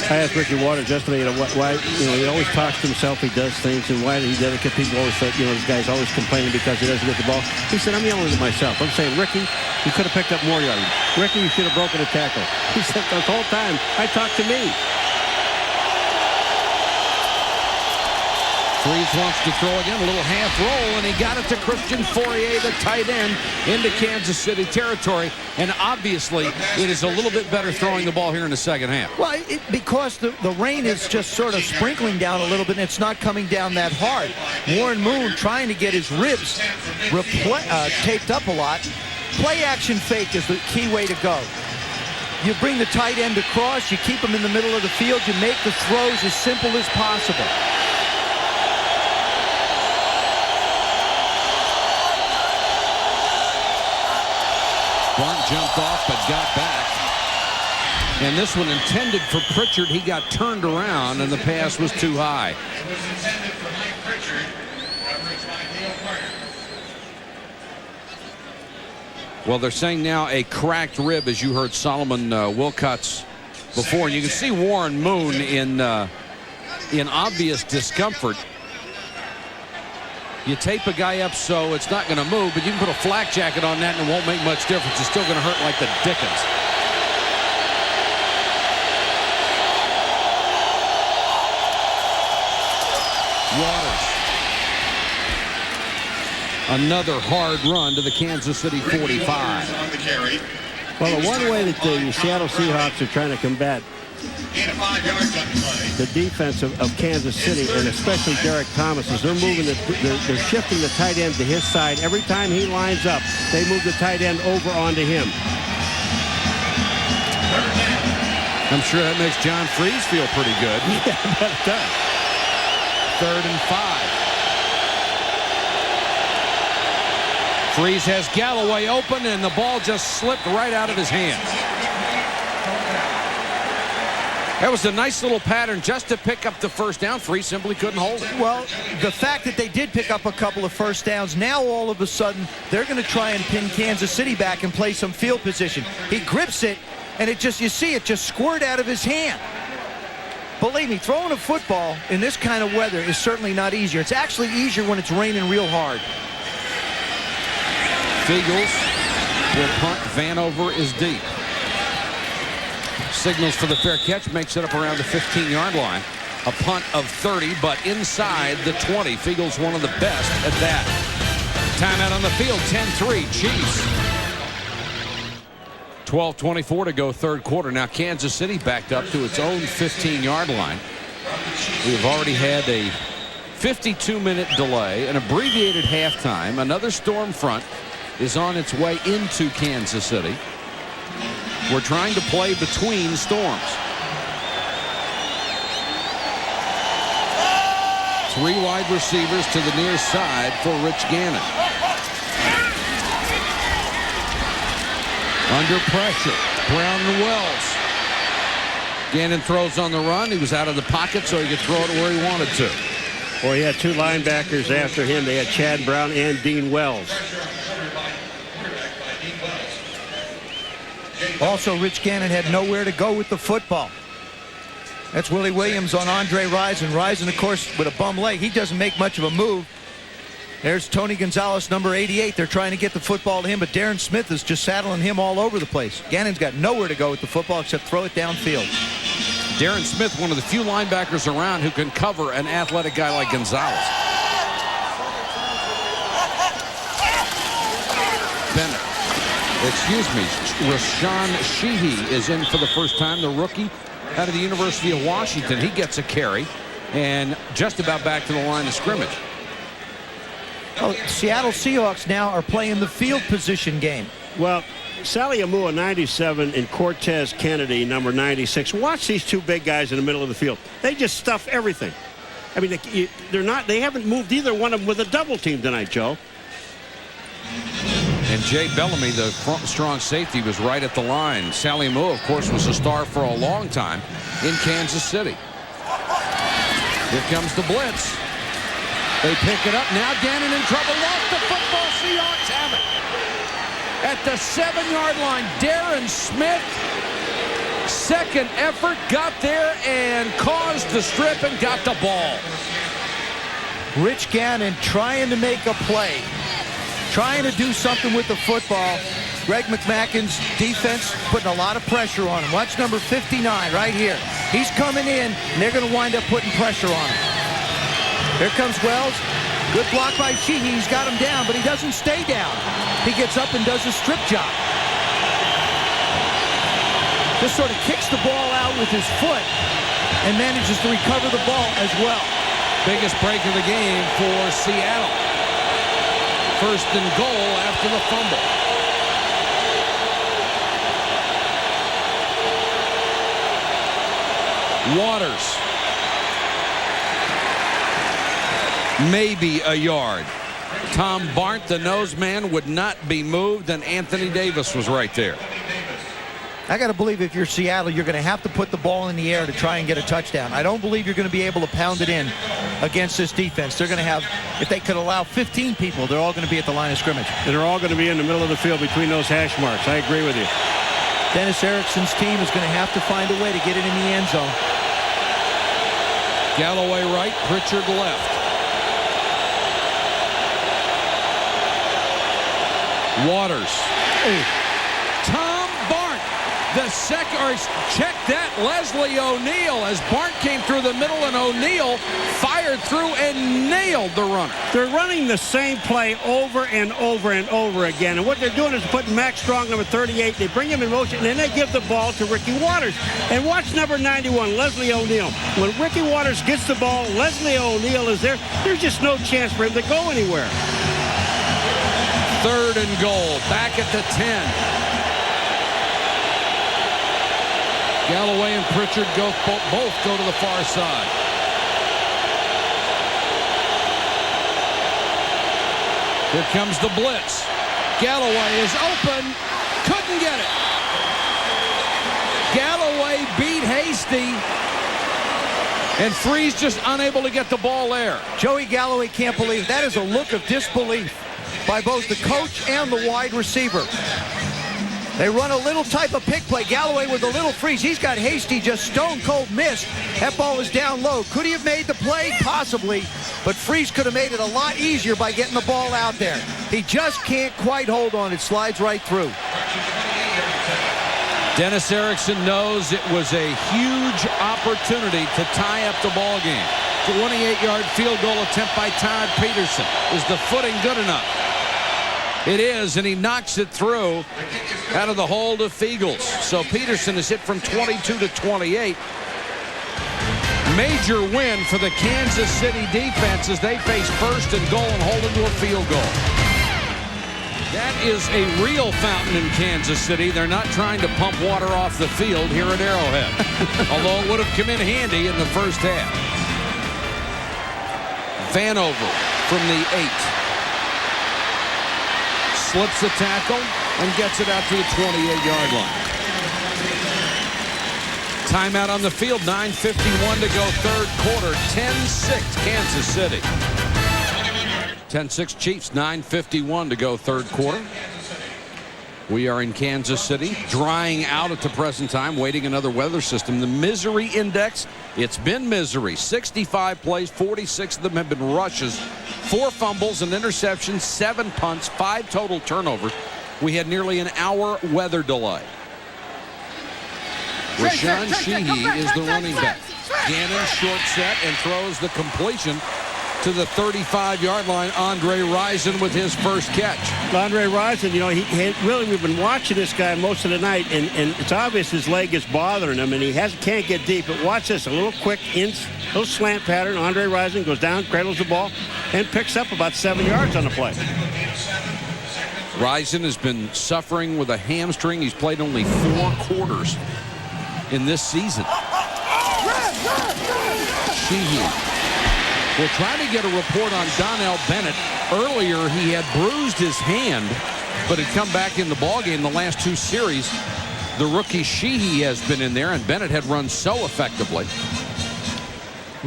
I asked Ricky Waters yesterday, why, he always talks to himself, he does things, and why he does it, because people always say, this guy's always complaining because he doesn't get the ball. He said, I'm yelling at myself. I'm saying, Ricky, you could have picked up more yards. Ricky, you should have broken a tackle. He said, the whole time, I talked to me. Freeze wants to throw again, a little half roll, and he got it to Christian Fourier, the tight end, into Kansas City territory. And obviously, it is a little bit better throwing the ball here in the second half. Well, because the rain is just sort of sprinkling down a little bit, and it's not coming down that hard. Warren Moon trying to get his ribs taped up a lot. Play action fake is the key way to go. You bring the tight end across, you keep him in the middle of the field, you make the throws as simple as possible. Blunt jumped off but got back. And this one intended for Pritchard. He got turned around and the pass was too high. It was intended for Mike Pritchard. Coverage by Neil Carter. Well, they're saying now a cracked rib, as you heard Solomon Wilcots before. And you can see Warren Moon in obvious discomfort. You tape a guy up so it's not going to move, but you can put a flak jacket on that and it won't make much difference. It's still going to hurt like the dickens. Waters. Another hard run to the Kansas City 45. Well, the one way that the Seattle Seahawks are trying to combat the defense of Kansas City, and especially Derek Thomas, is they're shifting the tight end to his side. Every time he lines up, they move the tight end over onto him. I'm sure that makes John Freeze feel pretty good. Yeah, that does. 3rd and 5. Freeze has Galloway open, and the ball just slipped right out of his hand. That was a nice little pattern just to pick up the first down. Freeze simply couldn't hold it. Well, the fact that they did pick up a couple of first downs, now all of a sudden they're going to try and pin Kansas City back and play some field position. He grips it, and it just, you see it just squirt out of his hand. Believe me, throwing a football in this kind of weather is certainly not easier. It's actually easier when it's raining real hard. Fiegels will punt. Vanover is deep. Signals for the fair catch, makes it up around the 15-yard line. A punt of 30, but inside the 20. Fiegels one of the best at that. Timeout on the field, 10-3, Chiefs. 12:24 to go, third quarter. Now Kansas City backed up to its own 15-yard line. We've already had a 52-minute delay, an abbreviated halftime. Another storm front is on its way into Kansas City. We're trying to play between storms. 3 wide receivers to the near side for Rich Gannon. Under pressure, Brown and Wells. Gannon throws on the run. He was out of the pocket, so he could throw it where he wanted to. Well, he had 2 linebackers after him. They had Chad Brown and Dean Wells. Also, Rich Gannon had nowhere to go with the football. That's Willie Williams on Andre Rison. Rison, of course, with a bum leg, he doesn't make much of a move. There's Tony Gonzalez, number 88. They're trying to get the football to him, but Darren Smith is just saddling him all over the place. Gannon's got nowhere to go with the football except throw it downfield. Darren Smith, one of the few linebackers around who can cover an athletic guy like Gonzalez. Bennett. Excuse me, Rashawn Sheehy is in for the first time, the rookie out of the University of Washington. He gets a carry and just about back to the line of scrimmage. Oh, Seattle Seahawks now are playing the field position game. Well, Sally Amua, 97, and Cortez Kennedy, number 96. Watch these 2 big guys in the middle of the field. They just stuff everything. I mean, they haven't moved either one of them with a double team tonight, Joe. And Jay Bellamy, the strong safety, was right at the line. Sally Moore, of course, was a star for a long time in Kansas City. Here comes the blitz. They pick it up. Now Gannon in trouble. Lost the football. Seahawks have it. At the 7-yard line, Darren Smith, second effort, got there and caused the strip and got the ball. Rich Gannon trying to make a play, trying to do something with the football. Greg McMackin's defense putting a lot of pressure on him. Watch number 59 right here. He's coming in, and they're going to wind up putting pressure on him. Here comes Wells. Good block by Sheehy. He's got him down, but he doesn't stay down. He gets up and does a strip job. Just sort of kicks the ball out with his foot and manages to recover the ball as well. Biggest break of the game for Seattle. First and goal after the fumble. Waters. Maybe a yard. Tom Barnt, the nose man, would not be moved, and Anthony Davis was right there. I got to believe if you're Seattle, you're going to have to put the ball in the air to try and get a touchdown. I don't believe you're going to be able to pound it in against this defense. They're going to have, if they could allow 15 people, they're all going to be at the line of scrimmage. And they're all going to be in the middle of the field between those hash marks. I agree with you. Dennis Erickson's team is going to have to find a way to get it in the end zone. Galloway right, Pritchard left. Waters. Tom Barnt, the second, or check that, Leslie O'Neal, as Barnt came through the middle and O'Neal fired through and nailed the runner. They're running the same play over and over and over again, and what they're doing is putting Max Strong, number 38, they bring him in motion, and then they give the ball to Ricky Waters. And watch number 91, Leslie O'Neal. When Ricky Waters gets the ball, Leslie O'Neal is there. There's just no chance for him to go anywhere. Third and goal, back at the 10. Galloway and Pritchard both go to the far side. Here comes the blitz. Galloway is open, couldn't get it. Galloway beat Hasty, and Freeze just unable to get the ball there. Joey Galloway can't believe it. That is a look of disbelief by both the coach and the wide receiver. They run a little type of pick play. Galloway with a little freeze. He's got Hasty just stone cold missed. That ball is down low. Could he have made the play? Possibly. But Freeze could have made it a lot easier by getting the ball out there. He just can't quite hold on. It slides right through. Dennis Erickson knows it was a huge opportunity to tie up the ball game. 28-yard field goal attempt by Todd Peterson. Is the footing good enough? It is, and he knocks it through out of the hold of Fiegels. So Peterson is hit from 22 to 28. Major win for the Kansas City defense as they face first and goal and hold into a field goal. That is a real fountain in Kansas City. They're not trying to pump water off the field here at Arrowhead, although it would have come in handy in the first half. Vanover from the 8. Slips the tackle and gets it out to the 28-yard line. Timeout on the field, 9:51 to go third quarter, 10-6 Kansas City. 10-6 Chiefs, 9:51 to go third quarter. We are in Kansas City, drying out at the present time, waiting another weather system. The misery index, it's been misery. 65 plays, 46 of them have been rushes. 4 fumbles, an interception, 7 punts, 5 total turnovers. We had nearly an hour weather delay. Rashawn Sheehy is the running back. Gannon short set and throws the completion to the 35-yard line. Andre Rison with his first catch. Andre Rison, you know, we've been watching this guy most of the night, and it's obvious his leg is bothering him, and he can't get deep. But watch this, a little quick little slant pattern. Andre Rison goes down, cradles the ball, and picks up about 7 yards on the play. Rison has been suffering with a hamstring. He's played only 4 quarters in this season. Sheehy. We'll try to get a report on Donnell Bennett. Earlier, he had bruised his hand, but had come back in the ballgame the last 2 series. The rookie Sheehy has been in there, and Bennett had run so effectively.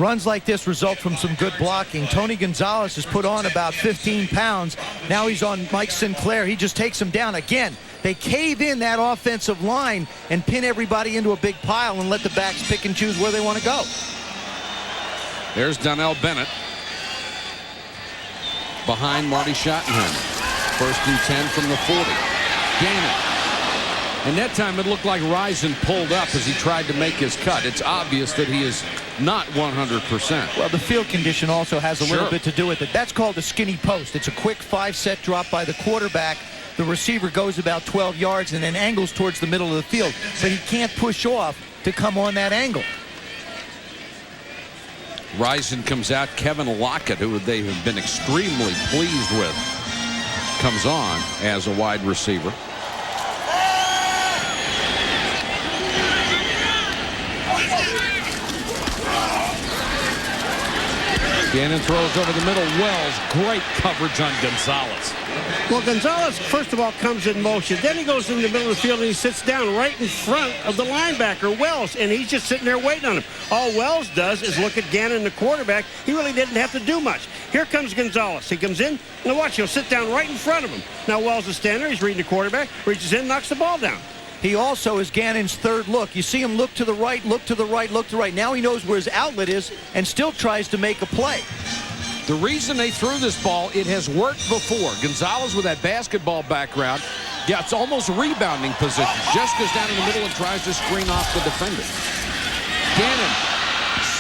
Runs like this result from some good blocking. Tony Gonzalez has put on about 15 pounds. Now he's on Mike Sinclair. He just takes him down. Again, they cave in that offensive line and pin everybody into a big pile and let the backs pick and choose where they want to go. There's Donnell Bennett behind Marty Schottenheimer. 1st and 10 from the 40. Gannon. And that time it looked like Rison pulled up as he tried to make his cut. It's obvious that he is not 100%. Well, the field condition also has a little bit to do with it. That's called a skinny post. It's a quick 5-set drop by the quarterback. The receiver goes about 12 yards and then angles towards the middle of the field. But he can't push off to come on that angle. Rison comes out. Kevin Lockett, who they have been extremely pleased with, comes on as a wide receiver. Gannon throws over the middle. Wells, great coverage on Gonzalez. Well, Gonzalez, first of all, comes in motion. Then he goes in the middle of the field and he sits down right in front of the linebacker, Wells, and he's just sitting there waiting on him. All Wells does is look at Gannon, the quarterback. He really didn't have to do much. Here comes Gonzalez. He comes in. Now watch, he'll sit down right in front of him. Now Wells is standing there. He's reading the quarterback, reaches in, knocks the ball down. He also is Gannon's third look. You see him look to the right, look to the right, look to the right. Now he knows where his outlet is and still tries to make a play. The reason they threw this ball, it has worked before. Gonzalez with that basketball background gets almost rebounding position. Just goes down in the middle and tries to screen off the defender. Gannon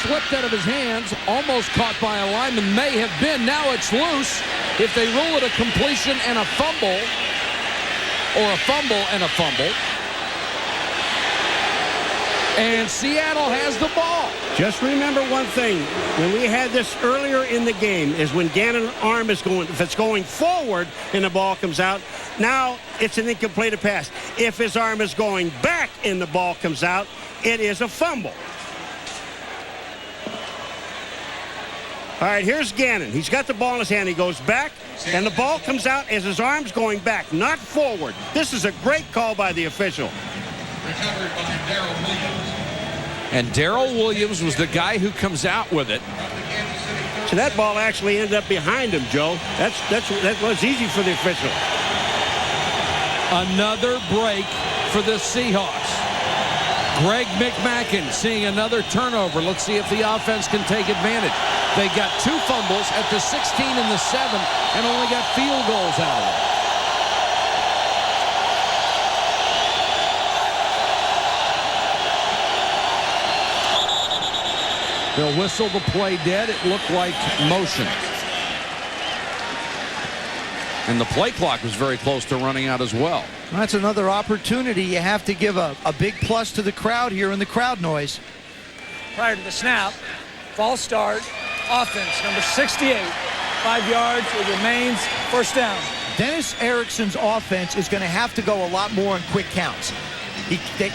slipped out of his hands, almost caught by a lineman, may have been. Now it's loose. If they rule it a completion and a fumble, or a fumble and a fumble, and Seattle has the ball. Just remember one thing. When we had this earlier in the game is when Gannon's arm is going, if it's going forward and the ball comes out, now it's an incomplete pass. If his arm is going back and the ball comes out, it is a fumble. All right, here's Gannon. He's got the ball in his hand. He goes back, and the ball comes out as his arm's going back, not forward. This is a great call by the official. Recovered by Darrell Williams. And Darrell Williams was the guy who comes out with it. So that ball actually ended up behind him, Joe. That was easy for the official. Another break for the Seahawks. Greg McMacken seeing another turnover. Let's see if the offense can take advantage. They got 2 fumbles at the 16 and the 7 and only got field goals out of it. They'll whistle the play dead. It looked like motion. And the play clock was very close to running out as well. That's another opportunity. You have to give a big plus to the crowd here in the crowd noise. Prior to the snap, false start, offense, number 68. 5 yards, it remains first down. Dennis Erickson's offense is going to have to go a lot more in quick counts.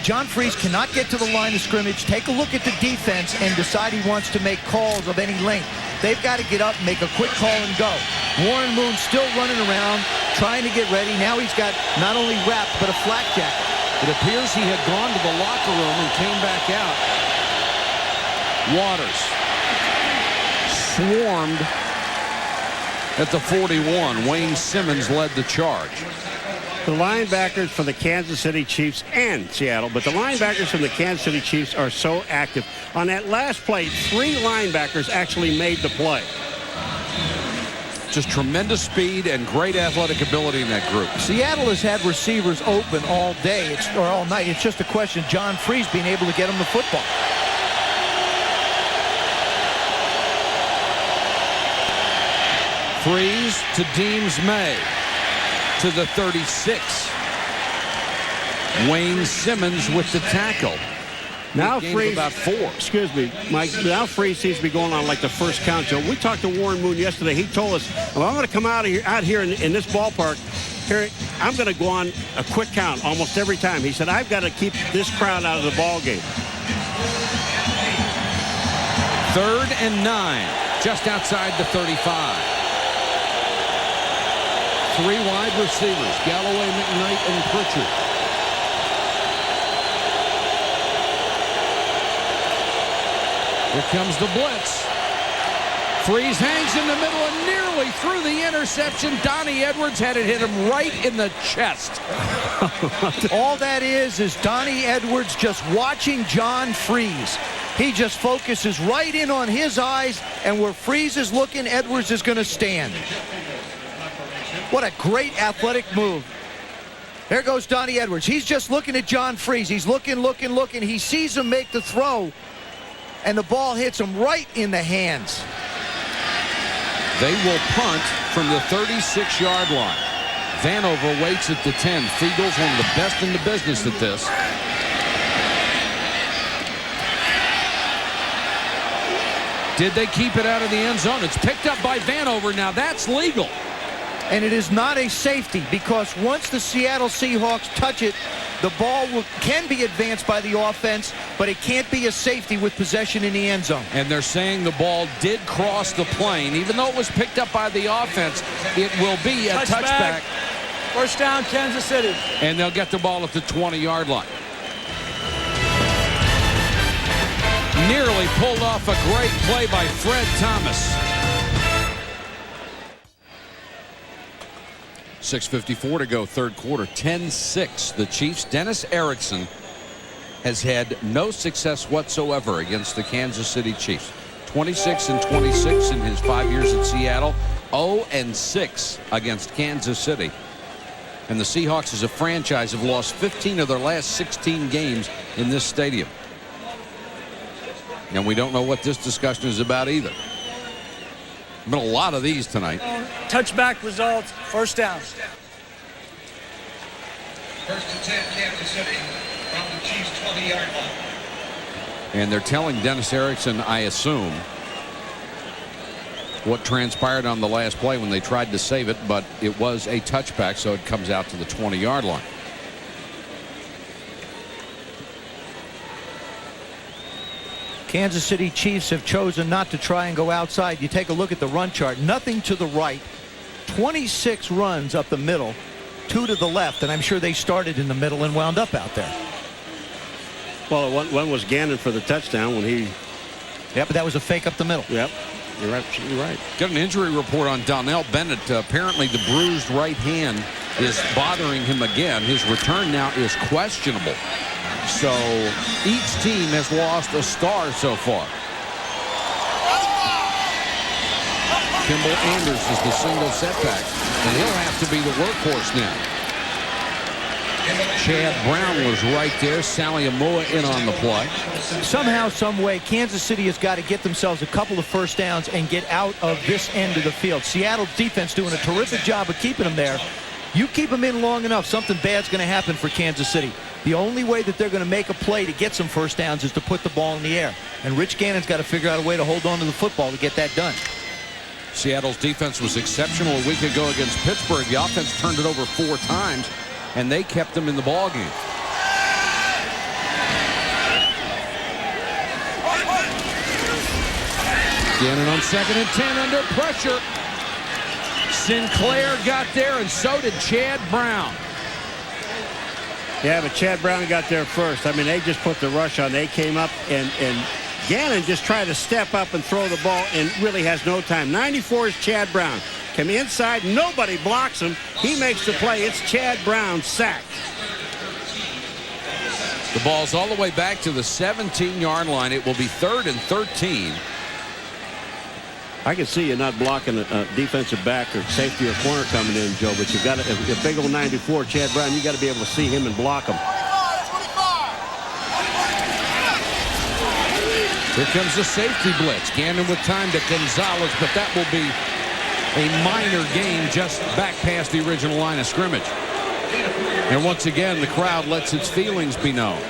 John Freese cannot get to the line of scrimmage, take a look at the defense, and decide he wants to make calls of any length. They've got to get up, make a quick call, and go. Warren Moon still running around, trying to get ready. Now he's got not only wrapped, but a flak jacket. It appears he had gone to the locker room and came back out. Waters swarmed at the 41. Wayne Simmons led the charge. The linebackers for the Kansas City Chiefs and Seattle, but the linebackers from the Kansas City Chiefs are so active. On that last play, 3 linebackers actually made the play. Just tremendous speed and great athletic ability in that group. Seattle has had receivers open all day or all night. It's just a question of John Freese being able to get them the football. Freeze to Deems May. To the 36. Wayne Simmons with the tackle. Now Freeze, about 4. Excuse me, Mike. Now Freeze seems to be going on like the first count, Joe. We talked to Warren Moon yesterday. He told us, well, I'm going to come out here in this ballpark. Here, I'm going to go on a quick count almost every time. He said, I've got to keep this crowd out of the ball game. 3rd and 9, just outside the 35. 3 wide receivers, Galloway, McKnight, and Pritchard. Here comes the blitz. Freeze hangs in the middle and nearly through the interception. Donnie Edwards had it hit him right in the chest. All that is Donnie Edwards just watching John Freeze. He just focuses right in on his eyes, and where Freeze is looking, Edwards is going to stand. What a great athletic move. There goes Donnie Edwards. He's just looking at John Freeze. He's looking. He sees him make the throw, and the ball hits him right in the hands. They will punt from the 36-yard line. Vanover waits at the 10. Fiegel's one of the best in the business at this. Did they keep it out of the end zone? It's picked up by Vanover. Now that's legal. And it is not a safety, because once the Seattle Seahawks touch it, the ball can be advanced by the offense, but it can't be a safety with possession in the end zone. And they're saying the ball did cross the plane. Even though it was picked up by the offense, it will be a touchback. First down, Kansas City. And they'll get the ball at the 20-yard line. Nearly pulled off a great play by Fred Thomas. 6:54 to go, third quarter, 10-6. The Chiefs. Dennis Erickson has had no success whatsoever against the Kansas City Chiefs. 26-26 in his 5 years at Seattle. 0-6 against Kansas City. And the Seahawks as a franchise have lost 15 of their last 16 games in this stadium. And we don't know what this discussion is about either. Been a lot of these tonight. Touchback results, first down. First and 10, Kansas City from the Chiefs' 20-yard line. And they're telling Dennis Erickson, I assume, what transpired on the last play when they tried to save it, but it was a touchback, so it comes out to the 20-yard line. Kansas City Chiefs have chosen not to try and go outside. You take a look at the run chart. Nothing to the right. 26 runs up the middle. 2 to the left. And I'm sure they started in the middle and wound up out there. Well, one was Gannon for the touchdown when he... Yeah, but that was a fake up the middle. Yep. You're absolutely right. Got an injury report on Donnell Bennett. Apparently the bruised right hand is bothering him again. His return now is questionable. So each team has lost a star so far. Kimball Anders is the single setback, and he'll have to be the workhorse now. Chad Brown was right there. Sally Amoa in on the play. Somehow, some way, Kansas City has got to get themselves a couple of first downs and get out of this end of the field. Seattle's defense doing a terrific job of keeping them there. You keep them in long enough, something bad's going to happen for Kansas City. The only way that they're going to make a play to get some first downs is to put the ball in the air. And Rich Gannon's got to figure out a way to hold on to the football to get that done. Seattle's defense was exceptional a week ago against Pittsburgh. The offense turned it over 4 times, and they kept them in the ball game. Gannon on 2nd and 10 under pressure. Sinclair got there, and so did Chad Brown. Yeah, but Chad Brown got there first. I mean, they just put the rush on. They came up, and Gannon just tried to step up and throw the ball and really has no time. 94 is Chad Brown. Come inside. Nobody blocks him. He makes the play. It's Chad Brown sacked. The ball's all the way back to the 17-yard line. It will be 3rd and 13. I can see you not blocking a defensive back or safety or corner coming in, Joe, but you've got a big old 94, Chad Brown. You got to be able to see him and block him. Here comes the safety blitz. Gannon with time to Gonzalez, but that will be a minor gain just back past the original line of scrimmage. And once again, the crowd lets its feelings be known.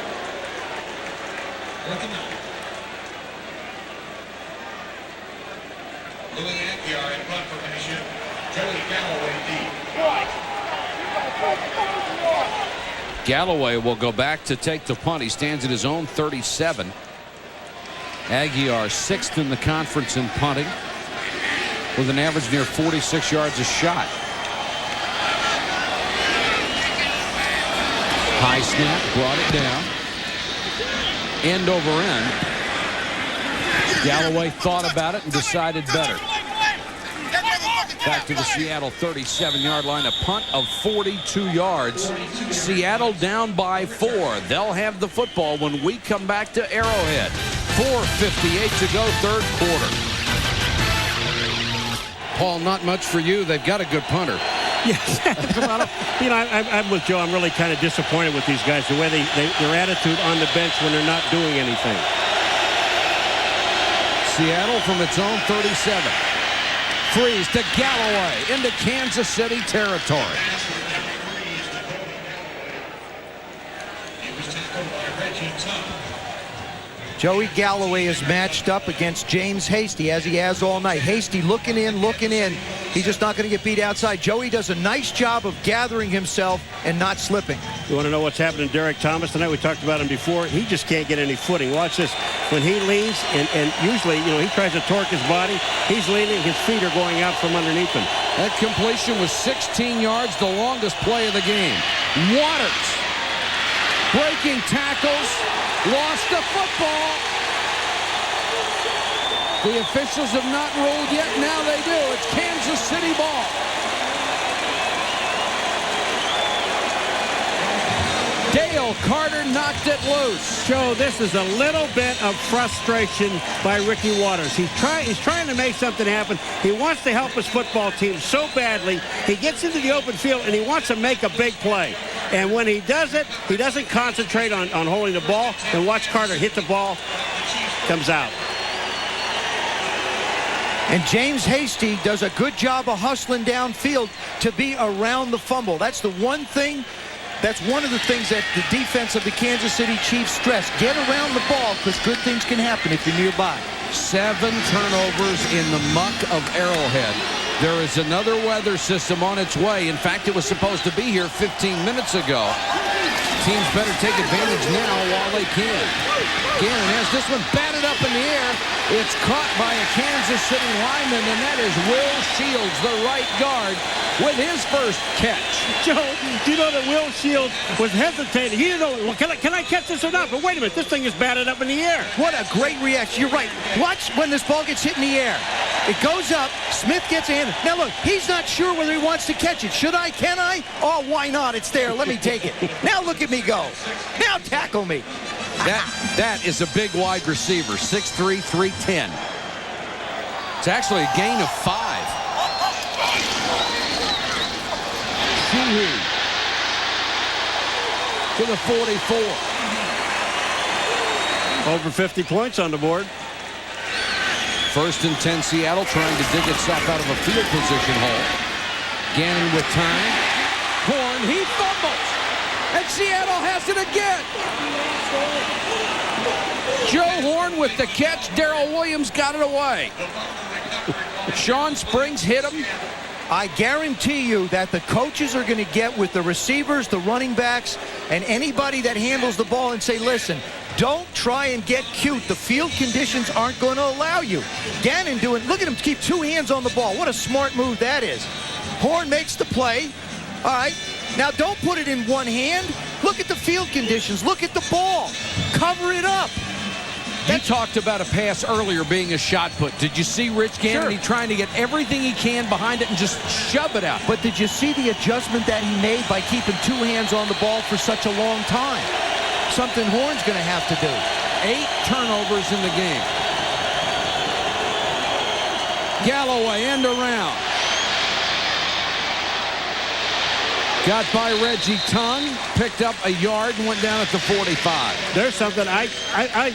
Galloway will go back to take the punt. He stands at his own 37. Aguiar 6th in the conference in punting with an average near 46 yards a shot. High snap, brought it down. End over end. Galloway thought about it and decided better. Back to the Seattle 37-yard line, a punt of 42 yards. Seattle down by 4. They'll have the football when we come back to Arrowhead. 4:58 to go, third quarter. Paul, not much for you. They've got a good punter. Yes. You know, I'm with Joe. I'm really kind of disappointed with these guys, the way their attitude on the bench when they're not doing anything. Seattle from its own 37. Freeze to Galloway into Kansas City territory. Joey Galloway is matched up against James Hasty, as he has all night. Hasty looking in. He's just not going to get beat outside. Joey does a nice job of gathering himself and not slipping. You want to know what's happening to Derek Thomas tonight? We talked about him before. He just can't get any footing. Watch this. When he leans, and usually, you know, he tries to torque his body. He's leaning. His feet are going out from underneath him. That completion was 16 yards, the longest play of the game. Waters breaking tackles. Lost the football. The officials have not ruled yet. Now they do. It's Kansas City ball. Dale Carter knocked it loose. Joe, this is a little bit of frustration by Ricky Waters. He's trying to make something happen. He wants to help his football team so badly. He gets into the open field and he wants to make a big play. And when he does it, he doesn't concentrate on holding the ball. And watch Carter hit the ball. Comes out. And James Hasty does a good job of hustling downfield to be around the fumble. That's the one thing. That's one of the things that the defense of the Kansas City Chiefs stress. Get around the ball because good things can happen if you're nearby. 7 turnovers in the muck of Arrowhead. There is another weather system on its way. In fact, it was supposed to be here 15 minutes ago. Teams better take advantage now while they can. Gannon has this one batted up in the air. It's caught by a Kansas City lineman, and that is Will Shields, the right guard, with his first catch. Joe, do you know that Will Shields was hesitating? He didn't know, well, can I catch this or not? But wait a minute, this thing is batted up in the air. What a great reaction. You're right. Watch when this ball gets hit in the air. It goes up. Smith gets in. Now look, he's not sure whether he wants to catch it. Should I? Can I? Oh, why not? It's there. Let me take it. Now look at me go. Now tackle me. That is a big wide receiver, 6'3", 310. It's actually a gain of 5. Sheehy to the 44. Over 50 points on the board. 1st and 10, Seattle trying to dig itself out of a field position hole. Gannon with time. Horn, he fumbles. And Seattle has it again. Joe Horn with the catch. Darrell Williams got it away. Sean Springs hit him. I guarantee you that the coaches are going to get with the receivers, the running backs, and anybody that handles the ball and say, listen, don't try and get cute. The field conditions aren't going to allow you. Gannon look at him keep 2 hands on the ball. What a smart move that is. Horn makes the play. All right. Now don't put it in one hand. Look at the field conditions. Look at the ball. Cover it up. You talked about a pass earlier being a shot put. Did you see Rich Gannon? Sure. He's trying to get everything he can behind it and just shove it out. But did you see the adjustment that he made by keeping 2 hands on the ball for such a long time? Something Horn's going to have to do. 8 turnovers in the game. Galloway end around. Got by Reggie Tongue, picked up a yard and went down at the 45. There's something I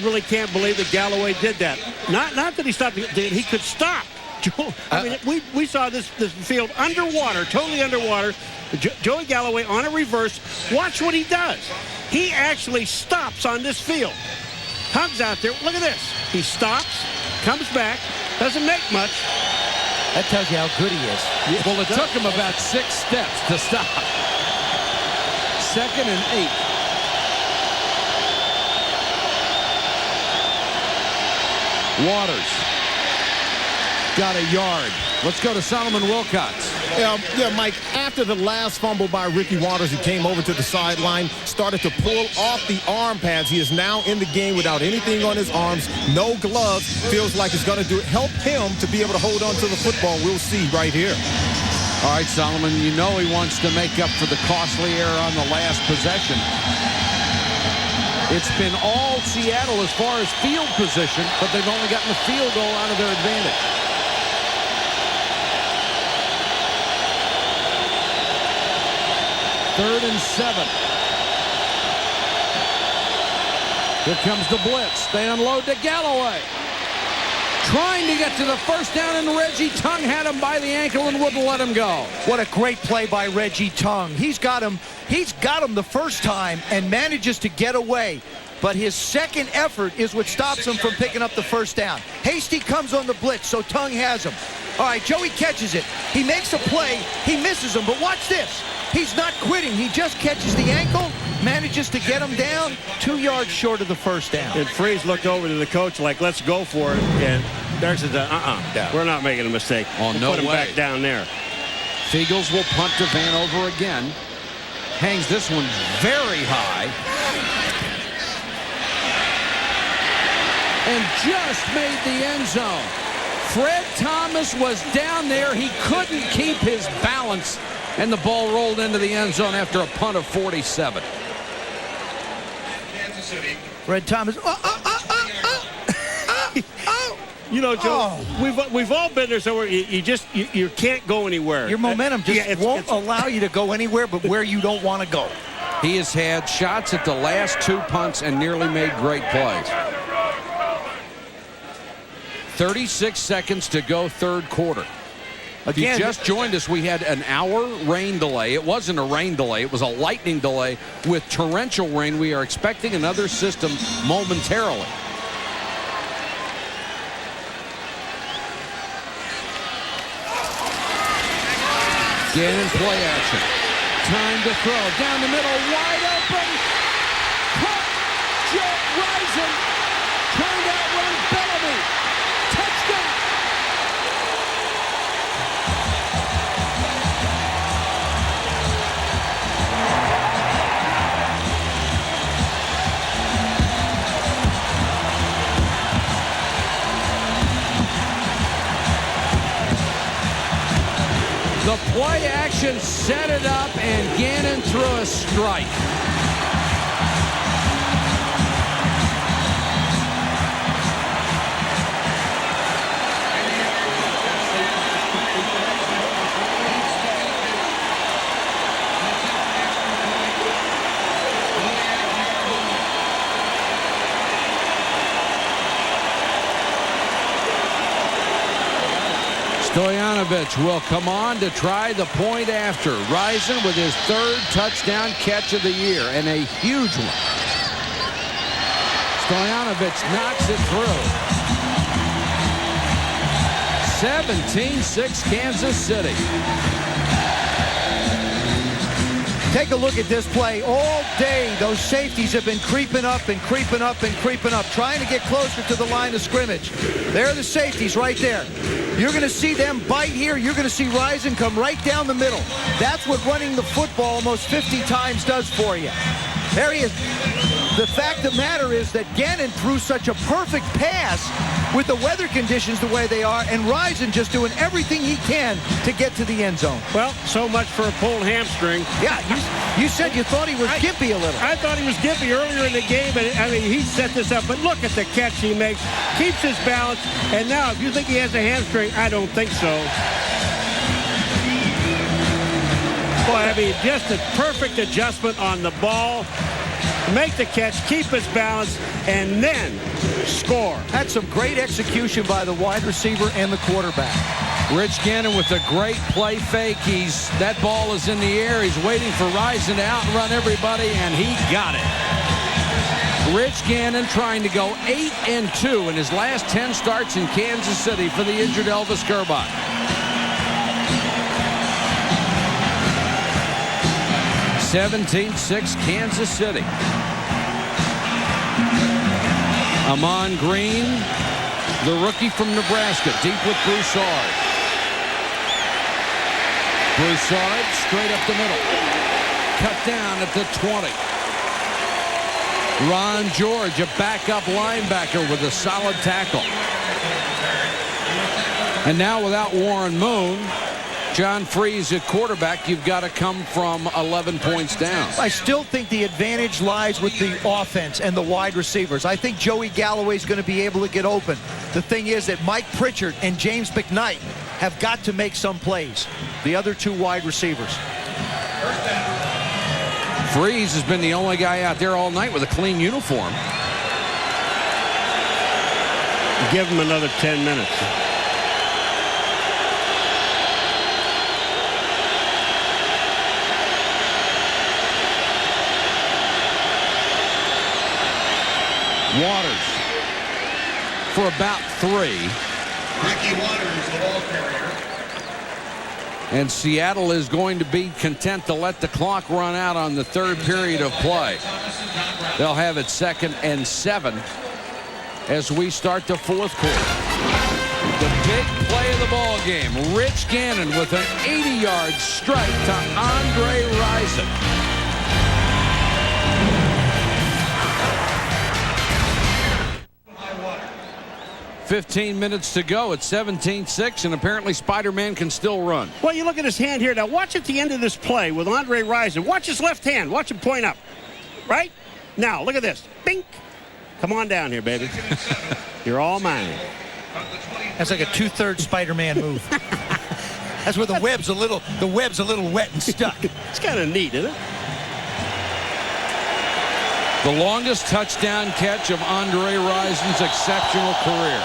really can't believe that Galloway did that. Not that he stopped, he could stop. I mean, we saw this field underwater, totally underwater. Joey Galloway on a reverse. Watch what he does. He actually stops on this field. Hugs out there. Look at this. He stops, comes back, doesn't make much. That tells you how good he is. Well, it took him about 6 steps to stop. 2nd and 8. Waters got a yard. Let's go to Solomon Wilcots. Yeah, Mike, after the last fumble by Ricky Watters, he came over to the sideline, started to pull off the arm pads. He is now in the game without anything on his arms, no gloves. Feels like it's going to help him to be able to hold on to the football. We'll see right here. All right, Solomon, you know he wants to make up for the costly error on the last possession. It's been all Seattle as far as field position, but they've only gotten the field goal out of their advantage. Third and 7. Here comes the blitz. They unload to Galloway. Trying to get to the first down, and Reggie Tongue had him by the ankle and wouldn't let him go. What a great play by Reggie Tongue. He's got him the first time and manages to get away. But his second effort is what stops him from picking up the first down. Hasty comes on the blitz, so Tongue has him. All right, Joey catches it. He makes a play. He misses him, but watch this. He's not quitting. He just catches the ankle, manages to get him down 2 yards short of the first down. And Freeze looked over to the coach like, let's go for it. And there's his, we're not making a mistake. Oh, no put him way. back down there. Fiegels will punt to Vanover again. Hangs this one very high. And just made the end zone. Fred Thomas was down there. He couldn't keep his balance, and the ball rolled into the end zone after a punt of 47. Fred Thomas. You know, Joe, we've all been there somewhere. You can't go anywhere. Your momentum just won't allow you to go anywhere but where you don't want to go. He has had shots at the last 2 punts and nearly made great plays. 36 seconds to go, third quarter. If you just joined us, we had an hour rain delay. It wasn't a rain delay. It was a lightning delay with torrential rain. We are expecting another system momentarily. Gannon play action. Time to throw. Down the middle, wide open. Caught. Joe Risen. Turned out run Bellamy. Touchdown. The play action set it up, and Gannon threw a strike. Stoyanovich will come on to try the point after. Risen with his third touchdown catch of the year, and a huge one. Stoyanovich knocks it through. 17-6 Kansas City. Take a look at this play. All day, those safeties have been creeping up and creeping up and creeping up, trying to get closer to the line of scrimmage. There are the safeties right there. You're going to see them bite here. You're going to see Risen come right down the middle. That's what running the football almost 50 times does for you. There he is. The fact of the matter is that Gannon threw such a perfect pass with the weather conditions the way they are, and Risen just doing everything he can to get to the end zone. Well, so much for a pulled hamstring. Yeah, you said you thought he was gimpy a little. I thought he was gimpy earlier in the game, and I mean, he set this up, but look at the catch he makes. Keeps his balance, and now if you think he has a hamstring, I don't think so. Boy, I mean, just a perfect adjustment on the ball. Make the catch, keep his balance, and then score. That's some great execution by the wide receiver and the quarterback. Rich Gannon with a great play fake. That ball is in the air. He's waiting for Risen to outrun everybody, and he got it. Rich Gannon trying to go 8-2 in his last 10 starts in Kansas City for the injured Elvis Gerbach. (17-6) Kansas City. Amon Green, the rookie from Nebraska, deep with Broussard. Broussard straight up the middle. Cut down at the 20. Ron George, a backup linebacker with a solid tackle. And now without Warren Moon, John Freeze at quarterback, you've got to come from 11 points down. I still think the advantage lies with the offense and the wide receivers. I think Joey Galloway's going to be able to get open. The thing is that Mike Pritchard and James McKnight have got to make some plays. The other two wide receivers. Freeze has been the only guy out there all night with a clean uniform. Give him another 10 minutes. Waters for about 3. Ricky Waters, the ball carrier. And Seattle is going to be content to let the clock run out on the third period of play. They'll have it 2nd and 7 as we start the fourth quarter. The big play of the ball game. Rich Gannon with an 80-yard strike to Andre Rison. 15 minutes to go. It's 17-6, and apparently Spider-Man can still run. Well, you look at his hand here. Now, watch at the end of this play with Andre Rison. Watch his left hand. Watch him point up. Right? Now, look at this. Bink. Come on down here, baby. You're all mine. That's like a 2/3 Spider-Man move. That's where the web's a little wet and stuck. It's kind of neat, isn't it? The longest touchdown catch of Andre Rison's exceptional career.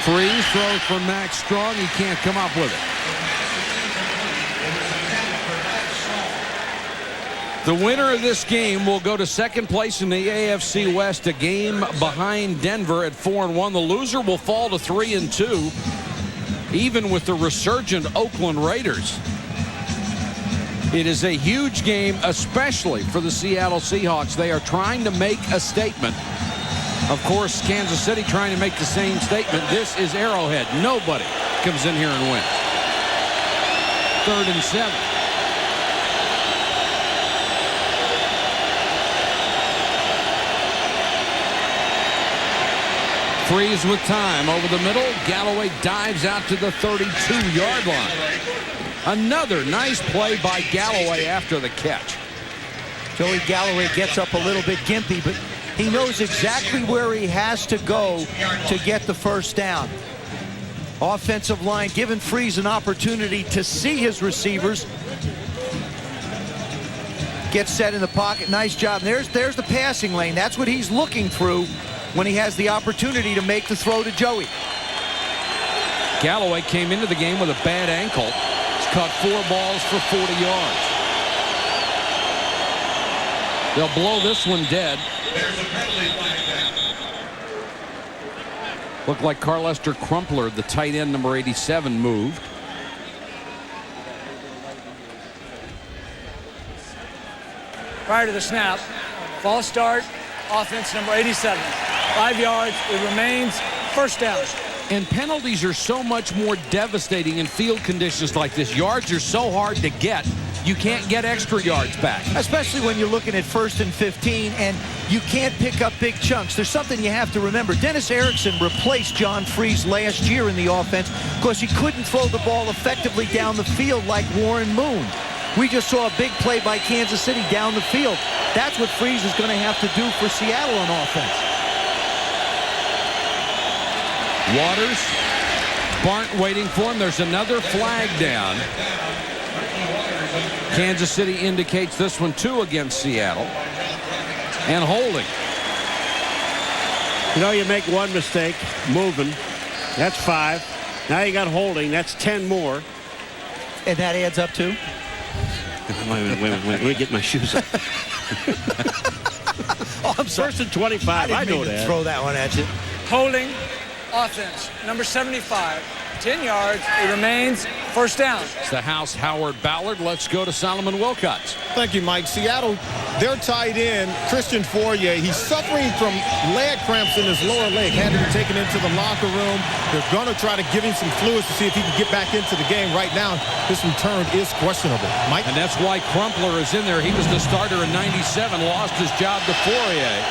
Freeze throws for Max Strong. He can't come up with it. The winner of this game will go to second place in the AFC West, a game behind Denver at 4-1. The loser will fall to 3-2, even with the resurgent Oakland Raiders. It is a huge game, especially for the Seattle Seahawks. They are trying to make a statement. Of course, Kansas City trying to make the same statement. This is Arrowhead. Nobody comes in here and wins. 3rd and 7. Freeze with time over the middle. Galloway dives out to the 32-yard line. Another nice play by Galloway after the catch. Joey Galloway gets up a little bit gimpy, but he knows exactly where he has to go to get the first down. Offensive line giving Freeze an opportunity to see his receivers. Gets set in the pocket. Nice job. There's the passing lane. That's what he's looking through when he has the opportunity to make the throw to Joey. Galloway came into the game with a bad ankle. He's caught 4 balls for 40 yards. They'll blow this one dead. There's a penalty flag down. Looked like Carlester Crumpler, the tight end, number 87, moved. Prior to the snap, false start, offense number 87. 5 yards, it remains first down. And penalties are so much more devastating in field conditions like this. Yards are so hard to get, you can't get extra yards back. Especially when you're looking at 1st and 15 and you can't pick up big chunks. There's something you have to remember. Dennis Erickson replaced John Freeze last year in the offense because he couldn't throw the ball effectively down the field like Warren Moon. We just saw a big play by Kansas City down the field. That's what Freeze is going to have to do for Seattle on offense. Waters, Barnt waiting for him. There's another flag down. Kansas City indicates this one too against Seattle. And holding. You know, you make one mistake, moving. That's 5. Now you got holding. That's 10 more. And that adds up to? Wait. Let me get my shoes on. Oh, I'm sorry. 1st and 25. I didn't mean to throw that one at you. Holding, offense, number 75. up 10 yards. It remains first down. It's the house, Howard Ballard. Let's go to Solomon Wilcots. Thank you, Mike. Seattle, their tight end, Christian Fourier, he's suffering from leg cramps in his lower leg. Had to be taken into the locker room. They're going to try to give him some fluids to see if he can get back into the game. Right now, his return is questionable. Mike? And that's why Crumpler is in there. He was the starter in '97, lost his job to Fourier.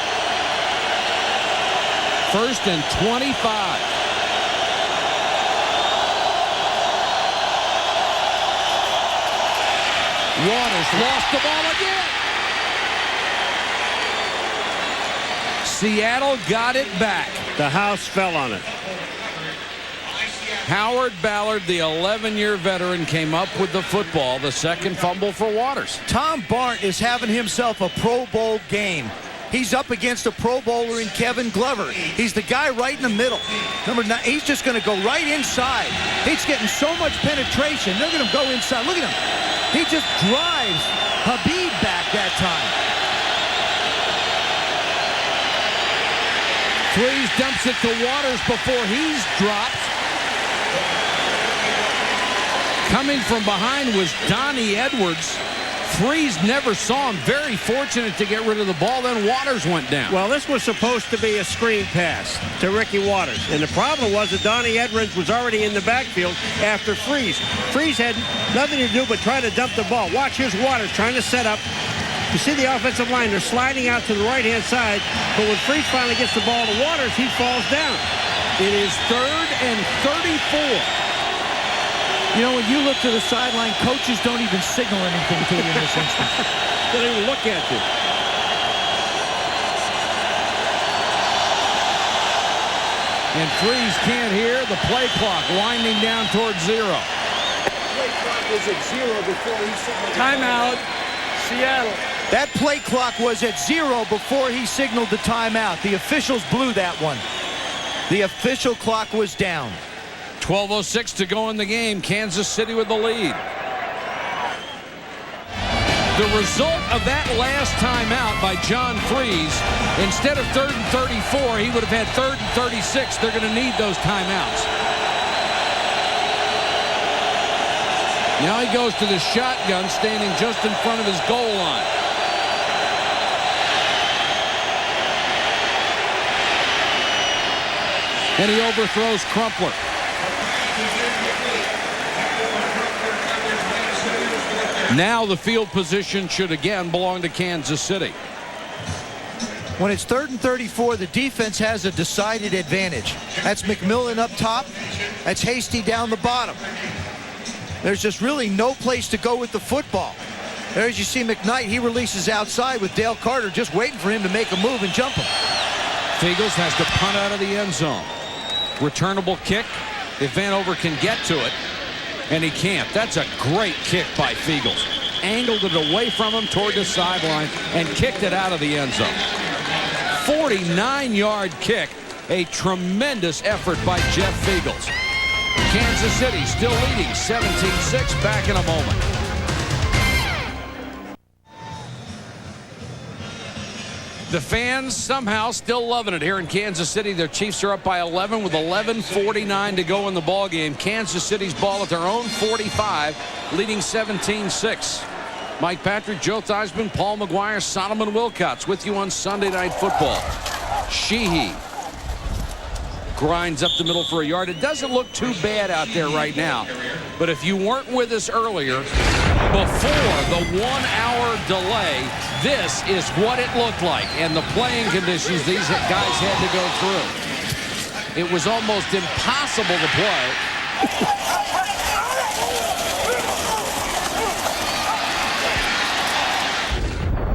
First and 25. Waters lost the ball again. Seattle got it back. The house fell on it. Howard Ballard, the 11-year veteran, came up with the football. The second fumble for Waters. Tom Barnt is having himself a Pro Bowl game. He's up against a Pro Bowler in Kevin Glover. He's the guy right in the middle. Number 9, he's just going to go right inside. He's getting so much penetration. They're going to go inside. Look at him. He just drives Habib back that time. Freeze dumps it to Waters before he's dropped. Coming from behind was Donnie Edwards. Freeze never saw him. Very fortunate to get rid of the ball. Then Waters went down. Well, this was supposed to be a screen pass to Ricky Waters. And the problem was that Donnie Edwards was already in the backfield after Freeze. Freeze had nothing to do but try to dump the ball. Watch, here's Waters trying to set up. You see the offensive line. They're sliding out to the right-hand side. But when Freeze finally gets the ball to Waters, he falls down. It is 3rd and 34. You know, when you look to the sideline, coaches don't even signal anything to you in this instance. They don't even look at you. And Freeze can't hear the play clock winding down towards 0. The play clock was at 0 before he signaled. Timeout, Seattle. That play clock was at 0 before he signaled the timeout. The officials blew that one. The official clock was down. 12:06 to go in the game. Kansas City with the lead. The result of that last timeout by John Freeze, instead of 3rd and 34, he would have had 3rd and 36. They're going to need those timeouts. Now he goes to the shotgun, standing just in front of his goal line. And he overthrows Crumpler. Now the field position should again belong to Kansas City. When it's 3rd and 34, the defense has a decided advantage. That's McMillan up top. That's Hasty down the bottom. There's just really no place to go with the football. There, as you see McKnight, he releases outside with Dale Carter just waiting for him to make a move and jump him. Fiegels has to punt out of the end zone. Returnable kick if Vanover can get to it. And he can't. That's a great kick by Fiegels. Angled it away from him toward the sideline and kicked it out of the end zone. 49-yard kick. A tremendous effort by Jeff Fiegels. Kansas City still leading 17-6. Back in a moment. The fans somehow still loving it here in Kansas City. Their Chiefs are up by 11 with 11:49 to go in the ball game. Kansas City's ball at their own 45, leading 17-6. Mike Patrick, Joe Theismann, Paul McGuire, Solomon Wilcots with you on Sunday Night Football. Sheehy grinds up the middle for a yard. It doesn't look too bad out there right now. But if you weren't with us earlier, before the 1-hour delay, this is what it looked like. And the playing conditions these guys had to go through. It was almost impossible to play.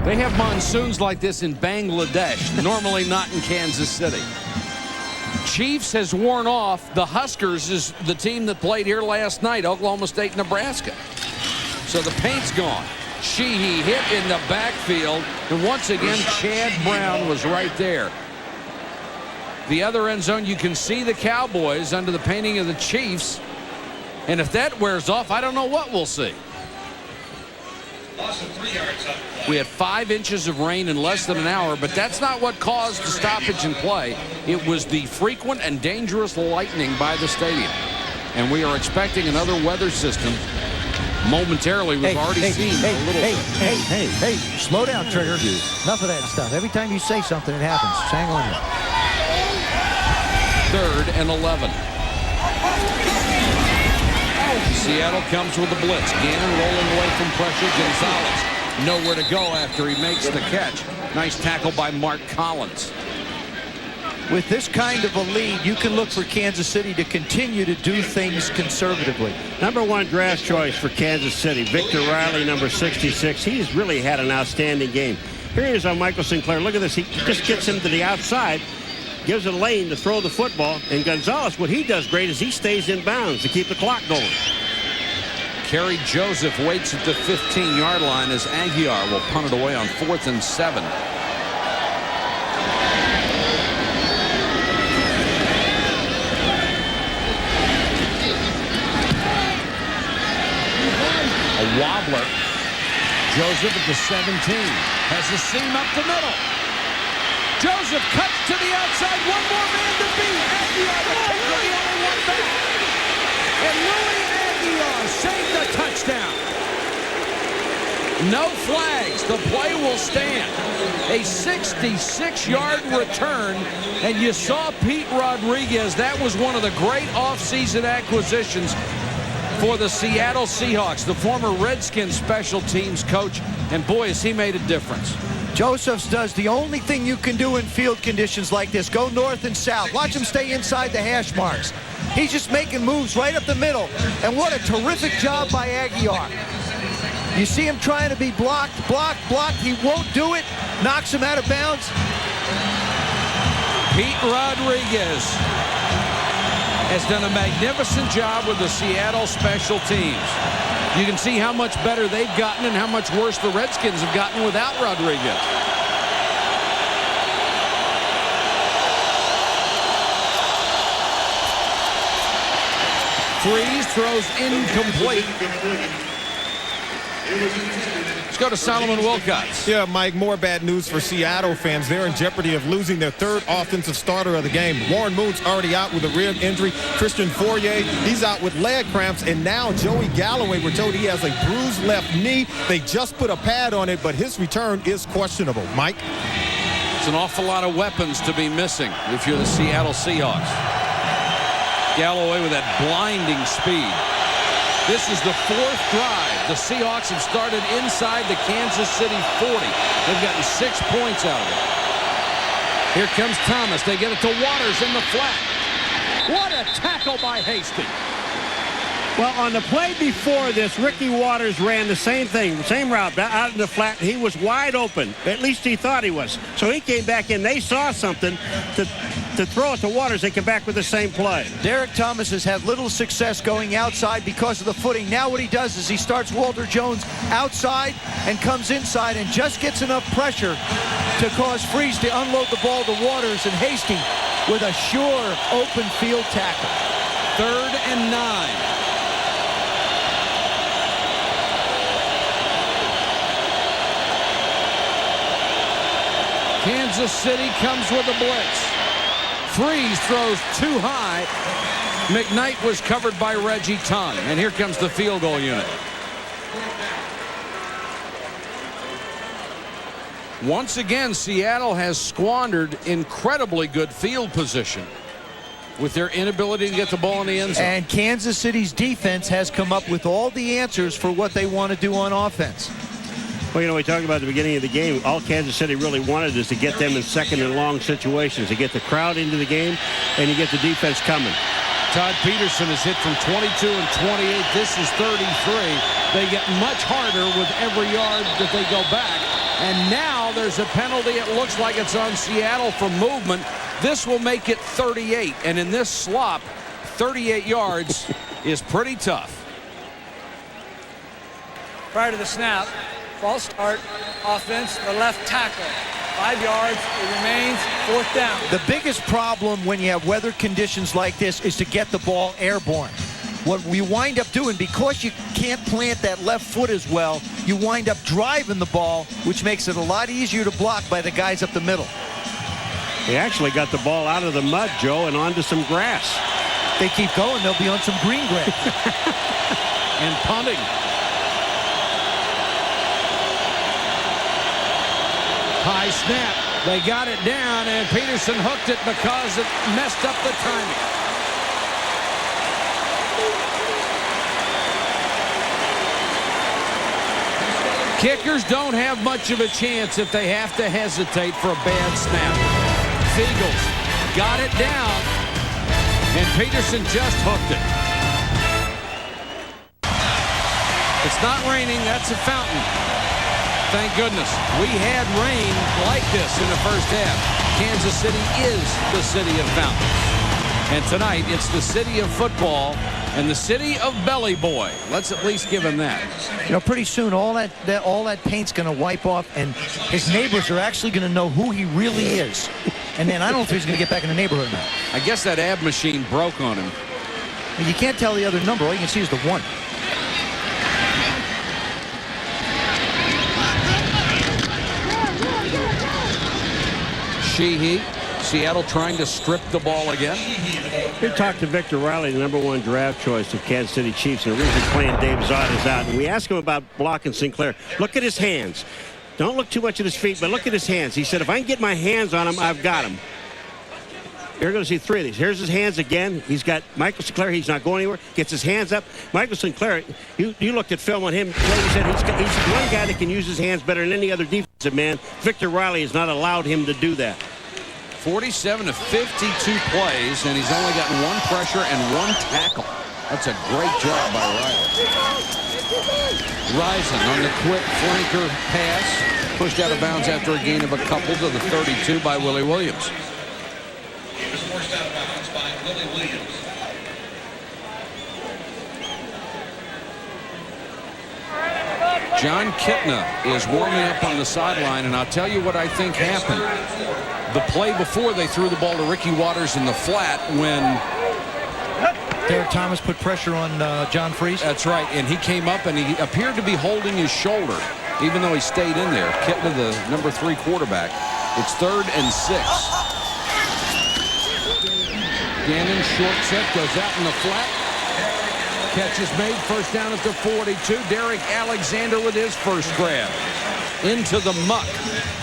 They have monsoons like this in Bangladesh, normally not in Kansas City. Chiefs has worn off. The Huskers is the team that played here last night, Oklahoma State, Nebraska. So the paint's gone. Sheehy hit in the backfield. And once again, Chad Brown was right there. The other end zone, you can see the Cowboys under the painting of the Chiefs. And if that wears off, I don't know what we'll see. We had 5 inches of rain in less than an hour, but that's not what caused the stoppage in play. It was the frequent and dangerous lightning by the stadium. And we are expecting another weather system. Momentarily, we've already seen a little. Hey, slow down, Trigger. Enough of that stuff. Every time you say something, it happens. Hang on here. 3rd and 11. Seattle comes with the blitz. Gannon rolling away from pressure. Gonzalez nowhere to go after he makes the catch. Nice tackle by Mark Collins. With this kind of a lead, you can look for Kansas City to continue to do things conservatively. Number 1 draft choice for Kansas City, Victor Riley, number 66. He's really had an outstanding game. Here he is on Michael Sinclair. Look at this. He just gets him to the outside, gives a lane to throw the football. And Gonzalez, what he does great is he stays in bounds to keep the clock going. Kerry Joseph waits at the 15-yard line as Aguiar will punt it away on 4th and 7. A wobbler. Joseph at the 17. Has the seam up the middle. Joseph cuts to the outside. One more man to beat. Aguiar, the kicker, the only one back. And Louis Aguiar saved the touchdown. No flags. The play will stand. A 66-yard return. And you saw Pete Rodriguez. That was one of the great offseason acquisitions for the Seattle Seahawks, the former Redskins special teams coach, and boy, has he made a difference. Josephs does the only thing you can do in field conditions like this. Go north and south. Watch him stay inside the hash marks. He's just making moves right up the middle. And what a terrific job by Aguiar. You see him trying to be blocked. He won't do it. Knocks him out of bounds. Pete Rodriguez has done a magnificent job with the Seattle special teams. You can see how much better they've gotten and how much worse the Redskins have gotten without Rodriguez. Freeze throws incomplete. Let's go to Solomon Wilcots. Yeah, Mike, more bad news for Seattle fans. They're in jeopardy of losing their 3rd offensive starter of the game. Warren Moon's already out with a rib injury. Christian Fourier, he's out with leg cramps. And now Joey Galloway, we're told he has a bruised left knee. They just put a pad on it, but his return is questionable. Mike? It's an awful lot of weapons to be missing if you're the Seattle Seahawks. Galloway with that blinding speed. This is the 4th drive. The Seahawks have started inside the Kansas City 40. They've gotten 6 points out of it. Here comes Thomas. They get it to Waters in the flat. What a tackle by Hasty. Well, on the play before this, Ricky Waters ran the same thing, same route, out in the flat. He was wide open. At least he thought he was. So he came back in. They saw something to throw it to Waters. They come back with the same play. Derek Thomas has had little success going outside because of the footing. Now what he does is he starts Walter Jones outside and comes inside and just gets enough pressure to cause Freeze to unload the ball to Waters, and Hasty with a sure open field tackle. 3rd and 9. Kansas City comes with a blitz. Freeze throws too high. McKnight was covered by Reggie Tongue. And here comes the field goal unit. Once again, Seattle has squandered incredibly good field position with their inability to get the ball in the end zone. And Kansas City's defense has come up with all the answers for what they want to do on offense. Well, you know, we talked about at the beginning of the game, all Kansas City really wanted is to get them in 2nd and long situations, to get the crowd into the game, and you get the defense coming. Todd Peterson has hit from 22 and 28. This is 33. They get much harder with every yard that they go back. And now there's a penalty. It looks like it's on Seattle for movement. This will make it 38. And in this slop, 38 yards is pretty tough. Prior to the snap, false start, offense, the left tackle. 5 yards, it remains 4th down. The biggest problem when you have weather conditions like this is to get the ball airborne. What we wind up doing, because you can't plant that left foot as well, you wind up driving the ball, which makes it a lot easier to block by the guys up the middle. They actually got the ball out of the mud, Joe, and onto some grass. they keep going, they'll be on some green grass. And punting. High snap. They got it down, and Peterson hooked it because it messed up the timing. Kickers don't have much of a chance if they have to hesitate for a bad snap. Fiegels got it down, and Peterson just hooked it. It's not raining. That's a fountain. Thank goodness. We had rain like this in the first half. Kansas City is the city of fountains. And tonight, it's the city of football and the city of Belly Boy. Let's at least give him that. You know, pretty soon all that paint's going to wipe off, and his neighbors are actually going to know who he really is. And then I don't know if he's going to get back in the neighborhood now. I guess that ab machine broke on him. And you can't tell the other number. All you can see is the 1. Sheehy. Seattle trying to strip the ball again. We talked to Victor Riley, the #1 draft choice of Kansas City Chiefs, and originally playing Dave Zotta's out. And we asked him about blocking Sinclair. Look at his hands. Don't look too much at his feet, but look at his hands. He said, if I can get my hands on him, I've got him. You're going to see 3 of these. Here's his hands again. He's got Michael Sinclair. He's not going anywhere. Gets his hands up. Michael Sinclair, you looked at film on him. You said he's one guy that can use his hands better than any other defensive man. Victor Riley has not allowed him to do that. 47 of 52 plays, and he's only gotten 1 pressure and 1 tackle. That's a great job by Riley. Rison on the quick flanker pass. Pushed out of bounds after a gain of a couple to the 32 by Willie Williams. He was forced out of bounds by Willie Williams. John Kitna is warming up on the sideline, and I'll tell you what I think happened. The play before, they threw the ball to Ricky Watters in the flat when Derek Thomas put pressure on John Freese. That's right, and he came up and he appeared to be holding his shoulder, even though he stayed in there. Kitna, the #3 quarterback. It's 3rd and 6. Gannon, short set, goes out in the flat. Catch is made, first down at the 42. Derek Alexander with his first grab. Into the muck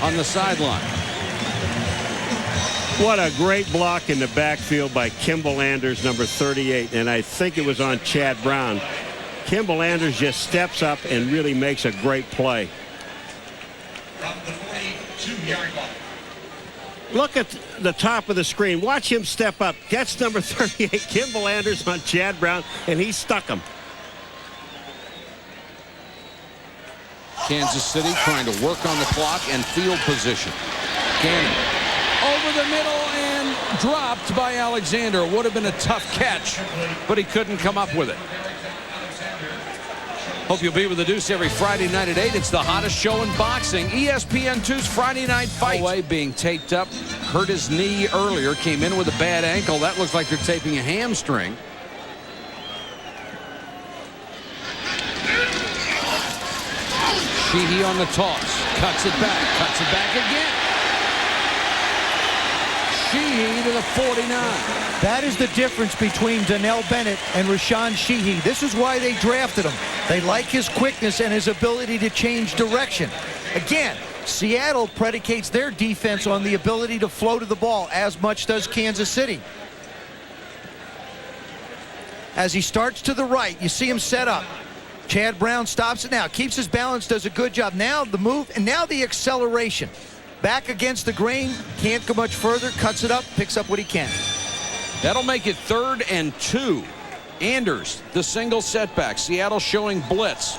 on the sideline. What a great block in the backfield by Kimball Anders, number 38, and I think it was on Chad Brown. Kimball Anders just steps up and really makes a great play. From the 42-yard line. Look at the top of the screen. Watch him step up. That's number 38, Kimball Anders on Chad Brown, and he stuck him. Kansas City trying to work on the clock and field position. Gannon over the middle and dropped by Alexander. Would have been a tough catch, but he couldn't come up with it. Hope you'll be with the Deuce every Friday night at 8. It's the hottest show in boxing. ESPN2's Friday Night Fight. Away being taped up. Hurt his knee earlier. Came in with a bad ankle. That looks like they're taping a hamstring. Sheehy on the toss. Cuts it back. Cuts it back again. Sheehy to the 49. That is the difference between Donnell Bennett and Rashawn Sheehy. This is why they drafted him. They like his quickness and his ability to change direction. Again, Seattle predicates their defense on the ability to flow to the ball, as much does Kansas City. As he starts to the right, you see him set up. Chad Brown stops it now, keeps his balance, does a good job. Now the move, and now the acceleration. Back against the grain, can't go much further, cuts it up, picks up what he can. That'll make it 3rd and 2. Anders, the single setback. Seattle showing blitz.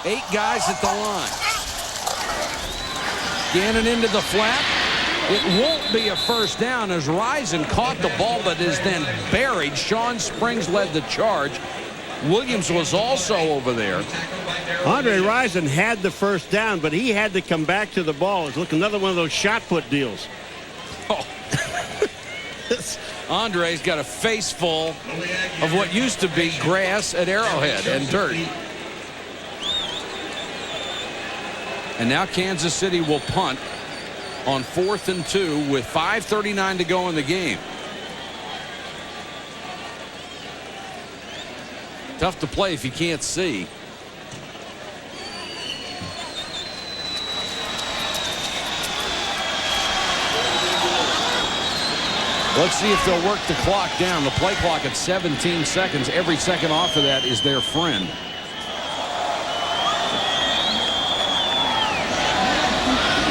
8 guys at the line. Gannon into the flat. It won't be a first down as Rison caught the ball that is then buried. Sean Springs led the charge. Williams was also over there. Andre Rison had the first down, but he had to come back to the ball. It's like another one of those shot put deals. Oh. Andre's got a face full of what used to be grass at Arrowhead and dirt. And now Kansas City will punt on 4th and 2 with 5:39 to go in the game. Tough to play if you can't see. Let's see if they'll work the clock down. The play clock at 17 seconds. Every second off of that is their friend.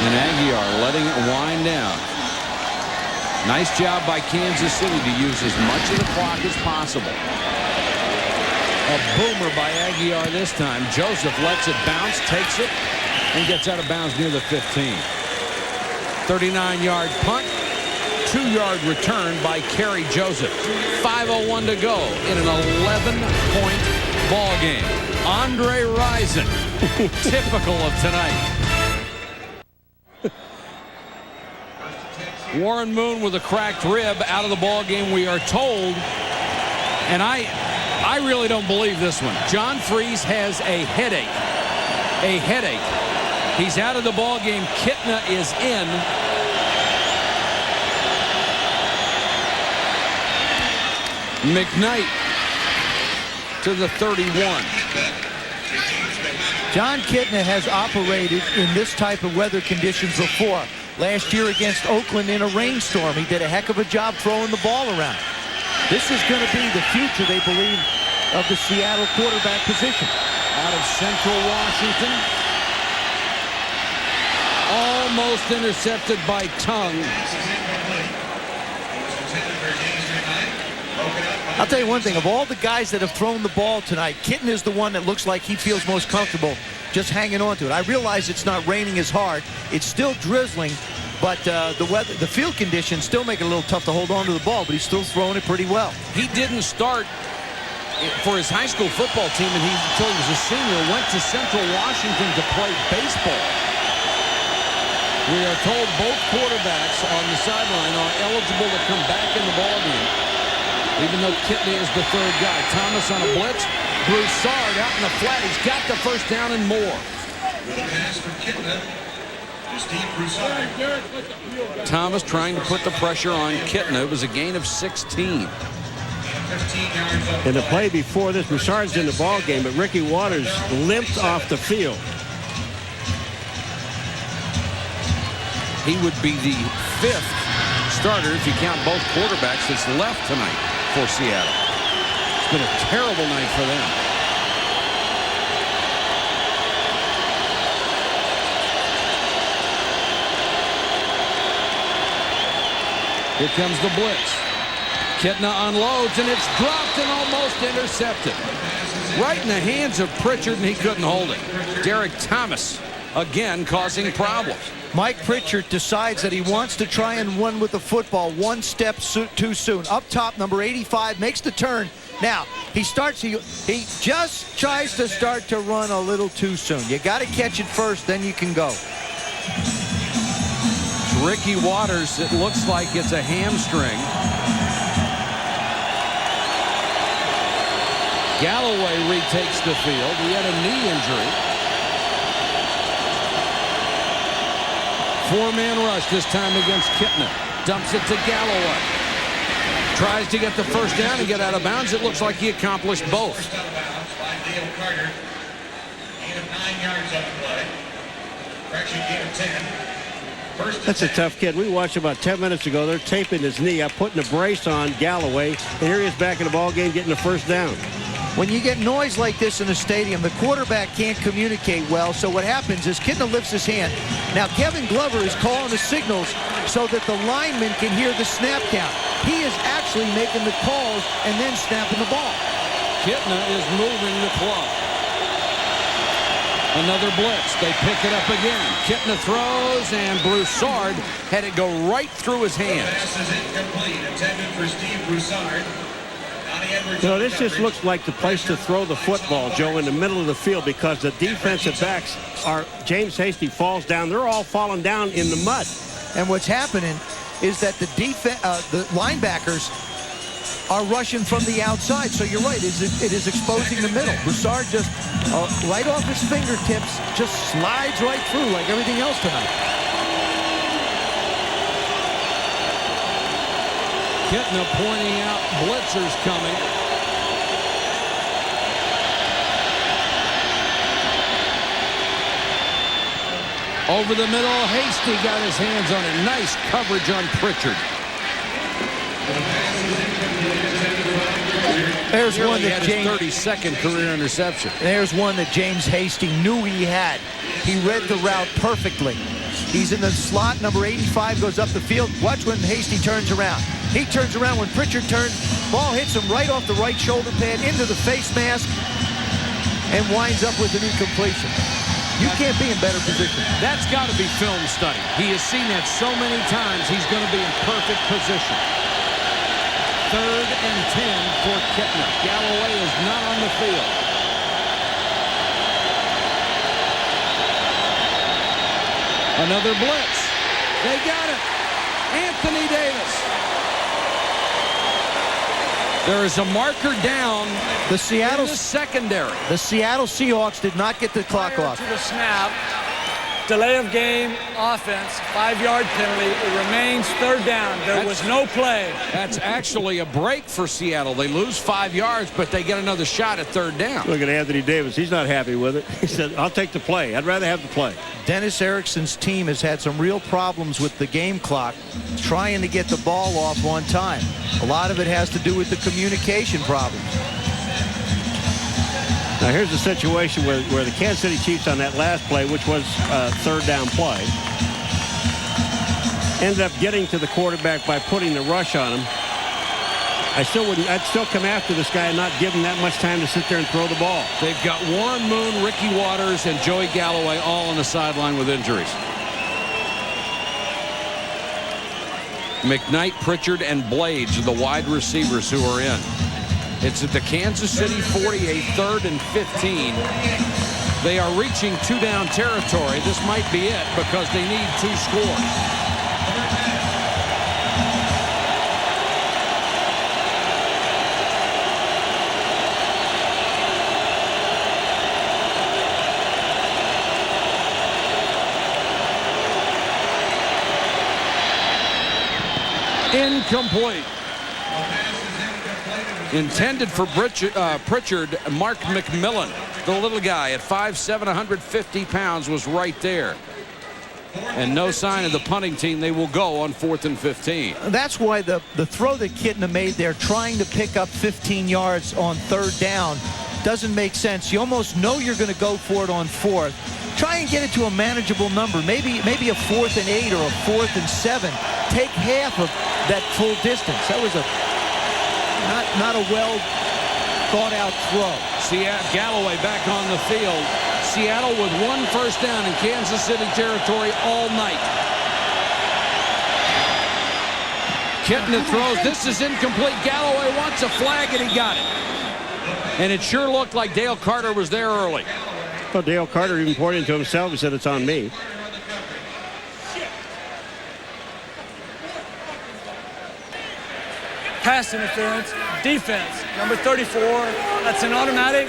And Aguiar letting it wind down. Nice job by Kansas City to use as much of the clock as possible. A boomer by Aguiar this time. Joseph lets it bounce, takes it, and gets out of bounds near the 15. 39-yard punt. 2-yard return by Kerry Joseph. 5:01 to go in an 11-point ball game. Andre Rison, typical of tonight. Warren Moon with a cracked rib out of the ball game, we are told. And I really don't believe this one. John Freese has a headache. A headache. He's out of the ball game. Kitna is in. McKnight to the 31. John Kitna has operated in this type of weather conditions before. Last year against Oakland in a rainstorm, he did a heck of a job throwing the ball around. This is going to be the future, they believe, of the Seattle quarterback position. Out of Central Washington. Almost intercepted by Tongue. I'll tell you one thing, of all the guys that have thrown the ball tonight, Kitten is the one that looks like he feels most comfortable just hanging on to it. I realize it's not raining as hard. It's still drizzling, but the weather, the field conditions still make it a little tough to hold on to the ball, but he's still throwing it pretty well. He didn't start for his high school football team, and until he was a senior, went to Central Washington to play baseball. We are told both quarterbacks on the sideline are eligible to come back in the ballgame. Even though Kitney is the third guy. Thomas on a blitz. Broussard out in the flat. He's got the first down and more. With a pass for Kitna to Steve Broussard. Thomas trying to put the pressure on Kitna. It was a gain of 16. In the play before this, Broussard's in the ball game, but Ricky Waters limped off the field. He would be the 5th starter, if you count both quarterbacks, that's left tonight for Seattle. It's been a terrible night for them. Here comes the blitz. Kitna unloads, and it's dropped and almost intercepted. Right in the hands of Pritchard, and he couldn't hold it. Derek Thomas, again, causing problems. Mike Pritchard decides that he wants to try and run with the football one step too soon. Up top, number 85 makes the turn. Now, he just tries to start to run a little too soon. You got to catch it first, then you can go. Ricky Waters, it looks like it's a hamstring. Galloway retakes the field. He had a knee injury. 4-man rush this time against Kitna. Dumps it to Galloway. Tries to get the first down and get out of bounds. It looks like he accomplished both. First out of bounds by Dale Carter. Gain of 9 yards on the play. Correction, gain of 10. That's a tough kid. We watched about 10 minutes ago. They're taping his knee up, putting a brace on Galloway, and here he is back in the ball game getting the first down. When you get noise like this in a stadium, the quarterback can't communicate well, so what happens is Kitna lifts his hand. Now, Kevin Glover is calling the signals so that the lineman can hear the snap count. He is actually making the calls and then snapping the ball. Kitna is moving the clock. Another blitz. They pick it up again. Kitna throws, and Broussard had it go right through his hands. Pass is incomplete. Intended for Steve Broussard. You know, this just looks like the place to throw the football, Joe, in the middle of the field, because the defensive backs are, James Hasty falls down. They're all falling down in the mud. And what's happening is that the linebackers are rushing from the outside. So you're right, it is exposing the middle. Broussard just, right off his fingertips, just slides right through like everything else tonight. Kitna pointing out blitzers coming. Over the middle, Hasty got his hands on it. Nice coverage on Pritchard. There's one that had his 32nd career interception. There's one that James Hasty knew he had. He read the route perfectly. He's in the slot. Number 85 goes up the field. Watch when Hasty turns around. He turns around when Pritchard turns. Ball hits him right off the right shoulder pad into the face mask and winds up with an incompletion. You can't be in better position. That's got to be film study. He has seen that so many times, he's going to be in perfect position. 3rd and 10 for Kittner. Galloway is not on the field. Another blitz. They got it. Anthony Davis. There is a marker down the Seattle in the secondary. The Seattle Seahawks did not get the clock off. To the snap, delay of game, offense, 5-yard penalty. It remains 3rd down. There was no play. That's actually a break for Seattle. They lose 5 yards, but they get another shot at 3rd down. Look at Anthony Davis. He's not happy with it. He said, I'll take the play. I'd rather have the play. Dennis Erickson's team has had some real problems with the game clock, trying to get the ball off on time. A lot of it has to do with the communication problems. Now here's the situation where the Kansas City Chiefs on that last play, which was a 3rd down play, ended up getting to the quarterback by putting the rush on him. I'd still come after this guy and not give him that much time to sit there and throw the ball. They've got Warren Moon, Ricky Waters, and Joey Galloway all on the sideline with injuries. McKnight, Pritchard, and Blades are the wide receivers who are in. It's at the Kansas City 48, 3rd and 15. They are reaching 2-down territory. This might be it because they need 2 scores. Incomplete. Intended for Pritchard. Mark McMillan, the little guy at 5'7", 150 pounds, was right there. And no sign of the punting team. They will go on 4th and 15. That's why the throw that Kittner made there, trying to pick up 15 yards on 3rd down, doesn't make sense. You almost know you're going to go for it on 4th. Try and get it to a manageable number. Maybe a 4th and 8 or a 4th and 7. Take half of that full distance. That was not a well thought out throw. Galloway back on the field. Seattle with 1 first down in Kansas City territory all night. Kittner throws. This is incomplete. Galloway wants a flag, and he got it. And it sure looked like Dale Carter was there early. Well, Dale Carter even pointed to himself and said, it's on me. Pass interference, defense, number 34. That's an automatic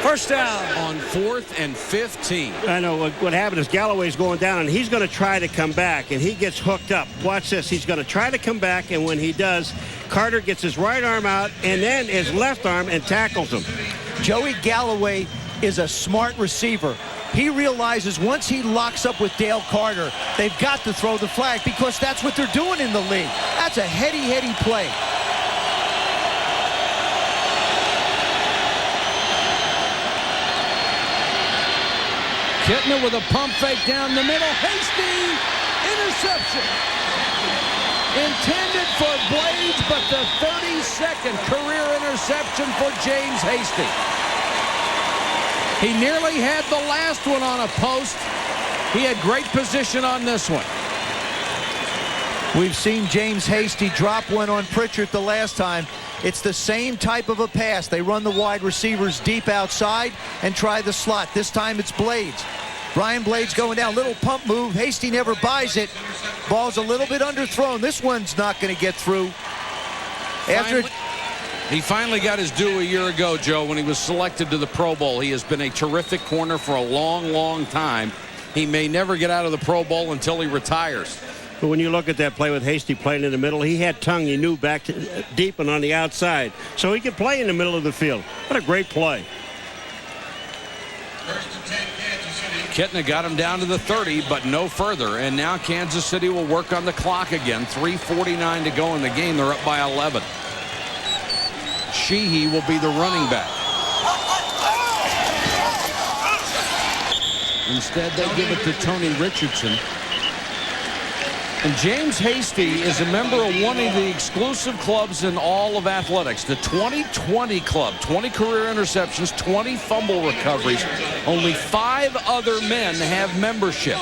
first down. On 4th and 15. I know what happened is Galloway's going down, and he's going to try to come back, and he gets hooked up. Watch this. He's going to try to come back, and when he does, Carter gets his right arm out and then his left arm and tackles him. Joey Galloway is a smart receiver. He realizes once he locks up with Dale Carter, they've got to throw the flag because that's what they're doing in the league. That's a heady play. Kittner with a pump fake down the middle. Hasty interception. Intended for Blades, but the 32nd career interception for James Hasty. He nearly had the last one on a post. He had great position on this one. We've seen James Hasty drop one on Pritchard the last time. It's the same type of a pass. They run the wide receivers deep outside and try the slot. This time it's Blades. Brian Blades going down, little pump move. Hasty never buys it. Ball's a little bit underthrown. This one's not going to get through. He finally got his due a year ago, Joe, when he was selected to the Pro Bowl. He has been a terrific corner for a long time. He may never get out of the Pro Bowl until he retires. But when you look at that play with Hasty playing in the middle, he had tongue, he knew, back to deep and on the outside. So he could play in the middle of the field. What a great play. Kitna got him down to the 30, but no further. And now Kansas City will work on the clock again. 3:49 to go in the game. They're up by 11. Sheehy will be the running back. Instead, they give it to Tony Richardson. And James Hasty is a member of one of the exclusive clubs in all of athletics, the 2020 club. 20 career interceptions, 20 fumble recoveries. Only 5 other men have membership.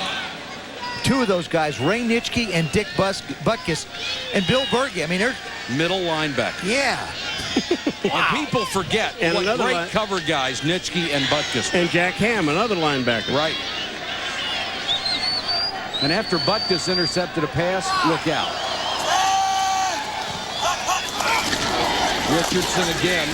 2 of those guys, Ray Nitschke and Dick Butkus, and Bill Berge. I mean, they're middle linebacker. Yeah. Wow. And people forget and what great cover guys Nitschke and Butkus. And Jack Ham, another linebacker. Right. And after Butkus intercepted a pass, look out. Richardson again.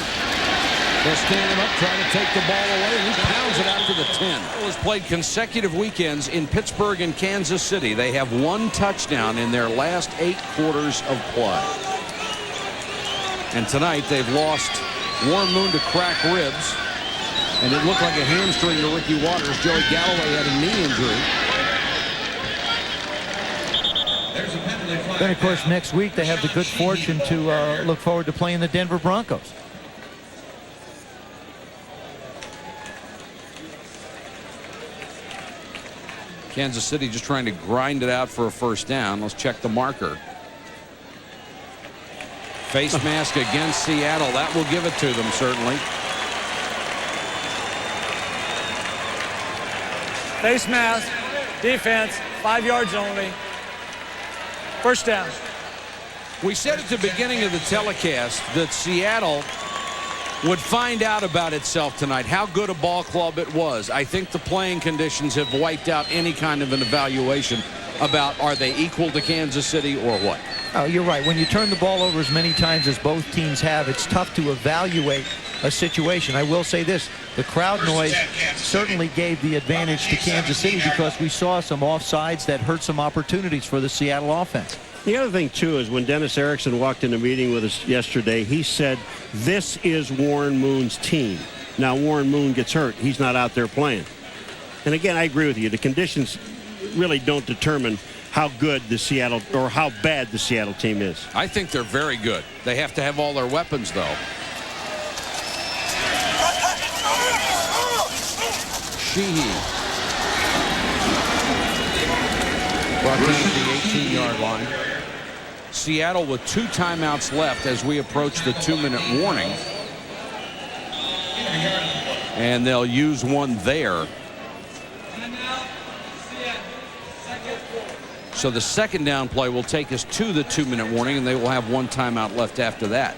They'll stand him up, trying to take the ball away, and he pounds it out to the 10. Has played consecutive weekends in Pittsburgh and Kansas City. They have 1 touchdown in their last 8 quarters of play. And tonight they've lost Warren Moon to cracked ribs. And it looked like a hamstring to Ricky Waters. Joey Galloway had a knee injury. Then, of course, next week they have the good fortune to look forward to playing the Denver Broncos. Kansas City just trying to grind it out for a first down. Let's check the marker. Face mask against Seattle. That will give it to them, certainly. Face mask, defense, 5 yards only. First down. We said at the beginning of the telecast that Seattle would find out about itself tonight, how good a ball club it was. I think the playing conditions have wiped out any kind of an evaluation about are they equal to Kansas City or what. Oh, you're right. When you turn the ball over as many times as both teams have, it's tough to evaluate a situation. I will say this, the crowd noise certainly gave the advantage to Kansas City because we saw some offsides that hurt some opportunities for the Seattle offense. The other thing, too, is when Dennis Erickson walked in a meeting with us yesterday, he said, this is Warren Moon's team. Now, Warren Moon gets hurt. He's not out there playing. And again, I agree with you. The conditions really don't determine how good the Seattle or how bad the Seattle team is. I think they're very good. They have to have all their weapons, though. Sheehy. Brought down to the 18-yard line. Seattle with 2 timeouts left as we approach the 2-minute warning. And they'll use one there. So the second down play will take us to the 2-minute warning, and they will have 1 timeout left after that.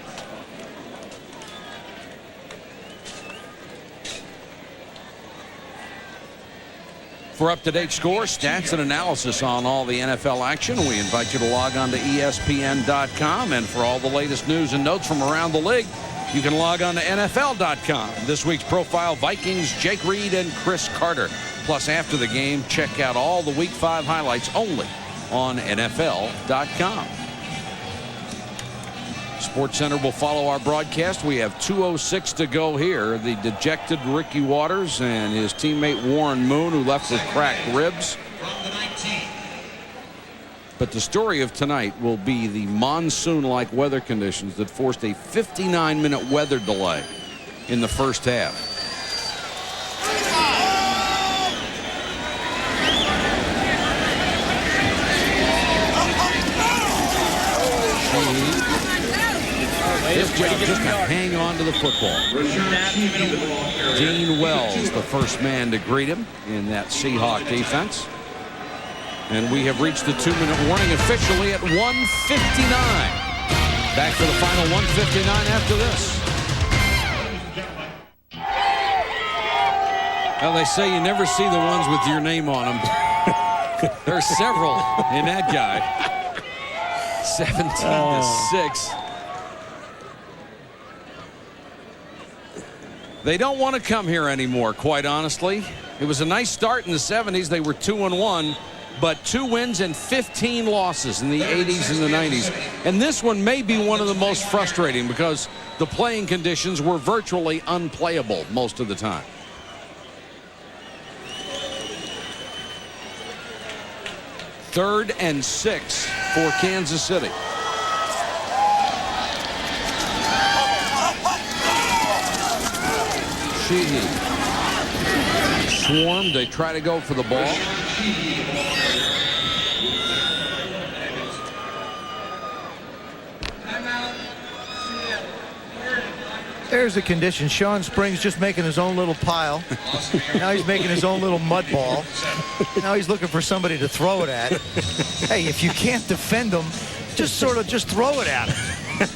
For up-to-date scores, stats, and analysis on all the NFL action, we invite you to log on to ESPN.com. And for all the latest news and notes from around the league, you can log on to NFL.com. This week's profile, Vikings, Jake Reed, and Chris Carter. Plus, after the game, check out all the Week 5 highlights only on NFL.com. SportsCenter will follow our broadcast. We have 2:06 to go here. The dejected Ricky Waters and his teammate Warren Moon, who left with cracked ribs. But the story of tonight will be the monsoon-like weather conditions that forced a 59-minute weather delay in the first half. His job just to hang on to the football. Dean Wells, the first man to greet him in that Seahawk defense. And we have reached the 2-minute warning officially at 1:59. Back for the final 1:59 after this. Well, they say you never see the ones with your name on them. There are several in that guy. 17-6. They don't want to come here anymore, quite honestly. It was a nice start in the 70s. They were 2-1, but 2 wins and 15 losses in the 80s and the 90s. And this one may be one of the most frustrating because the playing conditions were virtually unplayable most of the time. 3rd and 6 for Kansas City. Sheehy swarmed. They try to go for the ball. There's the condition. Sean Springs just making his own little pile. Now he's making his own little mud ball. Now he's looking for somebody to throw it at. Hey, if you can't defend them, just throw it at him.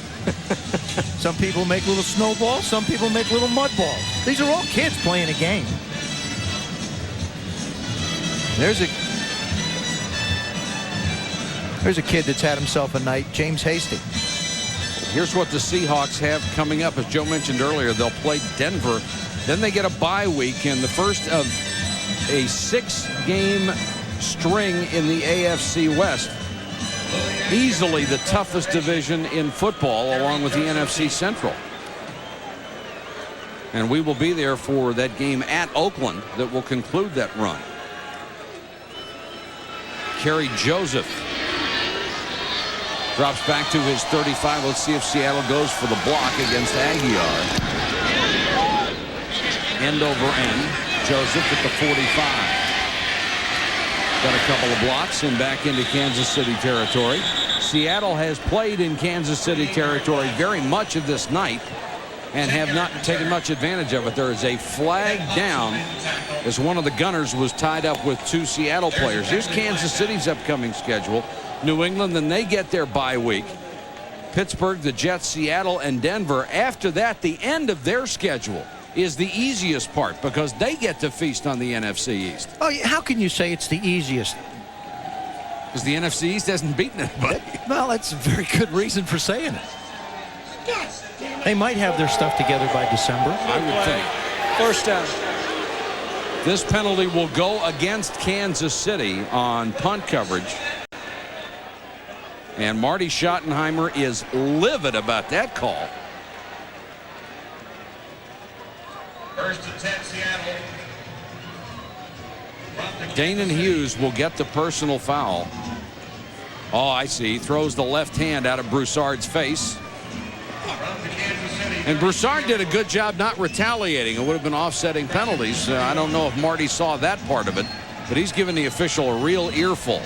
Some people make little snowballs. Some people make little mud balls. These are all kids playing a game. There's a kid that's had himself a night, James Hastings. Here's what the Seahawks have coming up. As Joe mentioned earlier, they'll play Denver. Then they get a bye week, and the first of a 6-game string in the AFC West. Easily the toughest division in football, along with the NFC Central. And we will be there for that game at Oakland that will conclude that run. Kerry Joseph drops back to his 35. Let's see if Seattle goes for the block against Aguiar. End over end. Joseph at the 45. Got a couple of blocks and back into Kansas City territory. Seattle has played in Kansas City territory very much of this night and have not taken much advantage of it. There is a flag down as one of the Gunners was tied up with 2 Seattle players. Here's Kansas City's upcoming schedule. New England, then they get their bye week. Pittsburgh, the Jets, Seattle, and Denver. After that, the end of their schedule is the easiest part because they get to feast on the NFC East. Oh, how can you say it's the easiest? Because the NFC East hasn't beaten anybody. Well, that's a very good reason for saying it. They might have their stuff together by December. I would think. First down. This penalty will go against Kansas City on punt coverage. And Marty Schottenheimer is livid about that call. First and 10, Seattle. Danon Hughes will get the personal foul. Oh, I see. Throws the left hand out of Broussard's face. And Broussard did a good job not retaliating. It would have been offsetting penalties. I don't know if Marty saw that part of it, but he's given the official a real earful.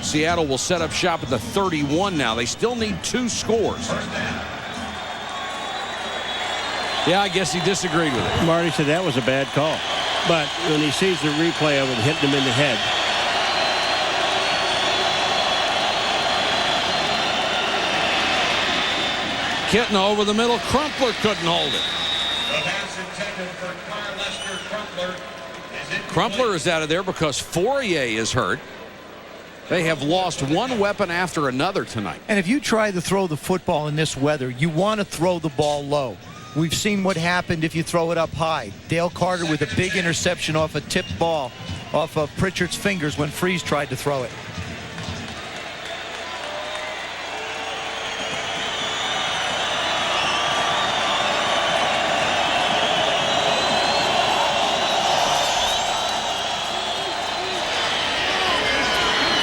Seattle will set up shop at the 31 now. They still need 2 scores. Yeah, I guess he disagreed with it. Marty said that was a bad call. But when he sees the replay of it hitting him in the head. Kitna over the middle. Crumpler couldn't hold it. The pass intended for Carl Lester. Crumpler is out of there because Fourier is hurt. They have lost one weapon after another tonight. And if you try to throw the football in this weather, you want to throw the ball low. We've seen what happened if you throw it up high. Dale Carter with a big interception off a tipped ball off of Pritchard's fingers when Freese tried to throw it.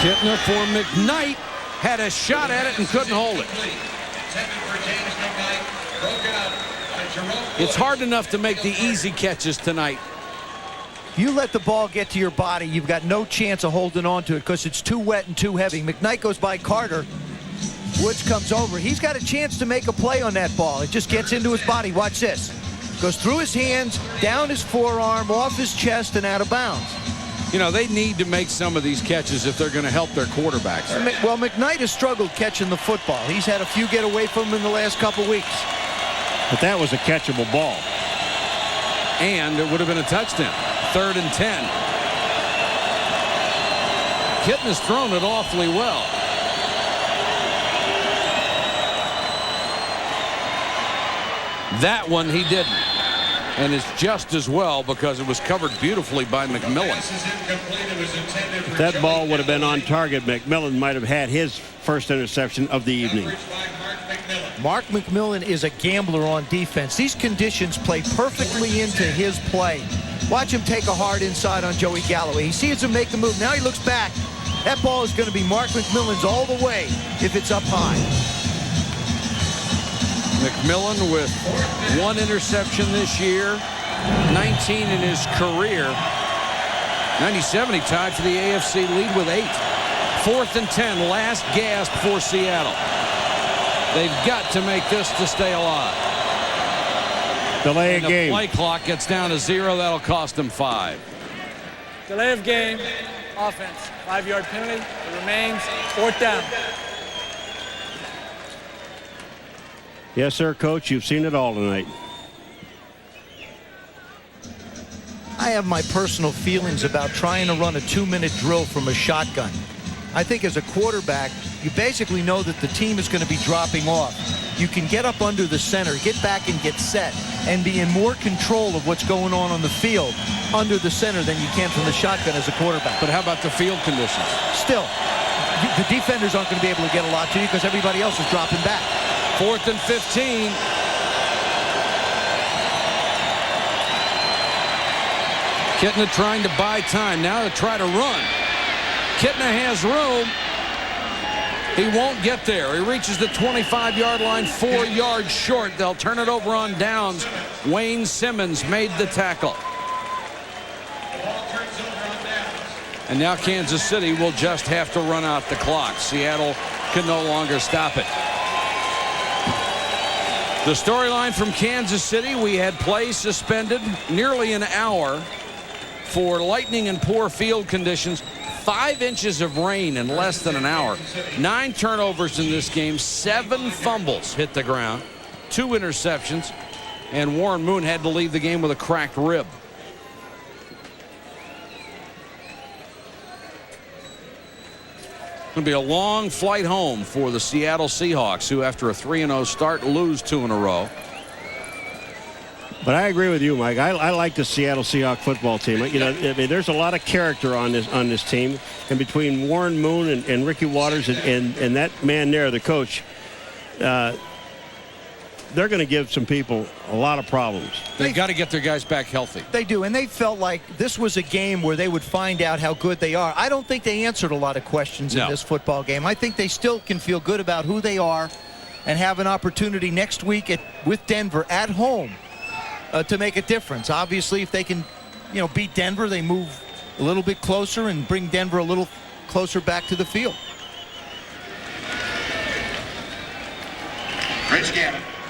Kitna for McKnight, had a shot at it and couldn't hold it. It's hard enough to make the easy catches tonight. You let the ball get to your body, you've got no chance of holding on to it because it's too wet and too heavy. McKnight goes by Carter. Woods comes over. He's got a chance to make a play on that ball. It just gets into his body. Watch this. Goes through his hands, down his forearm, off his chest, and out of bounds. You know, they need to make some of these catches if they're going to help their quarterbacks. Well, McKnight has struggled catching the football. He's had a few get away from him in the last couple weeks. But that was a catchable ball. And it would have been a touchdown. 3rd and 10. Kitna's thrown it awfully well. That one he didn't. And it's just as well because it was covered beautifully by McMillan. If that ball would have been on target, McMillan might have had his first interception of the evening. Mark McMillan is a gambler on defense. These conditions play perfectly into his play. Watch him take a hard inside on Joey Galloway. He sees him make the move. Now he looks back. That ball is going to be Mark McMillan's all the way if it's up high. McMillan with 1 interception this year, 19 in his career. 97, he tied for the AFC lead with 8. 4th and 10, last gasp for Seattle. They've got to make this to stay alive. Delay and of game. The play clock gets down to 0. That'll cost them 5. Delay of game, offense, 5-yard penalty. It remains 4th down. Yes, sir, Coach. You've seen it all tonight. I have my personal feelings about trying to run a 2-minute drill from a shotgun. I think as a quarterback, you basically know that the team is going to be dropping off. You can get up under the center, get back and get set, and be in more control of what's going on the field under the center than you can from the shotgun as a quarterback. But how about the field conditions? Still, the defenders aren't going to be able to get a lot to you because everybody else is dropping back. 4th and 15. Kitna trying to buy time now to try to run. Kitna has room. He won't get there. He reaches the 25-yard line, 4 yards short. They'll turn it over on downs. Wayne Simmons made the tackle. And now Kansas City will just have to run out the clock. Seattle can no longer stop it. The storyline from Kansas City, we had play suspended nearly an hour for lightning and poor field conditions. 5 inches of rain in less than an hour. 9 turnovers in this game. 7 fumbles hit the ground. 2 interceptions. And Warren Moon had to leave the game with a cracked rib. It's going to be a long flight home for the Seattle Seahawks, who after a 3-0 start lose 2 in a row. But I agree with you, Mike. I like the Seattle Seahawks football team. You know, I mean, there's a lot of character on this team, and between Warren Moon and Ricky Waters and that man there, the coach, they're going to give some people a lot of problems. They've got to get their guys back healthy. They do, and they felt like this was a game where they would find out how good they are. I don't think they answered a lot of questions in this football game. I think they still can feel good about who they are and have an opportunity next week with Denver at home to make a difference. Obviously, if they can, beat Denver, they move a little bit closer and bring Denver a little closer back to the field.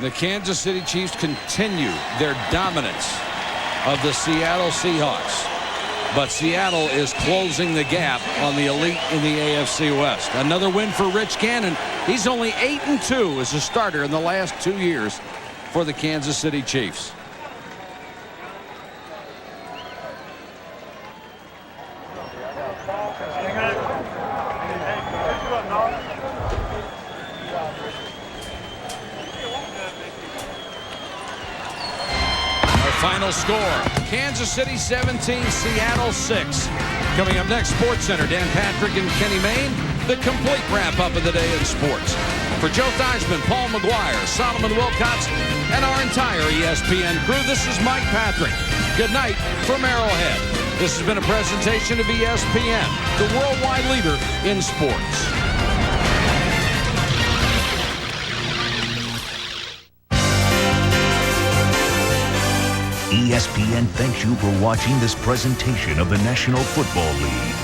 The Kansas City Chiefs continue their dominance of the Seattle Seahawks. But Seattle is closing the gap on the elite in the AFC West. Another win for Rich Gannon. He's only 8-2 as a starter in the last 2 years for the Kansas City Chiefs. Final score, Kansas City 17, Seattle 6. Coming up next, Sports Center, Dan Patrick and Kenny Mayne, the complete wrap-up of the day in sports. For Joe Theismann, Paul McGuire, Solomon Wilcox, and our entire ESPN crew, this is Mike Patrick. Good night from Arrowhead. This has been a presentation of ESPN, the worldwide leader in sports. ESPN thanks you for watching this presentation of the National Football League.